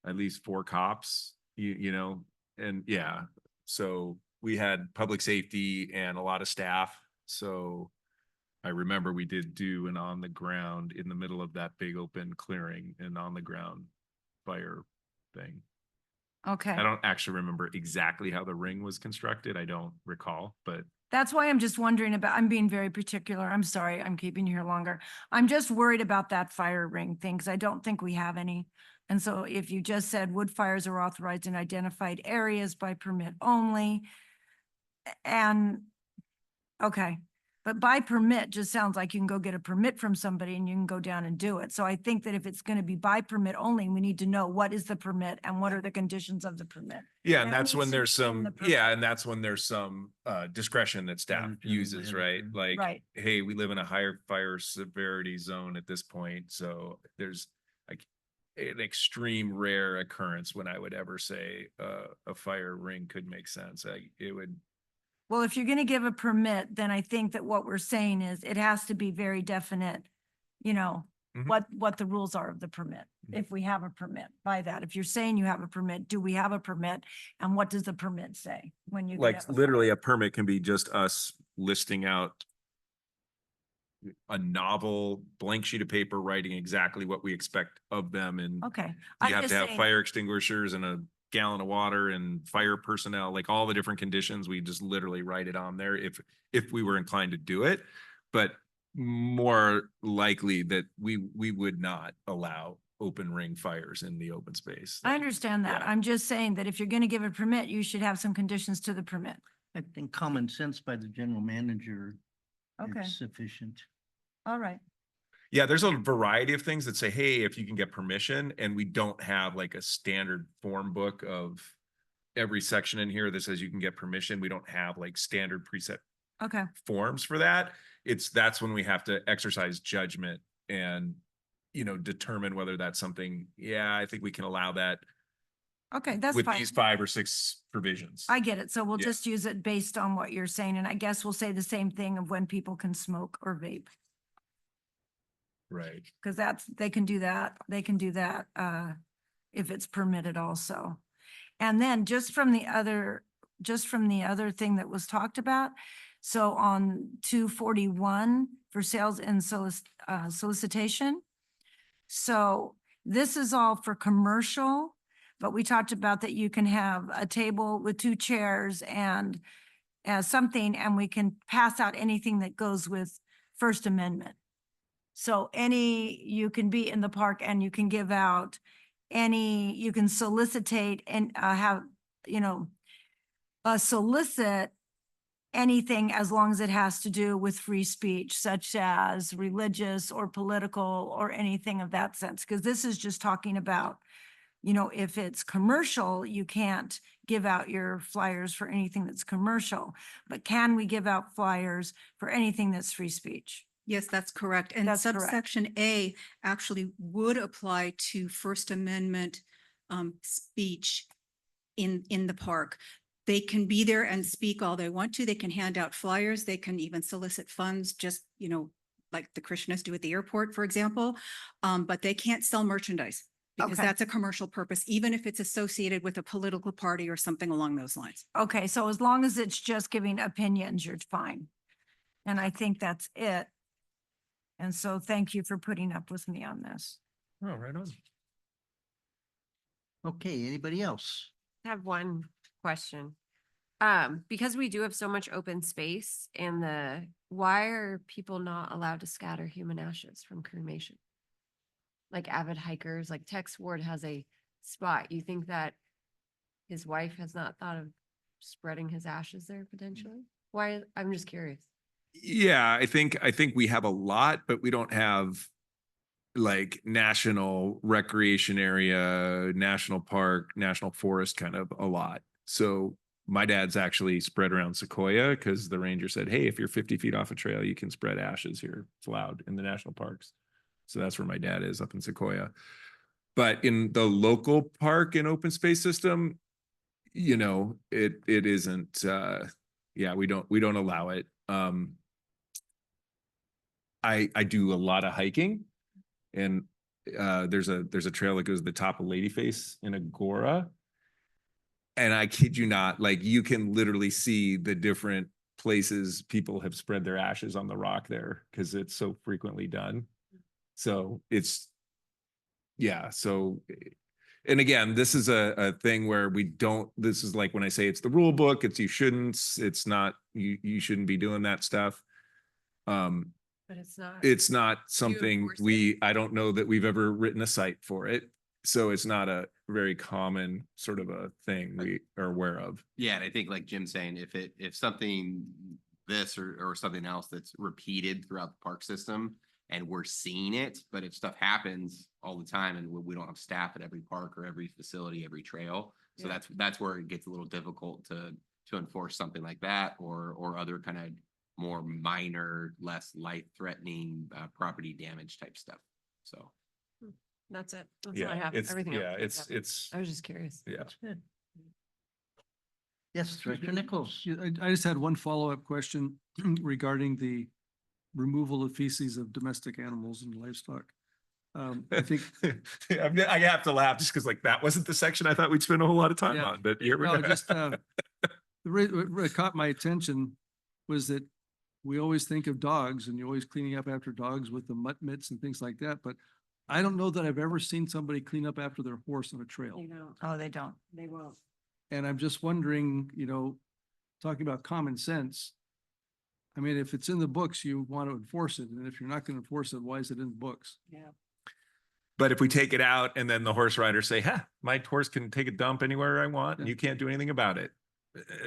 at least 4 cops, and yeah. So we had public safety and a lot of staff. So I remember we did do an on the ground in the middle of that big open clearing, and on the ground fire thing. Okay. I don't actually remember exactly how the ring was constructed. I don't recall, but That's why I'm just wondering about, I'm being very particular. I'm sorry, I'm keeping you here longer. I'm just worried about that fire ring thing, because I don't think we have any. And so if you just said wood fires are authorized in identified areas by permit only. And, okay, but by permit just sounds like you can go get a permit from somebody and you can go down and do it. So I think that if it's going to be by permit only, we need to know what is the permit and what are the conditions of the permit. yeah, and That that's when needs to there's be in some, the permit. yeah, and that's when there's some discretion that staff the general uses, right? manager. Like, Right. hey, we live in a higher fire severity zone at this point, so there's like an extreme rare occurrence when I would ever say a fire ring could make sense. It would, Well, if you're going to give a permit, then I think that what we're saying is it has to be very definite, you know, Mhm. what the rules are of the permit. If we have a permit by that, if you're saying you have a permit, do we have a permit? And what does the permit say when you? like literally a permit can be just us listing out a novel blank sheet of paper, writing exactly what we expect of them, and Okay. you I'm have just to have saying- fire extinguishers and a gallon of water and fire personnel, like all the different conditions. We just literally write it on there if we were inclined to do it. But more likely that we would not allow open ring fires in the open space. I understand that. Yeah. I'm just saying that if you're going to give a permit, you should have some conditions to the permit. I think common sense by the general manager Okay, is sufficient. all right. Yeah, there's a variety of things that say, hey, if you can get permission, and we don't have like a standard form book of every section in here that says you can get permission. We don't have like standard preset Okay, forms for that. That's when we have to exercise judgment and, determine whether that's something, yeah, I think we can allow that okay, that's with fine. these 5 or 6 provisions. I get it. So we'll Yeah. just use it based on what you're saying. And I guess we'll say the same thing of when people can smoke or vape. Right. Because they can do that. They can do that if it's permitted also. And then just from the other thing that was talked about, so on 241 for sales and solicitation. So this is all for commercial, but we talked about that you can have a table with 2 chairs and something, and we can pass out anything that goes with First Amendment. So you can be in the park and you can give out you can solicitate and solicit anything as long as it has to do with free speech, such as religious or political or anything of that sense. Because this is just talking about, if it's commercial, you can't give out your flyers for anything that's commercial. But can we give out flyers for anything that's free speech? Yes, that's correct. And That's correct. subsection A actually would apply to First Amendment speech in the park. They can be there and speak all they want to. They can hand out flyers. They can even solicit funds, just, like the Krishnas do at the airport, for example. But they can't sell merchandise because Okay. that's a commercial purpose, even if it's associated with a political party or something along those lines. Okay, so as long as it's just giving opinions, you're fine. And I think that's it. And so thank you for putting up with me on this. Oh, right on. Okay, anybody else? I have one question. Because we do have so much open space why are people not allowed to scatter human ashes from cremation? Like avid hikers, like Tex Ward has a spot. You think that his wife has not thought of spreading his ashes there potentially? Why? I'm just curious. Yeah, I think we have a lot, but we don't have like national recreation area, national park, national forest kind of a lot. So my dad's actually spread around Sequoia because the ranger said, hey, if you're 50 feet off a trail, you can spread ashes here. It's allowed in the national parks. So that's where my dad is, up in Sequoia. But in the local park and open space system, it isn't, we don't allow it. I do a lot of hiking, and there's a trail that goes to the top of Ladyface in Agora. And I kid you not, like you can literally see the different places people have spread their ashes on the rock there because it's so frequently done. So and again, this is a thing where we don't, this is like when I say it's the rule book, it's you shouldn't, it's not, you shouldn't be doing that stuff. But It's not something enforce I don't know that we've ever written a site for it. So it's not a very common sort of a thing we are aware of. Yeah, and I think like Jim's saying, if something this or something else that's repeated throughout the park system and we're seeing it, but if stuff happens all the time and we don't have staff at every park or every facility, every trail, so Yeah. that's where it gets a little difficult to enforce something like that or other kind of more minor, less life-threatening property damage type stuff. So. That's it. That's all I have. It's, Everything yeah, else. it's, I was just curious. yeah. Good. Yes, Director Nichols. Yeah, I just had one follow-up question regarding the removal of feces of domestic animals and livestock. I think. I have to laugh just because like that wasn't the section I thought we'd spend a whole lot of time Yeah. on, but here we No, go. just, what caught my attention was that we always think of dogs and you're always cleaning up after dogs with the mutt mitts and things like that, but I don't know that I've ever seen somebody clean up after their horse on a trail. Oh, they don't. They won't. And I'm just wondering, talking about common sense. I mean, if it's in the books, you want to enforce it. And if you're not going to enforce it, why is it in the books? Yeah. But if we take it out and then the horse riders say, my horse can take a dump anywhere I want and you can't do anything about it.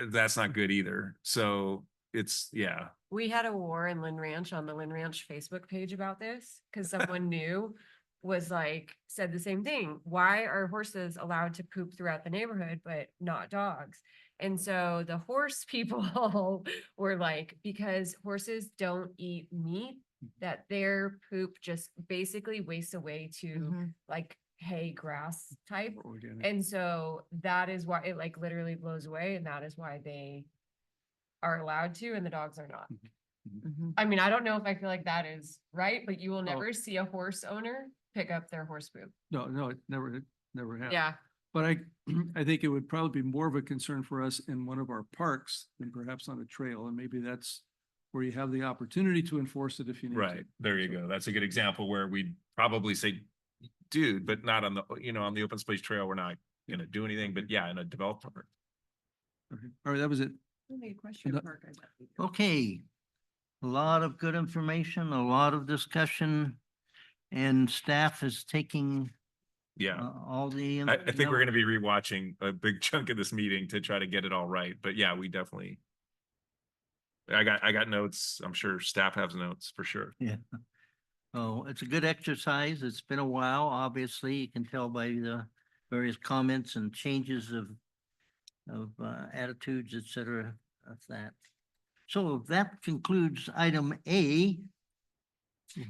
That's not good either. So it's, yeah. We had a war in Lynn Ranch on the Lynn Ranch Facebook page about this because someone new was like, said the same thing. Why are horses allowed to poop throughout the neighborhood, but not dogs? And so the horse people were like, because horses don't eat meat, that their poop just basically wastes away to like hay grass type. Organic. And so that is why it like literally blows away. And that is why they are allowed to and the dogs are not. I mean, I don't know if I feel like that is right, but you will never see a horse owner pick up their horse poop. No, it never happened. Yeah. But I think it would probably be more of a concern for us in one of our parks than perhaps on a trail. And maybe that's where you have the opportunity to enforce it if you need to. Right. There you go. That's a good example where we'd probably say, dude, but not on the, on the open space trail, we're not going to do anything, but yeah, in a developed park. Okay. All right, that was it. Question mark. Okay. A lot of good information, a lot of discussion, and staff is taking Yeah. all the. I think we're going to be rewatching a big chunk of this meeting to try to get it all right. But yeah, we definitely. I got notes. I'm sure staff has notes for sure. Yeah. Oh, it's a good exercise. It's been a while, obviously. You can tell by the various comments and changes of attitudes, et cetera, of that. So that concludes item A.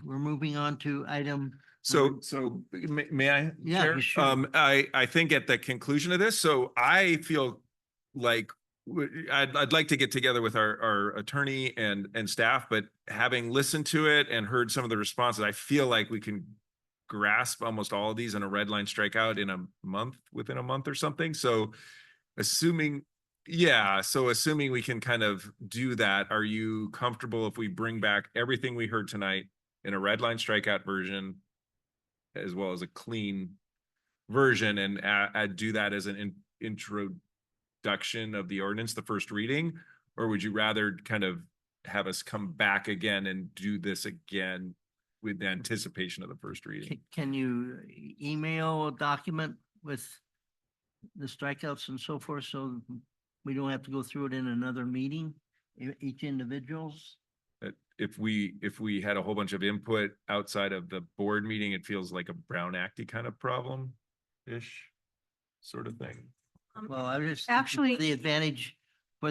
We're moving on to item. So may I? Yeah, Chair? you should. I think at the conclusion of this, so I feel like I'd like to get together with our attorney and staff, but having listened to it and heard some of the responses, I feel like we can grasp almost all of these in a red line strikeout within a month or something. So assuming we can kind of do that, are you comfortable if we bring back everything we heard tonight in a red line strikeout version as well as a clean version and do that as an introduction of the ordinance, the first reading? Or would you rather kind of have us come back again and do this again with anticipation of the first reading? Can you email a document with the strikeouts and so forth, so we don't have to go through it in another meeting, each individual's? If we had a whole bunch of input outside of the board meeting, it feels like a Brown Act-y kind of problem-ish sort of thing. Well, I was just. Actually- For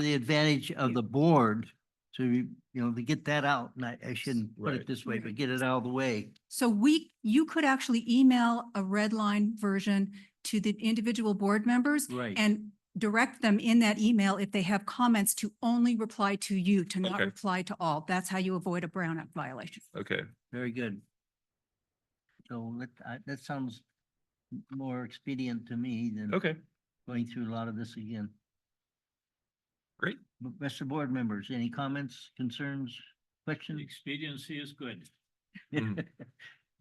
the advantage of the board, to, to get that out, and I shouldn't put Right. it this way, but get it out of the way. So you could actually email a red line version to the individual board members Right. and direct them in that email if they have comments to only reply to you, to not Okay. reply to all. That's how you avoid a Brown Act violation. Okay. Very good. So that sounds more expedient to me than Okay. going through a lot of this again. Great. Rest of board members, any comments, concerns, questions? Expediency is good. Mm.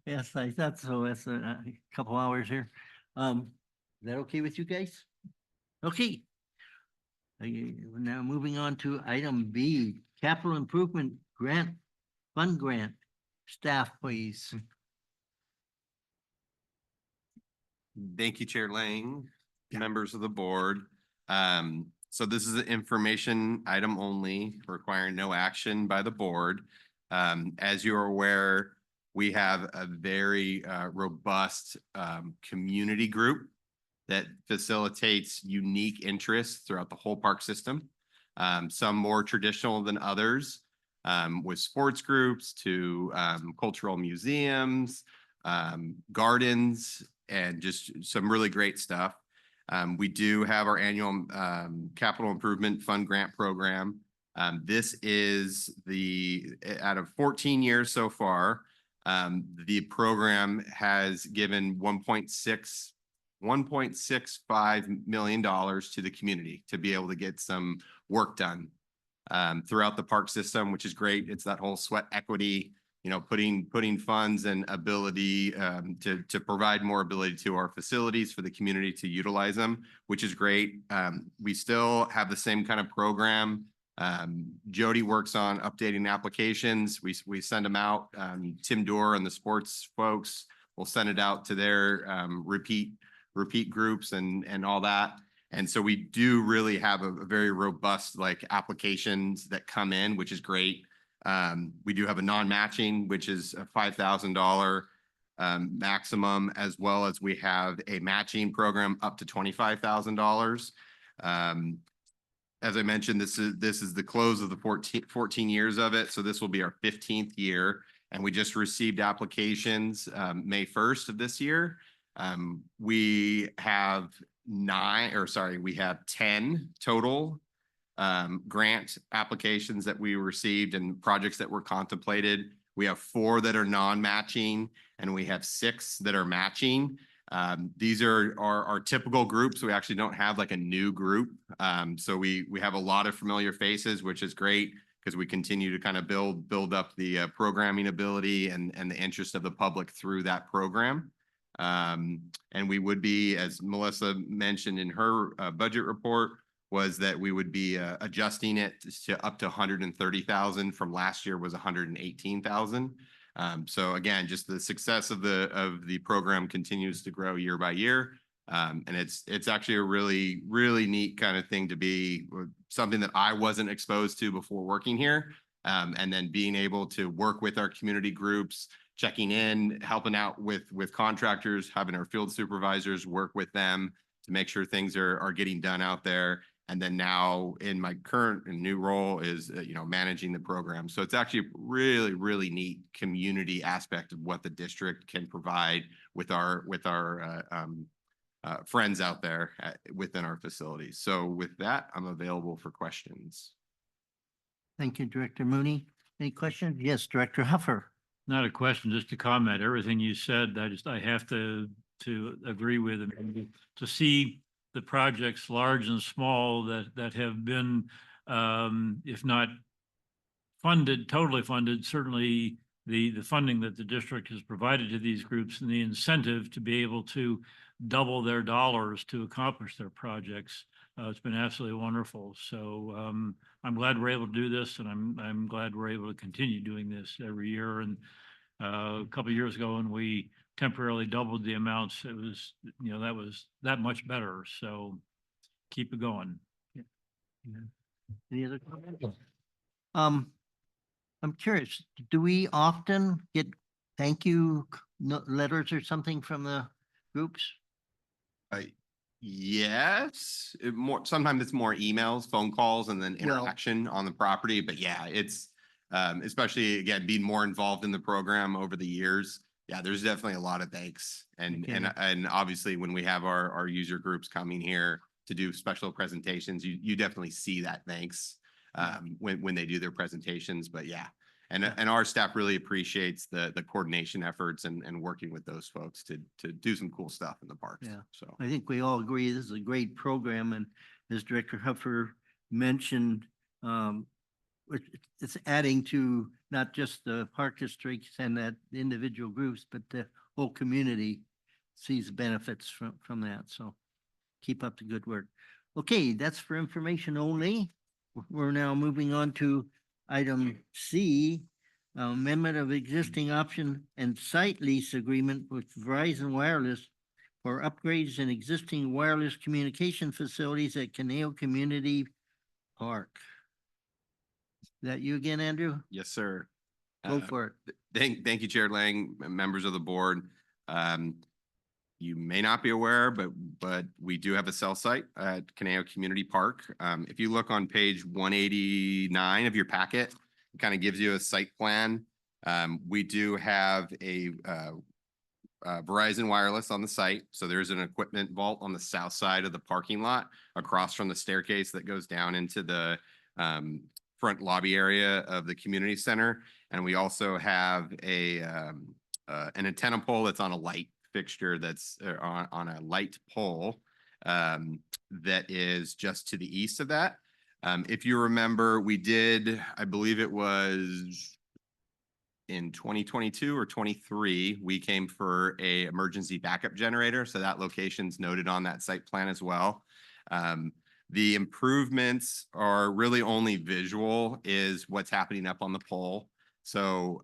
Yes, I thought so. That's a couple hours here. Is that okay with you guys? Okay. We're now moving on to item B, capital improvement grant, fund grant. Staff, please. Thank you, Chair Lang, Yeah. members of the board. So this is an information item only, requiring no action by the board. As you are aware, we have a very robust community group that facilitates unique interests throughout the whole park system. Some more traditional than others, with sports groups to cultural museums, gardens, and just some really great stuff. We do have our annual capital improvement fund grant program. This is out of 14 years so far, the program has given $1.65 million to the community to be able to get some work done throughout the park system, which is great. It's that whole sweat equity, putting funds and ability to provide more ability to our facilities for the community to utilize them, which is great. We still have the same kind of program. Jody works on updating applications. We send them out. Tim Dorr and the sports folks will send it out to their repeat groups and all that. And so we do really have a very robust applications that come in, which is great. We do have a non-matching, which is a $5,000 maximum, as well as we have a matching program up to $25,000. As I mentioned, this is the close of the 14 years of it. So this will be our 15th year. And we just received applications May 1st of this year. We have 10 total grant applications that we received and projects that were contemplated. We have 4 that are non-matching, and we have 6 that are matching. These are our typical groups. We actually don't have a new group. So we have a lot of familiar faces, which is great because we continue to kind of build up the programming ability and the interest of the public through that program. And we would be, as Melissa mentioned in her budget report, was that we would be adjusting it to up to 130,000 from last year was 118,000. So again, just the success of the program continues to grow year by year. And it's actually a really, really neat kind of thing to be something that I wasn't exposed to before working here. And then being able to work with our community groups, checking in, helping out with contractors, having our field supervisors work with them to make sure things are getting done out there. And then now in my current and new role is, managing the program. So it's actually a really, really neat community aspect of what the district can provide with our friends out there within our facilities. So with that, I'm available for questions. Thank you, Director Mooney. Any questions? Yes, Director Huffer. Not a question, just a comment. Everything you said, I have to agree with. And to see the projects large and small that have been, if not funded, totally funded, certainly the funding that the district has provided to these groups and the incentive to be able to double their dollars to accomplish their projects. It's been absolutely wonderful. So I'm glad we're able to do this, and I'm glad we're able to continue doing this every year. And a couple of years ago, when we temporarily doubled the amounts, it was, that was that much better. So keep it going. Yeah. Any other comments? I'm curious, do we often get thank you letters or something from the groups? Yes, sometimes it's more emails, phone calls, and then interaction on the property. But yeah, it's especially again being more involved in the program over the years. Yeah, there's definitely a lot of thanks, and obviously when we have our user groups coming here to do special presentations, you definitely see that thanks when they do their presentations. But yeah. And our staff really appreciates the coordination efforts and working with those folks to do some cool stuff in the parks. Yeah. So I think we all agree this is a great program, and as Director Huffer mentioned, it's adding to not just the park districts and that individual groups, but the whole community sees benefits from that. So Keep up the good work. Okay, that's for information only. We're now moving on to item C, amendment of existing option and site lease agreement with Verizon Wireless for upgrades in existing wireless communication facilities at Conejo Community Park. Is that you again, Andrew? Yes, sir. Go for it. Thank you, Chair Lang, members of the board. You may not be aware, but we do have a cell site at Conejo Community Park. If you look on page 189 of your packet, it kind of gives you a site plan. We do have a Verizon Wireless on the site. So there's an equipment vault on the south side of the parking lot across from the staircase that goes down into the front lobby area of the community center. And we also have an antenna pole that's on a light fixture that's on a light pole that is just to the east of that. If you remember, we did, I believe it was in 2022 or 23, we came for a emergency backup generator. So that location's noted on that site plan as well. The improvements are really only visual, is what's happening up on the pole. So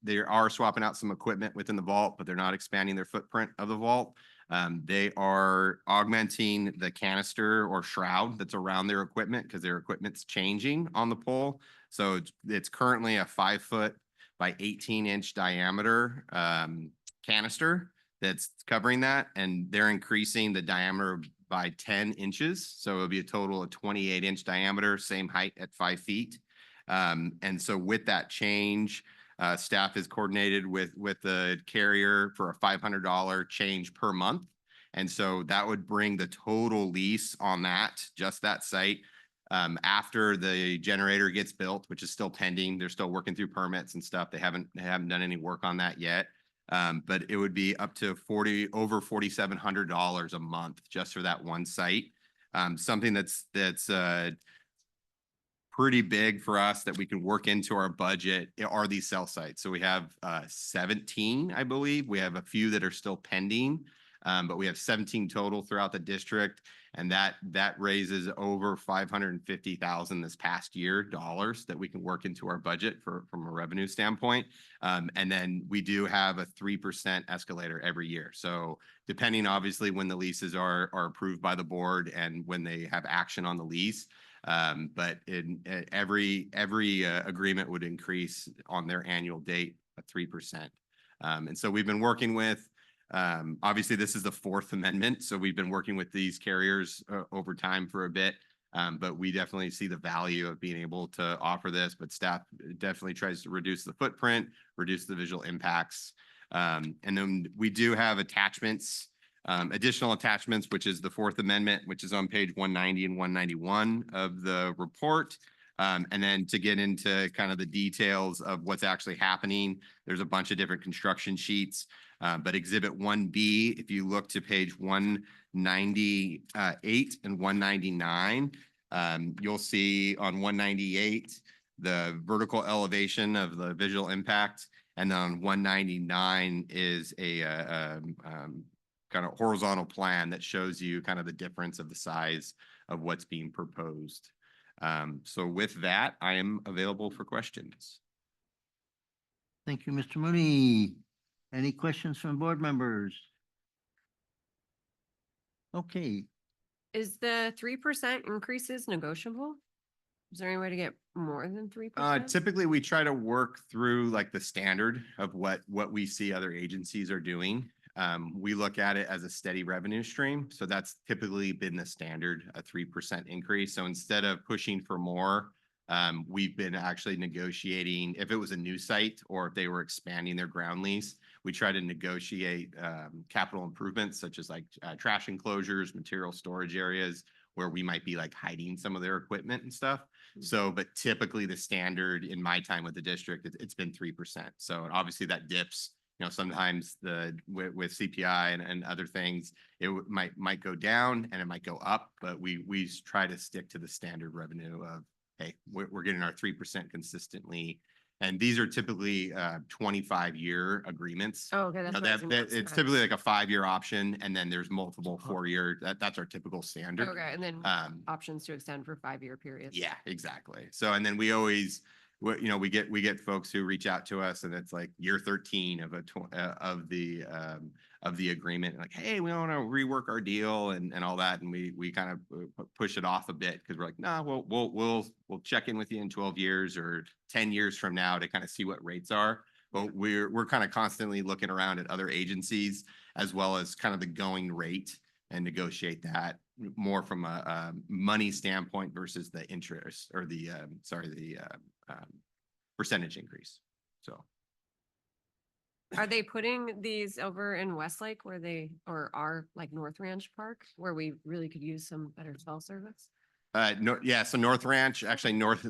they are swapping out some equipment within the vault, but they're not expanding their footprint of the vault. They are augmenting the canister or shroud that's around their equipment because their equipment's changing on the pole. So it's currently a 5-foot by 18-inch diameter canister that's covering that, and they're increasing the diameter by 10 inches. So it'll be a total of 28-inch diameter, same height at 5 feet. And so with that change, staff is coordinated with the carrier for a $500 change per month. And so that would bring the total lease on that, just that site, after the generator gets built, which is still pending. They're still working through permits and stuff. They haven't done any work on that yet. But it would be up to over $4,700 a month just for that one site. Something that's pretty big for us that we can work into our budget are these cell sites. So we have 17, I believe. We have a few that are still pending, but we have 17 total throughout the district. And that raises over $550,000 this past year dollars that we can work into our budget from a revenue standpoint. And then we do have a 3% escalator every year. So depending obviously when the leases are approved by the board and when they have action on the lease, but in every agreement would increase on their annual date at 3%. And so we've been working with, obviously this is the Fourth Amendment. So we've been working with these carriers over time for a bit, but we definitely see the value of being able to offer this, but staff definitely tries to reduce the footprint, reduce the visual impacts. And then we do have attachments, additional attachments, which is the Fourth Amendment, which is on page 190 and 191 of the report. And then to get into kind of the details of what's actually happening, there's a bunch of different construction sheets. But Exhibit 1B, if you look to page 198 and 199, you'll see on 198, the vertical elevation of the visual impact. And then on 199 is a kind of horizontal plan that shows you kind of the difference of the size of what's being proposed. So with that, I am available for questions. Thank you, Mr. Mooney. Any questions from board members? Okay, Is the 3% increases negotiable? Is there any way to get more than 3%? Typically, we try to work through like the standard of what we see other agencies are doing. We look at it as a steady revenue stream. So that's typically been the standard, a 3% increase. So instead of pushing for more, we've been actually negotiating, if it was a new site or if they were expanding their ground lease, we try to negotiate capital improvements such as like trash enclosures, material storage areas where we might be like hiding some of their equipment and stuff. So, but typically the standard in my time with the district, it's been 3%. So obviously that dips, you know, sometimes with CPI and other things, it might go down and it might go up, but we try to stick to the standard revenue of, hey, we're getting our 3% consistently And these are typically 25-year agreements. Oh, okay, that's Now what I was gonna ask it's next. typically like a 5-year option, and then there's multiple 4-year. That's our typical standard. Okay, and then options to extend for 5-year periods. Yeah, exactly. So, and then we always, we get folks who reach out to us, and it's like year 13 of of the agreement, like, hey, we want to rework our deal and all that, and we kind of push it off a bit because we're like, nah, we'll check in with you in 12 years or 10 years from now to kind of see what rates are. But we're kind of constantly looking around at other agencies as well as kind of the going rate and negotiate that more from a money standpoint versus the interest or the percentage increase. So. Are they putting these over in Westlake where or are like North Ranch Park where we really could use some better cell service? No, yeah, so North Ranch, actually North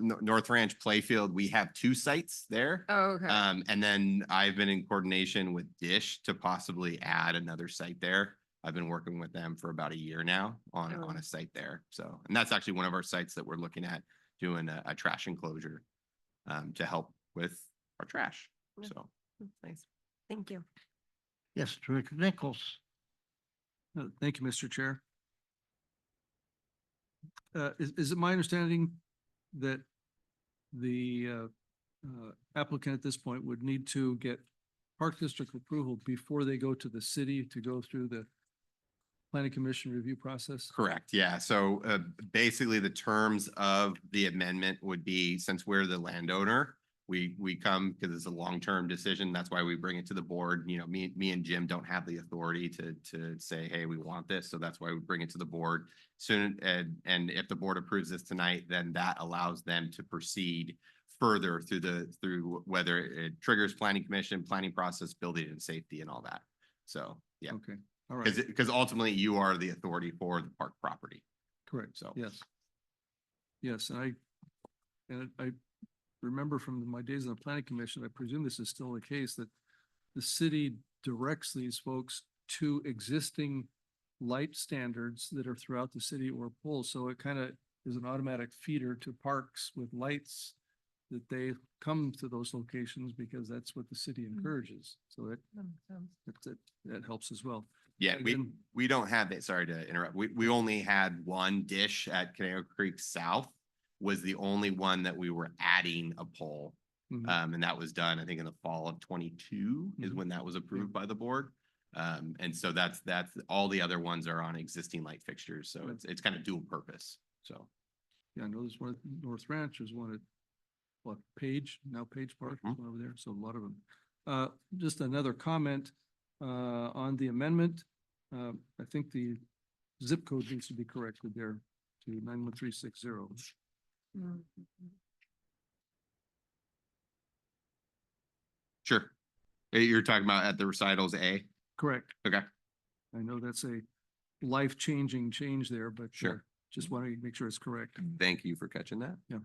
Ranch Playfield, we have 2 sites there. Oh, okay. And then I've been in coordination with Dish to possibly add another site there. I've been working with them for about a year now on a site there. So, and that's actually one of our sites that we're looking at doing a trash enclosure to help with our trash. Yeah. So. Nice. Thank you. Yes, Director Nichols. Thank you, Mr. Chair. Is it my understanding that the applicant at this point would need to get Park District approval before they go to the city to go through the Planning Commission review process? Correct, yeah. So basically the terms of the amendment would be, since we're the landowner, we come because it's a long-term decision. That's why we bring it to the board. You know, me and Jim don't have the authority to say, hey, we want this. So that's why we bring it to the board soon. And if the board approves this tonight, then that allows them to proceed further through whether it triggers planning commission, planning process, building and safety and all that. So, yeah. Okay, all right. Because ultimately you are the authority for the park property. Correct. So. Yes. Yes, and I remember from my days on the Planning Commission, I presume this is still the case, that the city directs these folks to existing light standards that are throughout the city or poles. So it kind of is an automatic feeder to parks with lights that they come to those locations because that's what the city encourages. So that helps as well. Yeah, Again, we don't have it. Sorry to interrupt. We only had one Dish at Conejo Creek South was the only one that we were adding a pole. Mhm. And that was done, I think, in the fall of 22 is when that was approved by the board. And so that's all the other ones are on existing light fixtures. So it's kind of dual purpose. So. Yeah, I know there's one at North Ranch, there's one at Page, now Page Park, there's one over there, so a lot of them. Just another comment on the amendment. I think the zip code needs to be corrected there to 91360. Sure. You're talking about at the recitals A? Correct. Okay. I know that's a life-changing change there, but Sure. Just want to make sure it's correct. Thank you for catching that. Yeah,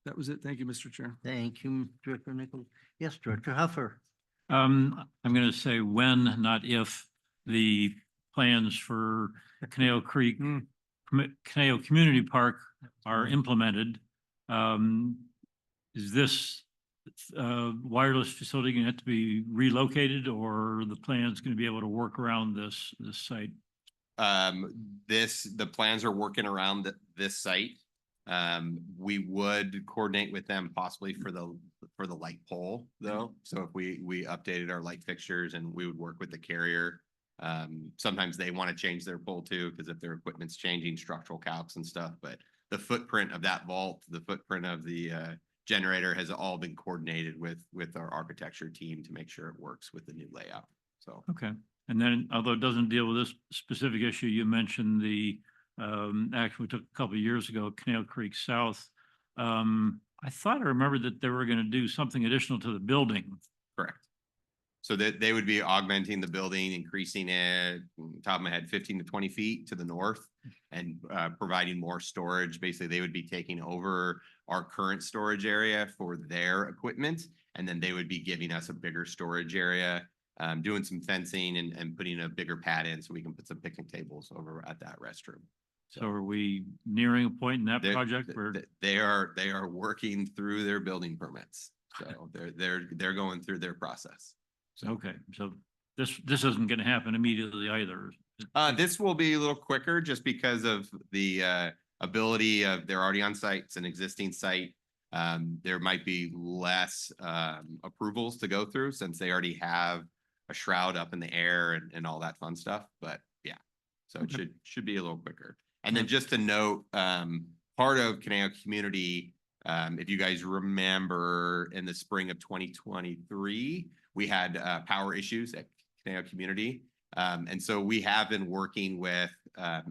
that was it. Thank you, Mr. Chair. Thank you, Director Nichols. Yes, Director Huffer. I'm going to say when, not if, the plans for Conejo Creek, Conejo Community Park are implemented. Is this wireless facility going to have to be relocated, or the plan's going to be able to work around this site? The plans are working around this site. We would coordinate with them possibly for the light pole though. So if we updated our light fixtures and we would work with the carrier. Sometimes they want to change their pole too, because if their equipment's changing, structural calcs and stuff, but the footprint of that vault, the footprint of the generator has all been coordinated with our architecture team to make sure it works with the new layout. So. Okay. And then, although it doesn't deal with this specific issue, you mentioned the action we took a couple of years ago, Conejo Creek South. I thought I remembered that they were going to do something additional to the building. Correct. So that they would be augmenting the building, increasing it, top of my head, 15 to 20 feet to the north and providing more storage. Basically, they would be taking over our current storage area for their equipment. And then they would be giving us a bigger storage area, doing some fencing and putting a bigger pad in so we can put some picnic tables over at that restroom. So are we nearing a point in that project where they are working through their building permits? So they're going through their process. Okay, so this isn't gonna happen immediately either. This will be a little quicker just because of the ability of, they're already on site, it's an existing site. There might be less approvals to go through since they already have a shroud up in the air and all that fun stuff, but yeah. So it should be a little quicker. And then just to note, part of Conejo Community, if you guys remember in the spring of 2023, we had power issues at Conejo Community. And so we have been working with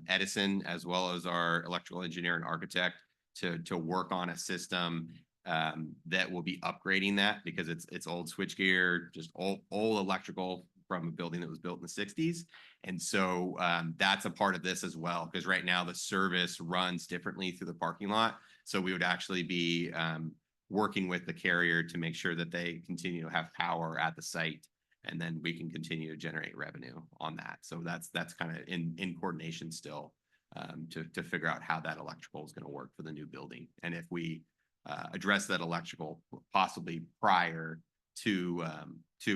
Edison as well as our electrical engineer and architect to work on a system that will be upgrading that because it's old switchgear, just old electrical from a building that was built in the 60s. And so that's a part of this as well, because right now the service runs differently through the parking lot. So we would actually be working with the carrier to make sure that they continue to have power at the site, and then we can continue to generate revenue on that. So that's kind of in coordination still to figure out how that electrical is going to work for the new building. And if we address that electrical possibly prior to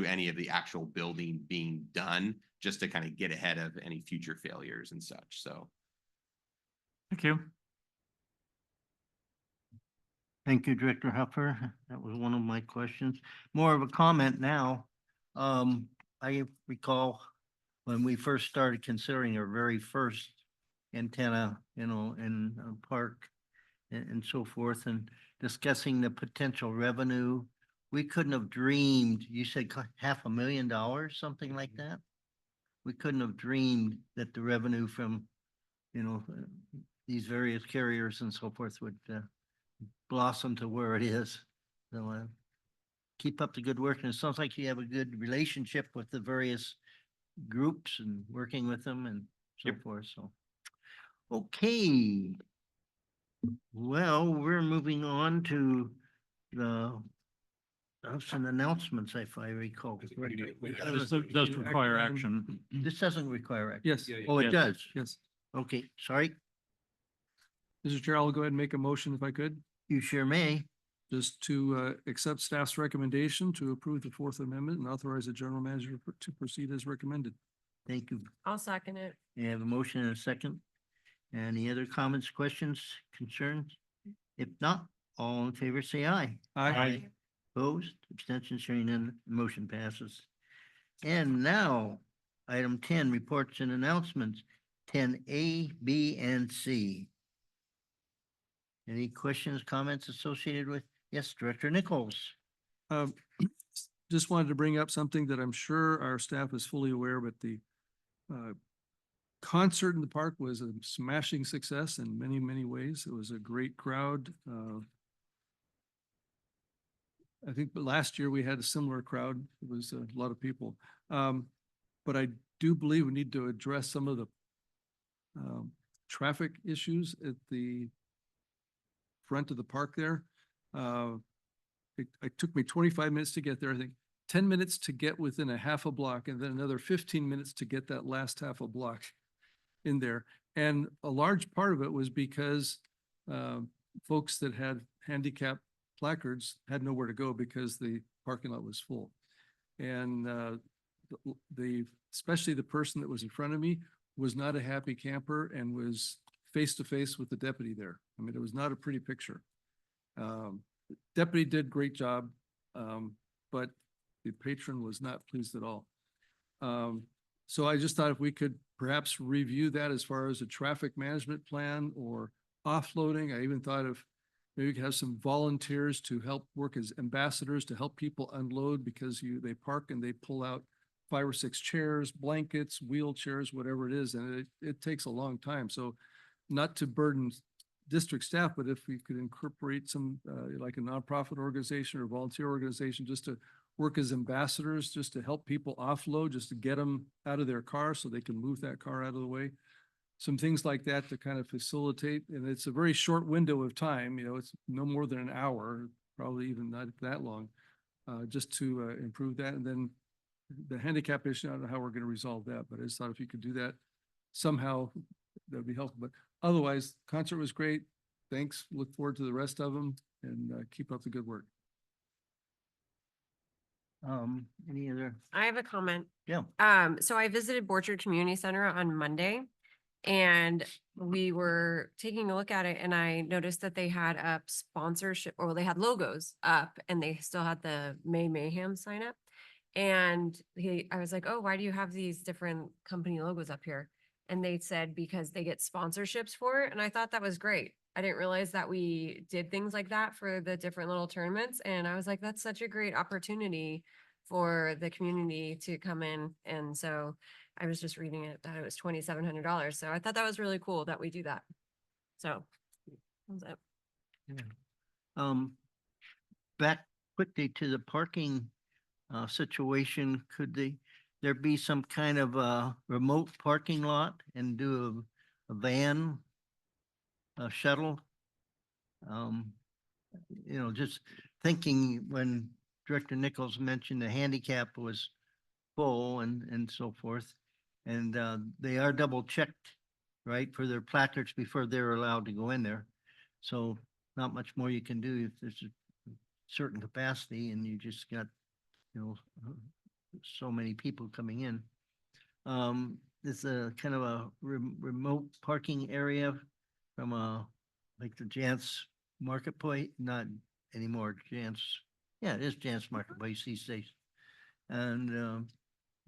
any of the actual building being done, just to kind of get ahead of any future failures and such. So. Thank you. Thank you, Director Huffer. That was one of my questions. More of a comment now. I recall when we first started considering our very first antenna, in a park and so forth, and discussing the potential revenue. We couldn't have dreamed, you said $500,000, something like that? We couldn't have dreamed that the revenue from, these various carriers and so forth would blossom to where it is. So keep up the good work. And it sounds like you have a good relationship with the various groups and working with them and so forth. So, okay. Well, we're moving on to some announcements, if I recall. This does require action. This doesn't require action. Yes. Oh, it Yes. does? Yes. Okay, sorry. Mr. Chair, I'll go ahead and make a motion if I could, You sure may. just to accept staff's recommendation to approve the Fourth Amendment and authorize the general manager to proceed as recommended. Thank you. I'll second it. You have a motion and a second. Any other comments, questions, concerns? If not, all in favor, say aye. Aye. Opposed, abstentions, hearing none, motion passes. And now, item 10, reports and announcements, 10A, B, and C. Any questions, comments associated with? Yes, Director Nichols. Just wanted to bring up something that I'm sure our staff is fully aware, but the concert in the park was a smashing success in many, many ways. It was a great crowd. I think last year we had a similar crowd. It was a lot of people. But I do believe we need to address some of the traffic issues at the front of the park there. It took me 25 minutes to get there. I think 10 minutes to get within a half a block, and then another 15 minutes to get that last half a block in there. And a large part of it was because folks that had handicap placards had nowhere to go because the parking lot was full. And especially the person that was in front of me was not a happy camper and was face to face with the deputy there. I mean, it was not a pretty picture. Deputy did a great job, but the patron was not pleased at all. So I just thought if we could perhaps review that as far as a traffic management plan or offloading. I even thought of maybe we could have some volunteers to help work as ambassadors to help people unload, because they park and they pull out 5 or 6 chairs, blankets, wheelchairs, whatever it is, and it takes a long time. So not to burden district staff, but if we could incorporate some like a nonprofit organization or volunteer organization just to work as ambassadors, just to help people offload, just to get them out of their car so they can move that car out of the way. Some things like that to kind of facilitate. And it's a very short window of time, it's no more than an hour, probably even not that long, just to improve that. And then the handicap issue, I don't know how we're going to resolve that, but I just thought if you could do that somehow, that'd be helpful. But otherwise, concert was great. Thanks. Look forward to the rest of them, and keep up the good work. Any other? I have a comment. Yeah. So I visited Borchard Community Center on Monday and we were taking a look at it and I noticed that they had up sponsorship or they had logos up and they still had the May Mayhem sign up. And I was like, oh, why do you have these different company logos up here? And they said because they get sponsorships for it. And I thought that was great. I didn't realize that we did things like that for the different little tournaments. And I was like, that's such a great opportunity for the community to come in. And so I was just reading it that it was $2,700. So I thought that was really cool that we do that. So that's it. Back quickly to the parking situation, could there be some kind of a remote parking lot and do a van, a shuttle? Just thinking when Director Nichols mentioned the handicap was full and so forth. And they are double checked, right, for their placards before they're allowed to go in there. So not much more you can do if there's a certain capacity and you just got, so many people coming in. It's a kind of a remote parking area from like the Jance Marketplace, not anymore Jance. Yeah, it is Jance Marketplace these days. And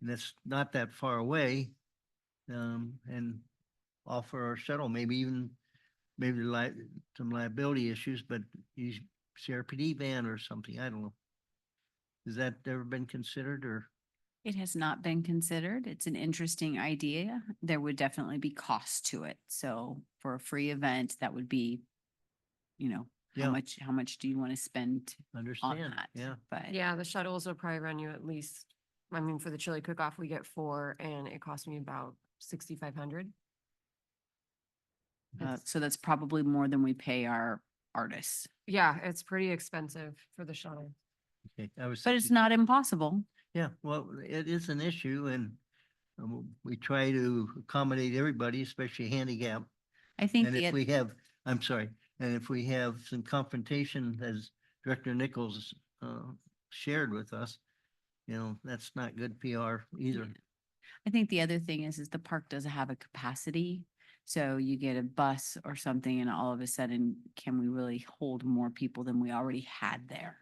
it's not that far away. And offer our shuttle, maybe some liability issues, but use CRPD van or something. I don't know. Has that ever been considered or? It has not been considered. It's an interesting idea. There would definitely be cost to it. So for a free event, that would be, Yeah. how much do you want to spend on Understand, that? yeah. But Yeah, the shuttles will probably run you at least, I mean, for the chili cook-off, we get 4 and it cost me about 6,500. so that's probably more than we pay our artists, Yeah, it's pretty expensive for the shuttle. Okay, but it's not impossible. Yeah, well, it is an issue and we try to accommodate everybody, especially handicap. I think And if we have, I'm sorry, and if we have some confrontation as Director Nichols shared with us, that's not good PR either. I think the other thing is the park doesn't have a capacity. So you get a bus or something and all of a sudden, can we really hold more people than we already had there?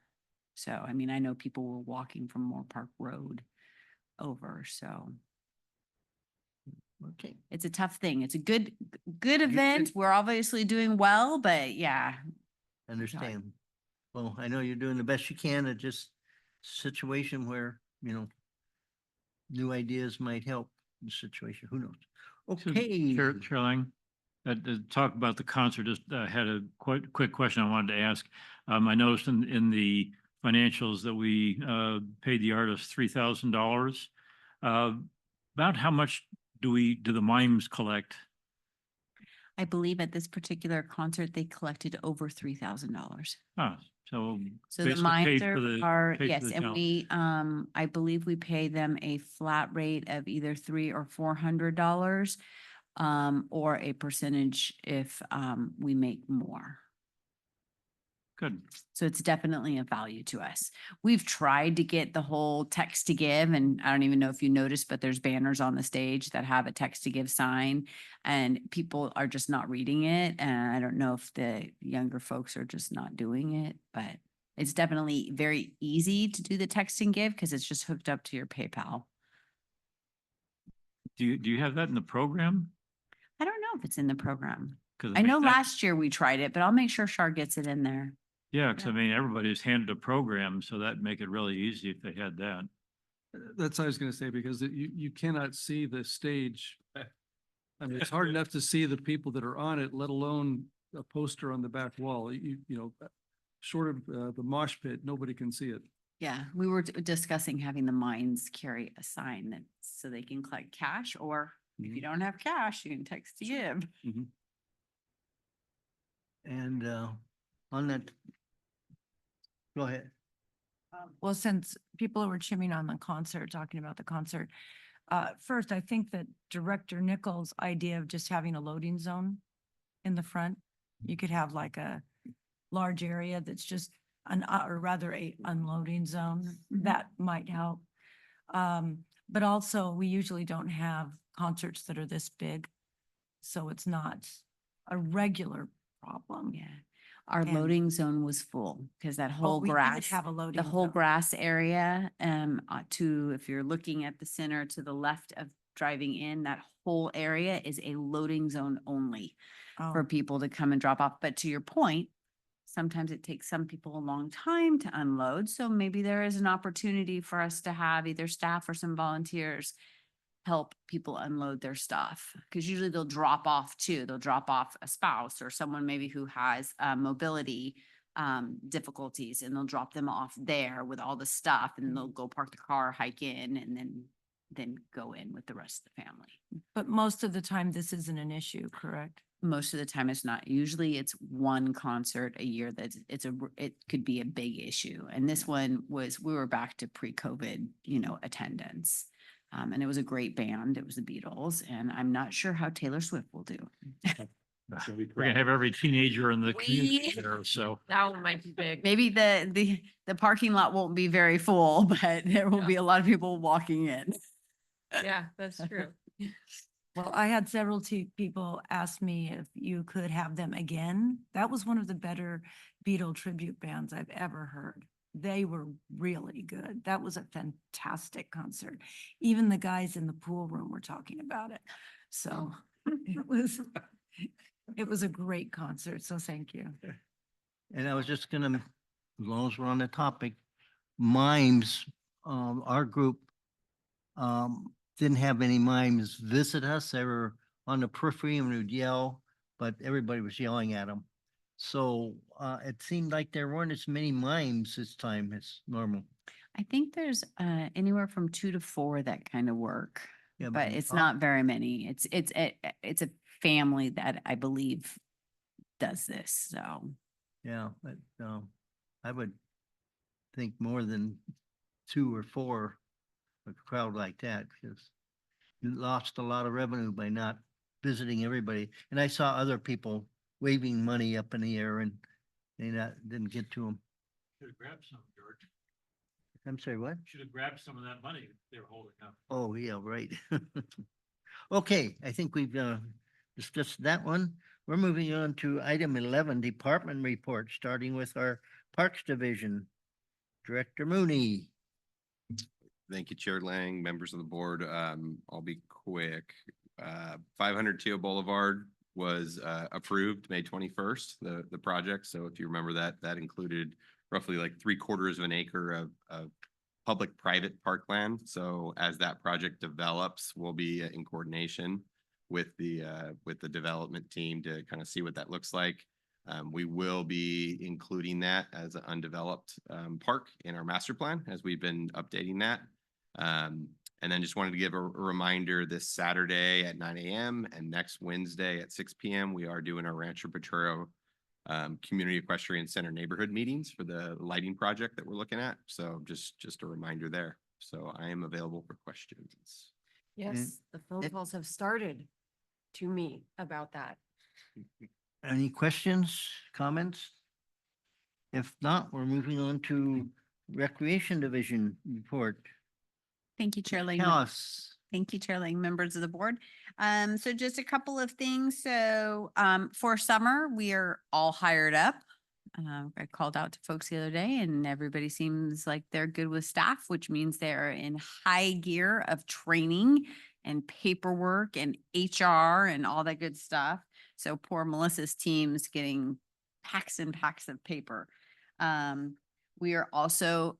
So, I mean, I know people were walking from Moore Park Road over, so Okay. it's a tough thing. It's a good event. We're obviously doing well, but yeah. Understand. Well, I know you're doing the best you can at just situation where, new ideas might help the situation. Who knows? So, Okay. Chairline, to talk about the concert, just had a quick question I wanted to ask. I noticed in the financials that we paid the artist $3,000. About how much do the mimes collect? I believe at this particular concert, they collected over $3,000. Ah, so So the basically paid mimes for the are, paid for yes, the and talent. we, I believe we pay them a flat rate of either $300 or $400, or a percentage if, we make more. Good. So it's definitely a value to us. We've tried to get the whole text to give, and I don't even know if you noticed, but there's banners on the stage that have a text to give sign and people are just not reading it. And I don't know if the younger folks are just not doing it, but it's definitely very easy to do the text and give because it's just hooked up to your PayPal. Do you have that in the program? I don't know if it's in the program. 'Cause I know that- last year we tried it, but I'll make sure Shar gets it in there. Yeah, because I mean, everybody's handed a program, so that'd make it really easy if they had that. That's what I was gonna say, because you cannot see the stage. I mean, it's hard enough to see the people that are on it, let alone a poster on the back wall. Short of the mosh pit, nobody can see it. Yeah, we were discussing having the mines carry a sign that so they can collect cash, or if you don't have cash, you can text to give. And on that, go ahead. Well, since people were chimming on the concert, talking about the concert, first, I think that Director Nichols' idea of just having a loading zone in the front, you could have like a large area that's just or rather a unloading zone, Mhm. that might help. But also, we usually don't have concerts that are this big. So it's not a regular problem. Yeah. Our And- loading zone was full because that whole we did grass, have a loading the whole zone. grass area, if you're looking at the center to the left of driving in, that whole area is a loading zone only for Oh, people to come and drop off. But to your point, sometimes it takes some people a long time to unload. So maybe there is an opportunity for us to have either staff or some volunteers help people unload their stuff. Because usually they'll drop off too. They'll drop off a spouse or someone maybe who has mobility difficulties, and they'll drop them off there with all the stuff, and they'll go park the car, hike in, and then go in with the rest of the family. but most of the time, this isn't an issue, correct? Most of the time it's not. Usually it's one concert a year that it could be a big issue. And this one we were back to pre-COVID, attendance. And it was a great band. It was the Beatles, and I'm not sure how Taylor Swift will do. We're gonna have every teenager in the community We- there, so. That one might be big. Maybe the parking lot won't be very full, but there will be a lot of people walking in. Yeah, that's true. Well, I had several people ask me if you could have them again. That was one of the better Beatle tribute bands I've ever heard. They were really good. That was a fantastic concert. Even the guys in the pool room were talking about it. So it was a great concert. So thank you. And I was just gonna, as long as we're on the topic, mimes, our group didn't have any mimes visit us. They were on the periphery and would yell, but everybody was yelling at them. So it seemed like there weren't as many mimes this time as normal. I think there's anywhere from 2 to 4 that kind of work, Yeah, but it's not very many. It's a family that I believe does this, so. Yeah, but I would think more than 2 or 4, a crowd like that, because you lost a lot of revenue by not visiting everybody. And I saw other people waving money up in the air and they didn't get to them. Should have grabbed some, George. I'm sorry, what? Should have grabbed some of that money they were holding up. Oh, yeah, right. Okay, I think we've discussed that one. We're moving on to item 11, department report, starting with our Parks Division. Director Mooney. Thank you, Chair Lang, members of the board. I'll be quick. 500 Teal Boulevard was approved May 21st, the project. So if you remember that included roughly like 3/4 of an acre of public-private parkland. So as that project develops, we'll be in coordination with the development team to kind of see what that looks like. We will be including that as an undeveloped park in our master plan as we've been updating that. And then just wanted to give a reminder, this Saturday at 9 a.m. and next Wednesday at 6 p.m. we are doing our Rancho Potrero Community Equestrian Center neighborhood meetings for the lighting project that we're looking at. So just a reminder there. So I am available for questions. Yes, the phone calls have started to me about that. Any questions, comments? If not, we're moving on to Recreation Division report. Thank you, Chair Lang. Tell us. Thank you, Chair Lang, members of the board. So just a couple of things. So for summer, we are all hired up. I called out to folks the other day and everybody seems like they're good with staff, which means they're in high gear of training and paperwork and HR and all that good stuff. So poor Melissa's team's getting packs and packs of paper. We are also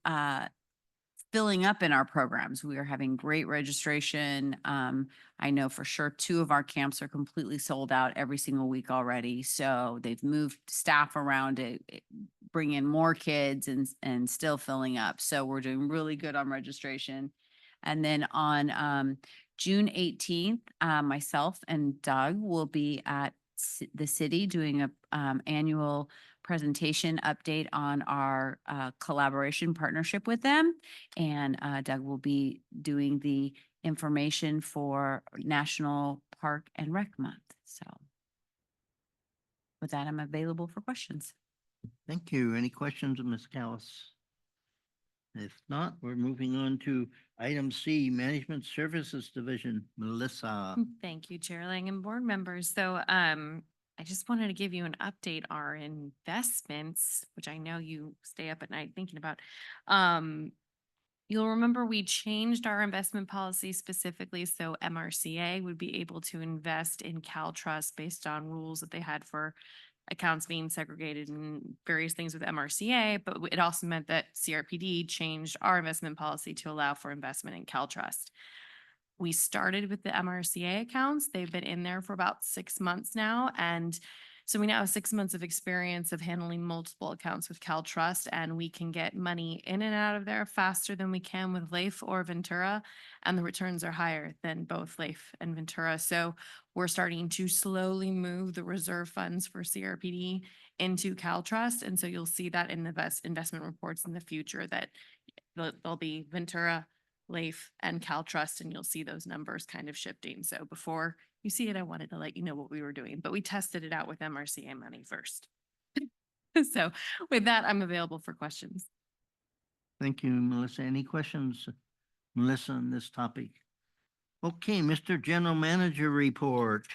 filling up in our programs. We are having great registration. I know for sure 2 of our camps are completely sold out every single week already. So they've moved staff around to bring in more kids and still filling up. So we're doing really good on registration. And then on June 18th, myself and Doug will be at the city doing a annual presentation update on our collaboration partnership with them. And Doug will be doing the information for National Park and Rec Month. So with that, I'm available for questions. Thank you. Any questions of Ms. Callis? If not, we're moving on to item C, Management Services Division. Melissa. Thank you, Chair Lang and board members. So I just wanted to give you an update on our investments, which I know you stay up at night thinking about. You'll remember we changed our investment policy specifically so MRCA would be able to invest in CalTrust based on rules that they had for accounts being segregated and various things with MRCA, but it also meant that CRPD changed our investment policy to allow for investment in CalTrust. We started with the MRCA accounts. They've been in there for about 6 months now. And so we now have 6 months of experience of handling multiple accounts with CalTrust, and we can get money in and out of there faster than we can with Leif or Ventura. And the returns are higher than both Leif and Ventura. So we're starting to slowly move the reserve funds for CRPD into CalTrust. And so you'll see that in the investment reports in the future that there'll be Ventura, Leif, and CalTrust, and you'll see those numbers kind of shifting. So before you see it, I wanted to let you know what we were doing, but we tested it out with MRCA money first. So with that, I'm available for questions. Thank you, Melissa. Any questions, Melissa, on this topic? Okay, Mr. General Manager report.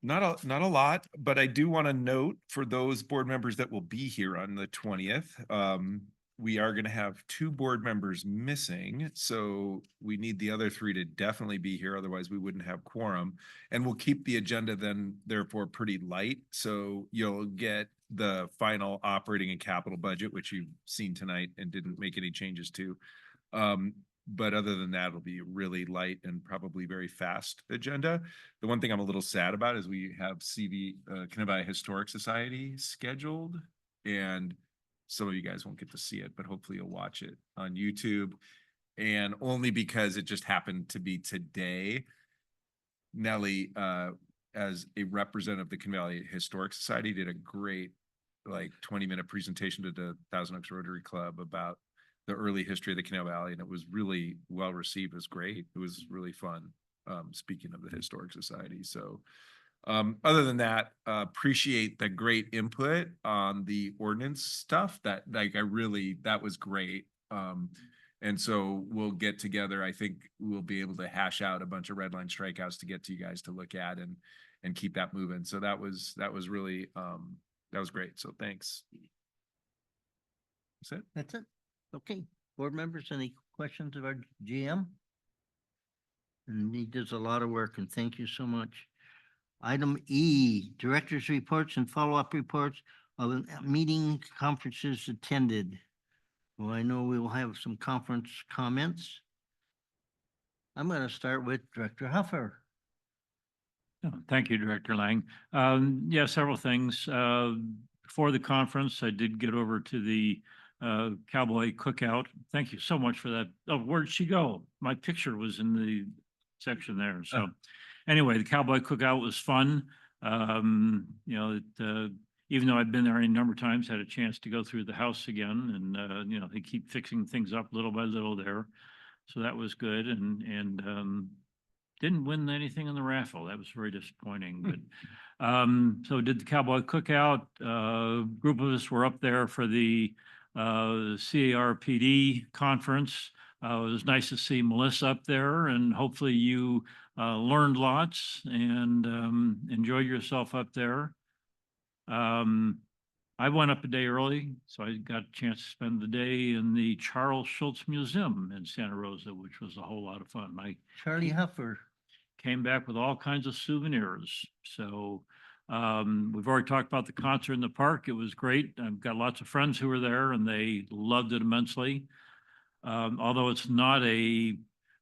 Not a lot, but I do want to note for those board members that will be here on the 20th, we are going to have 2 board members missing. So we need the other 3 to definitely be here. Otherwise we wouldn't have quorum, and we'll keep the agenda then therefore pretty light. So you'll get the final operating and capital budget, which you've seen tonight and didn't make any changes to. But other than that, it'll be really light and probably very fast agenda. The one thing I'm a little sad about is we have Conejo Historic Society scheduled, and some of you guys won't get to see it, but hopefully you'll watch it on YouTube. And only because it just happened to be today, Nellie, as a representative of the Conejo Historic Society, did a great 20-minute presentation to the Thousand Oaks Rotary Club about the early history of the Canal Valley, and it was really well received. It was great. It was really fun. Speaking of the Historic Society. So other than that, appreciate the great input on the ordinance stuff that that was great. And so we'll get together. I think we'll be able to hash out a bunch of red line strikeouts to get to you guys to look at and keep that moving. So that was really that was great. So thanks. That's it. That's it. Okay, board members, any questions of our GM? And he does a lot of work, and thank you so much. Item E, director's reports and follow-up reports of meeting conferences attended. Well, I know we will have some conference comments. I'm going to start with Director Huffer. Thank you, Director Lang. Yeah, several things. Before the conference, I did get over to the Cowboy Cookout. Thank you so much for that. Oh, where'd she go? My picture was in the section there. So anyway, the Cowboy Cookout was fun. You know, even though I've been there any number of times, had a chance to go through the house again, and you know, they keep fixing things up little by little there. So that was good, and didn't win anything in the raffle. That was very disappointing, but so did the Cowboy Cookout. Group of us were up there for the CARPD conference. It was nice to see Melissa up there, and hopefully you learned lots and enjoyed yourself up there. I went up a day early, so I got a chance to spend the day in the Charles Schultz Museum in Santa Rosa, which was a whole lot of fun. Charlie Huffer came back with all kinds of souvenirs. So we've already talked about the concert in the park. It was great. I've got lots of friends who were there, and they loved it immensely. Although it's not a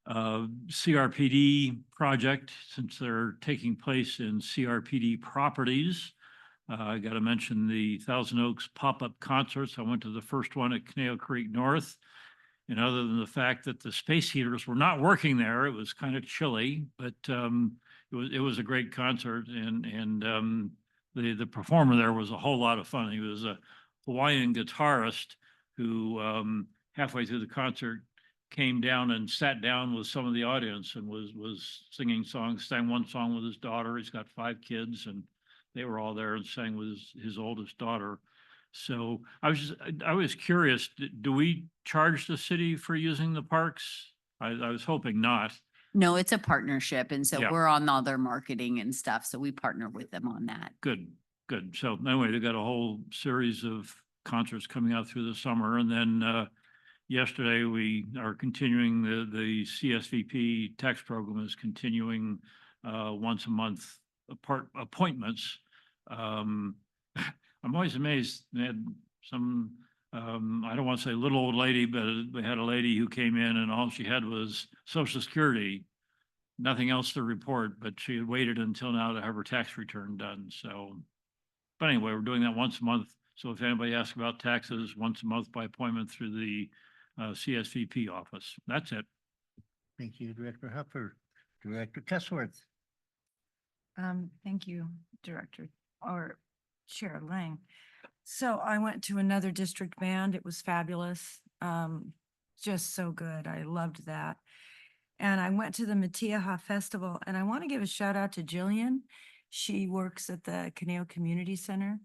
CRPD project, since they're taking place in CRPD properties. I got to mention the Thousand Oaks pop-up concerts. I went to the first one at Conejo Creek North. And other than the fact that the space heaters were not working there, it was kind of chilly, but it was a great concert, and the performer there was a whole lot of fun. He was a Hawaiian guitarist who halfway through the concert came down and sat down with some of the audience and was singing songs, sang one song with his daughter. He's got 5 kids, and they were all there and sang with his oldest daughter. So I was curious, do we charge the city for using the parks? I was hoping not. No, it's a partnership. And so Yeah. we're on all their marketing and stuff. So we partner with them on that. Good, good. So anyway, they got a whole series of concerts coming out through the summer. And then yesterday, we are continuing the CSVP tax program is continuing once a month appointments. I'm always amazed. They had some, I don't want to say little old lady, but they had a lady who came in and all she had was Social Security, nothing else to report, but she had waited until now to have her tax return done. So, but anyway, we're doing that once a month. So if anybody asks about taxes, once a month by appointment through the CSVP office. That's it. Thank you, Director Huffer. Director Kessworth. Thank you, Director or Chair Lang. So I went to another district band. It was fabulous. Just so good. I loved that. And I went to the Matiaha Festival, and I want to give a shout out to Jillian. She works at the Conejo Community Center.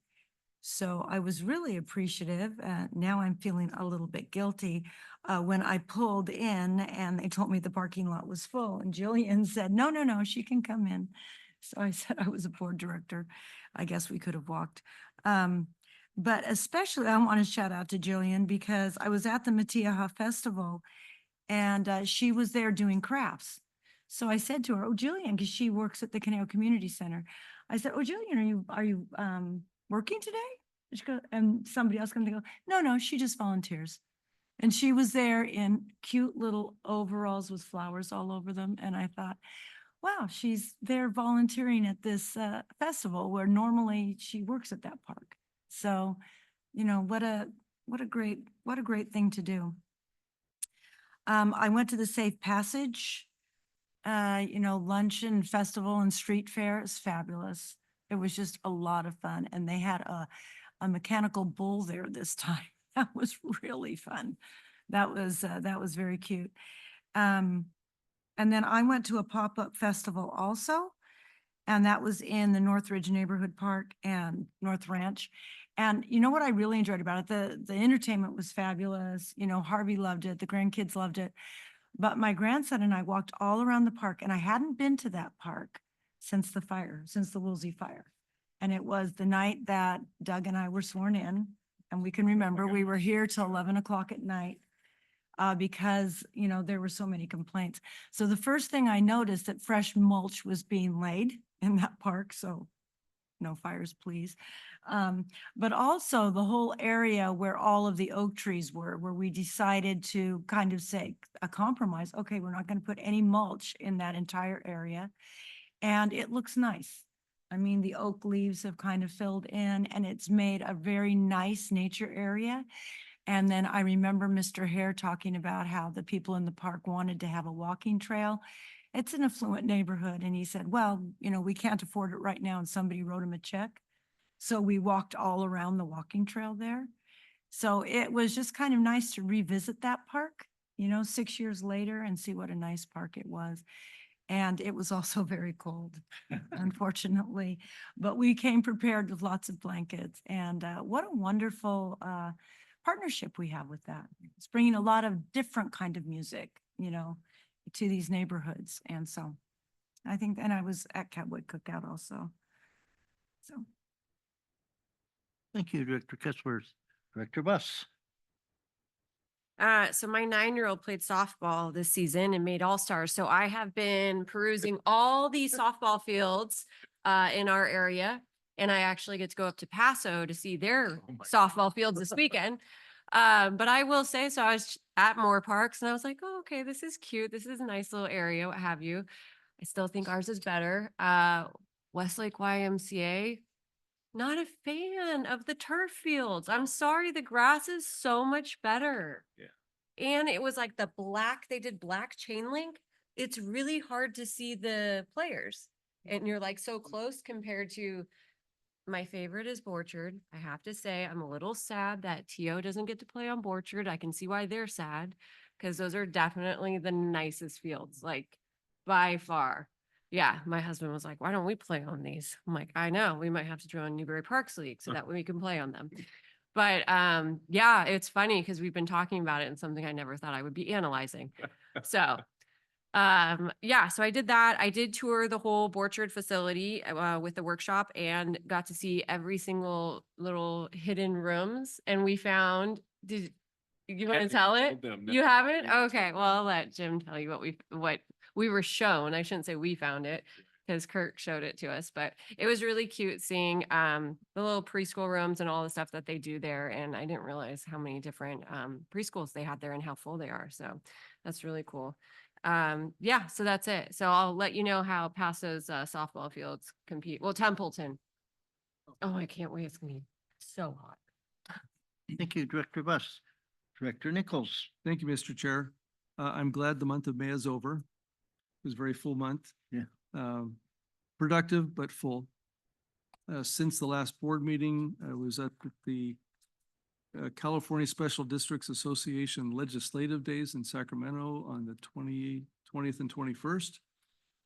So I was really appreciative. Now I'm feeling a little bit guilty when I pulled in and they told me the parking lot was full. And Jillian said, no, no, no, she can come in. So I said I was a board director. I guess we could have walked. But especially I want to shout out to Jillian because I was at the Matiaha Festival and she was there doing crafts. So I said to her, oh, Jillian, because she works at the Conejo Community Center. I said, oh, Jillian, are you working today? And she goes, and somebody else comes and go, no, no, she just volunteers. And she was there in cute little overalls with flowers all over them. And I thought, wow, she's there volunteering at this festival where normally she works at that park. So, you know, what a great thing to do. I went to the Safe Passage, luncheon, festival and street fair. It's fabulous. It was just a lot of fun. And they had a mechanical bull there this time. That was really fun. That was very cute. And then I went to a pop-up festival also, and that was in the Northridge Neighborhood Park and North Ranch. And you know what I really enjoyed about it? The entertainment was fabulous. You know, Harvey loved it. The grandkids loved it. But my grandson and I walked all around the park, and I hadn't been to that park since the Woolsey fire. And it was the night that Doug and I were sworn in, and we can remember we were here till 11 o'clock at night because, you know, there were so many complaints. So the first thing I noticed that fresh mulch was being laid in that park. So no fires, please. But also the whole area where all of the oak trees were, where we decided to kind of say a compromise. Okay, we're not going to put any mulch in that entire area. And it looks nice. I mean, the oak leaves have kind of filled in and it's made a very nice nature area. And then I remember Mr. Hare talking about how the people in the park wanted to have a walking trail. It's an affluent neighborhood. And he said, well, you know, we can't afford it right now. And somebody wrote him a check. So we walked all around the walking trail there. So it was just kind of nice to revisit that park, you know, 6 years later and see what a nice park it was. And it was also very cold, unfortunately, but we came prepared with lots of blankets and what a wonderful partnership we have with that. It's bringing a lot of different kind of music, you know, to these neighborhoods. And so I think, and I was at Cowboy Cookout also. So. Thank you, Director Kessworth. Director Buss. So my 9-year-old played softball this season and made all-stars. So I have been perusing all these softball fields in our area. And I actually get to go up to Paso to see their softball fields this weekend. But I will say, so I was at Moore Parks and I was like, oh, okay, this is cute. This is a nice little area, what have you. I still think ours is better. Westlake YMCA, not a fan of the turf fields. I'm sorry, the grass is so much better. Yeah. And it was like they did black chain link. It's really hard to see the players. And you're like so close compared to my favorite is Borchard. I have to say, I'm a little sad that T.O. doesn't get to play on Borchard. I can see why they're sad because those are definitely the nicest fields, like by far. Yeah, my husband was like, why don't we play on these? I'm like, I know, we might have to join Newberry Parks League so that way we can play on them. But yeah, it's funny because we've been talking about it and something I never thought I would be analyzing. So yeah, so I did that. I did tour the whole Borchard facility with the workshop and got to see every single little hidden rooms. And we found, did you want to tell it? You haven't? Okay, well, I'll let Jim tell you what we were shown. I shouldn't say we found it because Kirk showed it to us, but it was really cute seeing the little preschool rooms and all the stuff that they do there. And I didn't realize how many different preschools they had there and how full they are. So that's really cool. Yeah, so that's it. So I'll let you know how Paso's softball fields compete. Well, Templeton. Oh, I can't wait. It's gonna be so hot. Thank you, Director Buss. Director Nichols. Thank you, Mr. Chair. I'm glad the month of May is over. It was a very full month. Yeah. Productive, but full. Since the last board meeting, I was at the California Special Districts Association Legislative Days in Sacramento on the 20th and 21st.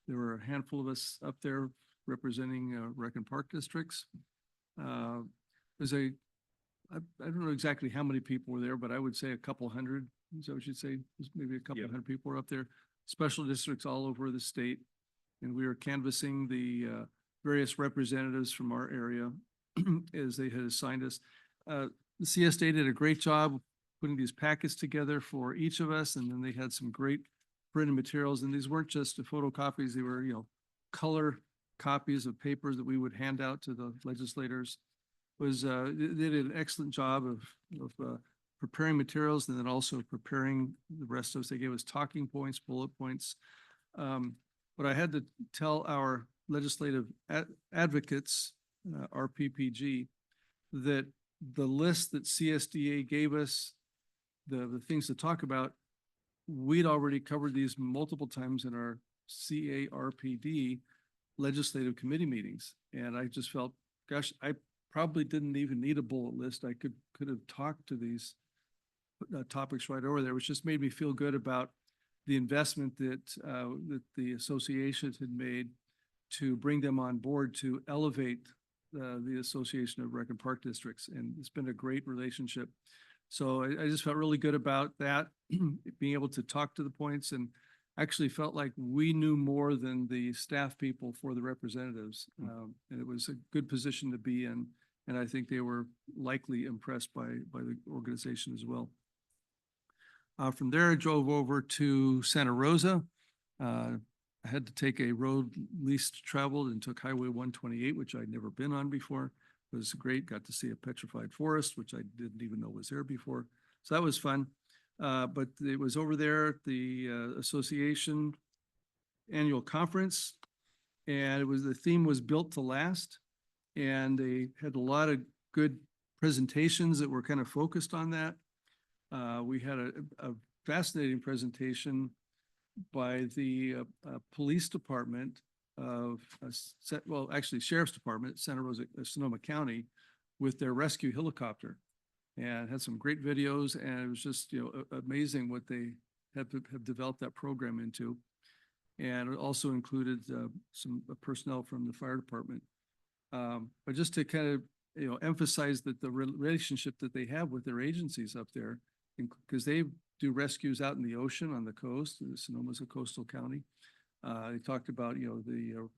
There were a handful of us up there representing rec and park districts. There's I don't know exactly how many people were there, but I would say a couple hundred. Is that what you'd say? Maybe a couple hundred people were up there. Special districts all over the state. And we were canvassing the various representatives from our area as they had assigned us. The CSD did a great job putting these packets together for each of us, and then they had some great printed materials. And these weren't just the photocopies; they were, color copies of papers that we would hand out to the legislators. They did an excellent job of preparing materials and then also preparing the rest of us. They gave us talking points, bullet points. But I had to tell our legislative advocates, RPPG, that the list that CSDA gave us, the things to talk about, we'd already covered these multiple times in our CARPD legislative committee meetings. And I just felt, gosh, I probably didn't even need a bullet list. I could have talked to these topics right over there, which just made me feel good about the investment that the associations had made to bring them on board to elevate the Association of Rec and Park Districts. And it's been a great relationship. So I just felt really good about that, being able to talk to the points, and actually felt like we knew more than the staff people for the representatives. And it was a good position to be in. And I think they were likely impressed by the organization as well. From there, I drove over to Santa Rosa. I had to take a road least traveled and took Highway 128, which I'd never been on before. It was great. Got to see a petrified forest, which I didn't even know was there before. So that was fun. But it was over there at the association annual conference, and the theme was built to last. And they had a lot of good presentations that were kind of focused on that. We had a fascinating presentation by the police department of, actually Sheriff's Department, Santa Rosa, Sonoma County, with their rescue helicopter, and had some great videos. And it was just, amazing what they have developed that program into. And it also included some personnel from the fire department. But just to kind of, emphasize that the relationship that they have with their agencies up there, because they do rescues out in the ocean on the coast. Sonoma's a coastal county. They talked about, the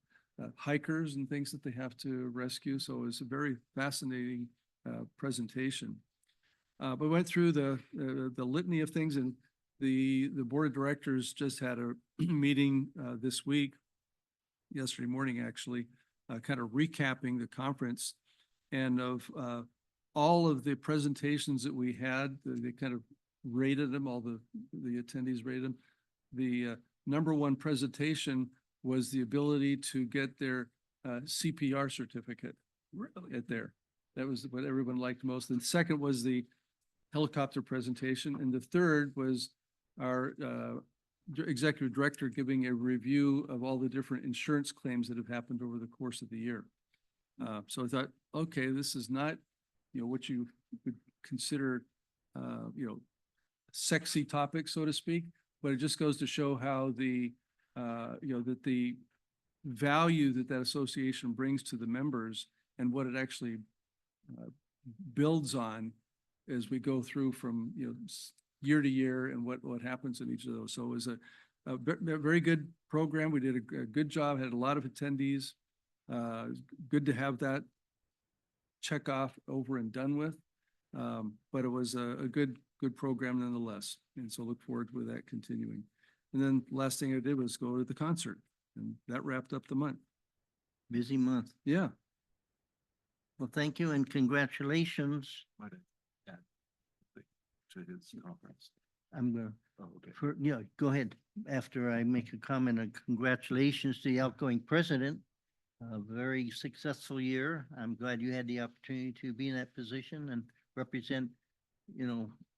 hikers and things that they have to rescue. So it was a very fascinating presentation. But we went through the litany of things, and the board of directors just had a meeting this week, yesterday morning actually, kind of recapping the conference, and of all of the presentations that we had. They kind of rated them, all the attendees rated them. The number one presentation was the ability to get their CPR certificate at there. That was what everyone liked most. And second was the helicopter presentation. And the third was our executive director giving a review of all the different insurance claims that have happened over the course of the year. So I thought, okay, this is not, what you would consider, sexy topic, so to speak, but it just goes to show how the, that the value that association brings to the members and what it actually builds on as we go through from, year to year and what happens in each of those. So it was a very good program. We did a good job, had a lot of attendees. Good to have that check off over and done with. But it was a good program nonetheless. And so look forward to that continuing. And then last thing I did was go to the concert, and that wrapped up the month. Busy month. Yeah. Well, thank you and congratulations. To his conference. I'm gonna, Oh, okay. go ahead. After I make a comment, congratulations to the outgoing president. A very successful year. I'm glad you had the opportunity to be in that position and represent,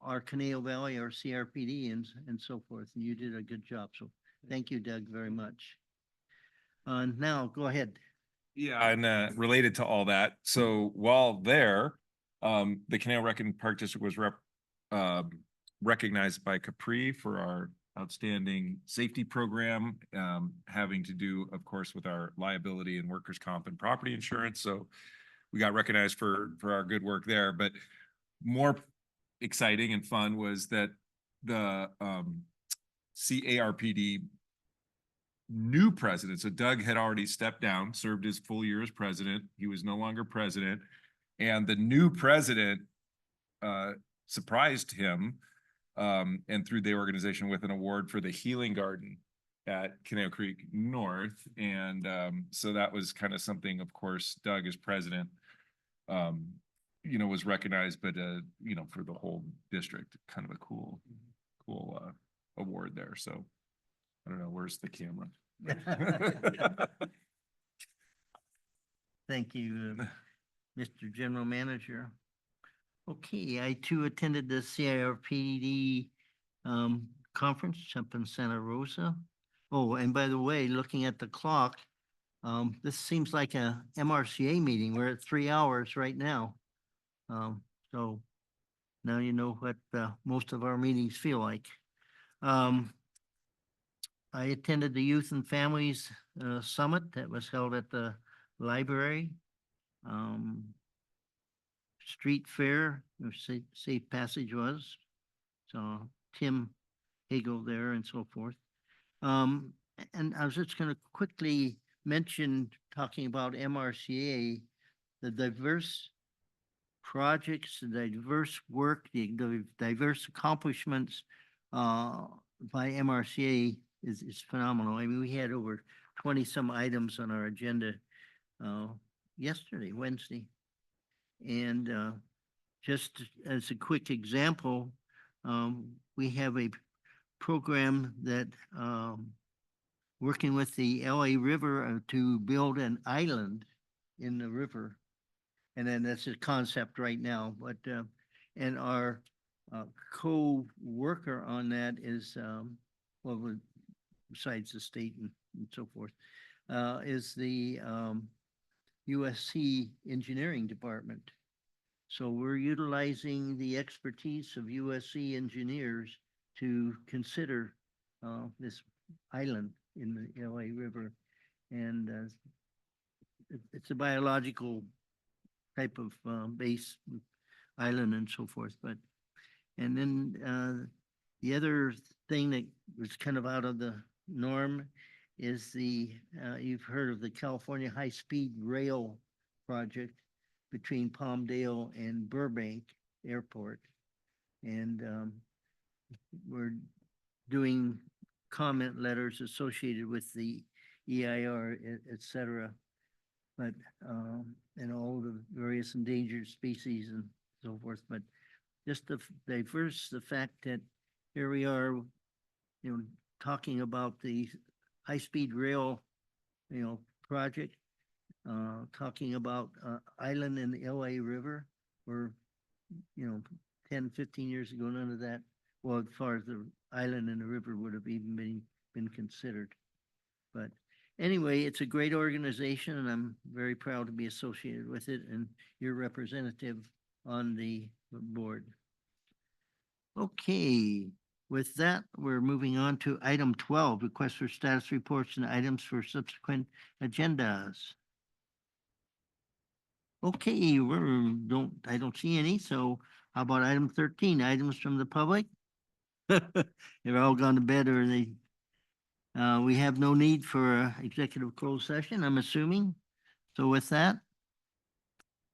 our Conejo Valley, our CRPD and so forth. And you did a good job. So thank you, Doug, very much. Now, go ahead. Yeah, and related to all that, so while there, the Conejo Rec and Park District was recognized by Capri for our outstanding safety program, having to do, of course, with our liability and workers' comp and property insurance. So we got recognized for our good work there. But more exciting and fun was that the CARPD new president. So Doug had already stepped down, served his full year as president. He was no longer president. And the new president surprised him and through the organization with an award for the Healing Garden at Conejo Creek North. And so that was kind of something, of course, Doug as president, was recognized, but, for the whole district, kind of a cool award there. So I don't know, where's the camera? Thank you, Mr. General Manager. Okay, I too attended the CIRPD conference up in Santa Rosa. Oh, and by the way, looking at the clock, this seems like a MRCA meeting. We're at 3 hours right now. So now you know what most of our meetings feel like. I attended the Youth and Families Summit that was held at the library. Street Fair, or Safe Passage was. So Tim Hagel there and so forth. And I was just going to quickly mention, talking about MRCA, the diverse projects, the diverse work, the diverse accomplishments by MRCA is phenomenal. I mean, we had over 20 some items on our agenda Wednesday. And just as a quick example, we have a program that working with the LA River to build an island in the river. And then that's a concept right now, but and our co-worker on that is, besides the state and so forth, is the USC Engineering Department. So we're utilizing the expertise of USC engineers to consider this island in the LA River. And it's a biological type of base island and so forth. But, and then the other thing that was kind of out of the norm is you've heard of the California High-Speed Rail project between Palmdale and Burbank Airport. And we're doing comment letters associated with the EIR, et cetera. But, and all the various endangered species and so forth. But just the fact that here we are, talking about the high-speed rail, project, talking about island in the LA River, where, 10, 15 years ago, none of that, well, as far as the island in the river would have even been considered. But anyway, it's a great organization and I'm very proud to be associated with it and your representative on the board. Okay, with that, we're moving on to item 12, request for status reports and items for subsequent agendas. Okay, I don't see any, so How about item 13, items from the public? They're all gone to bed early. We have no need for a executive closed session, I'm assuming. So with that,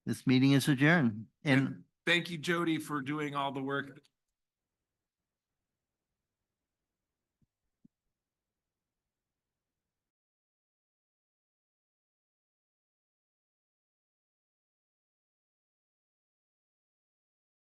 this meeting is adjourned. And Thank you, Jody, for doing all the work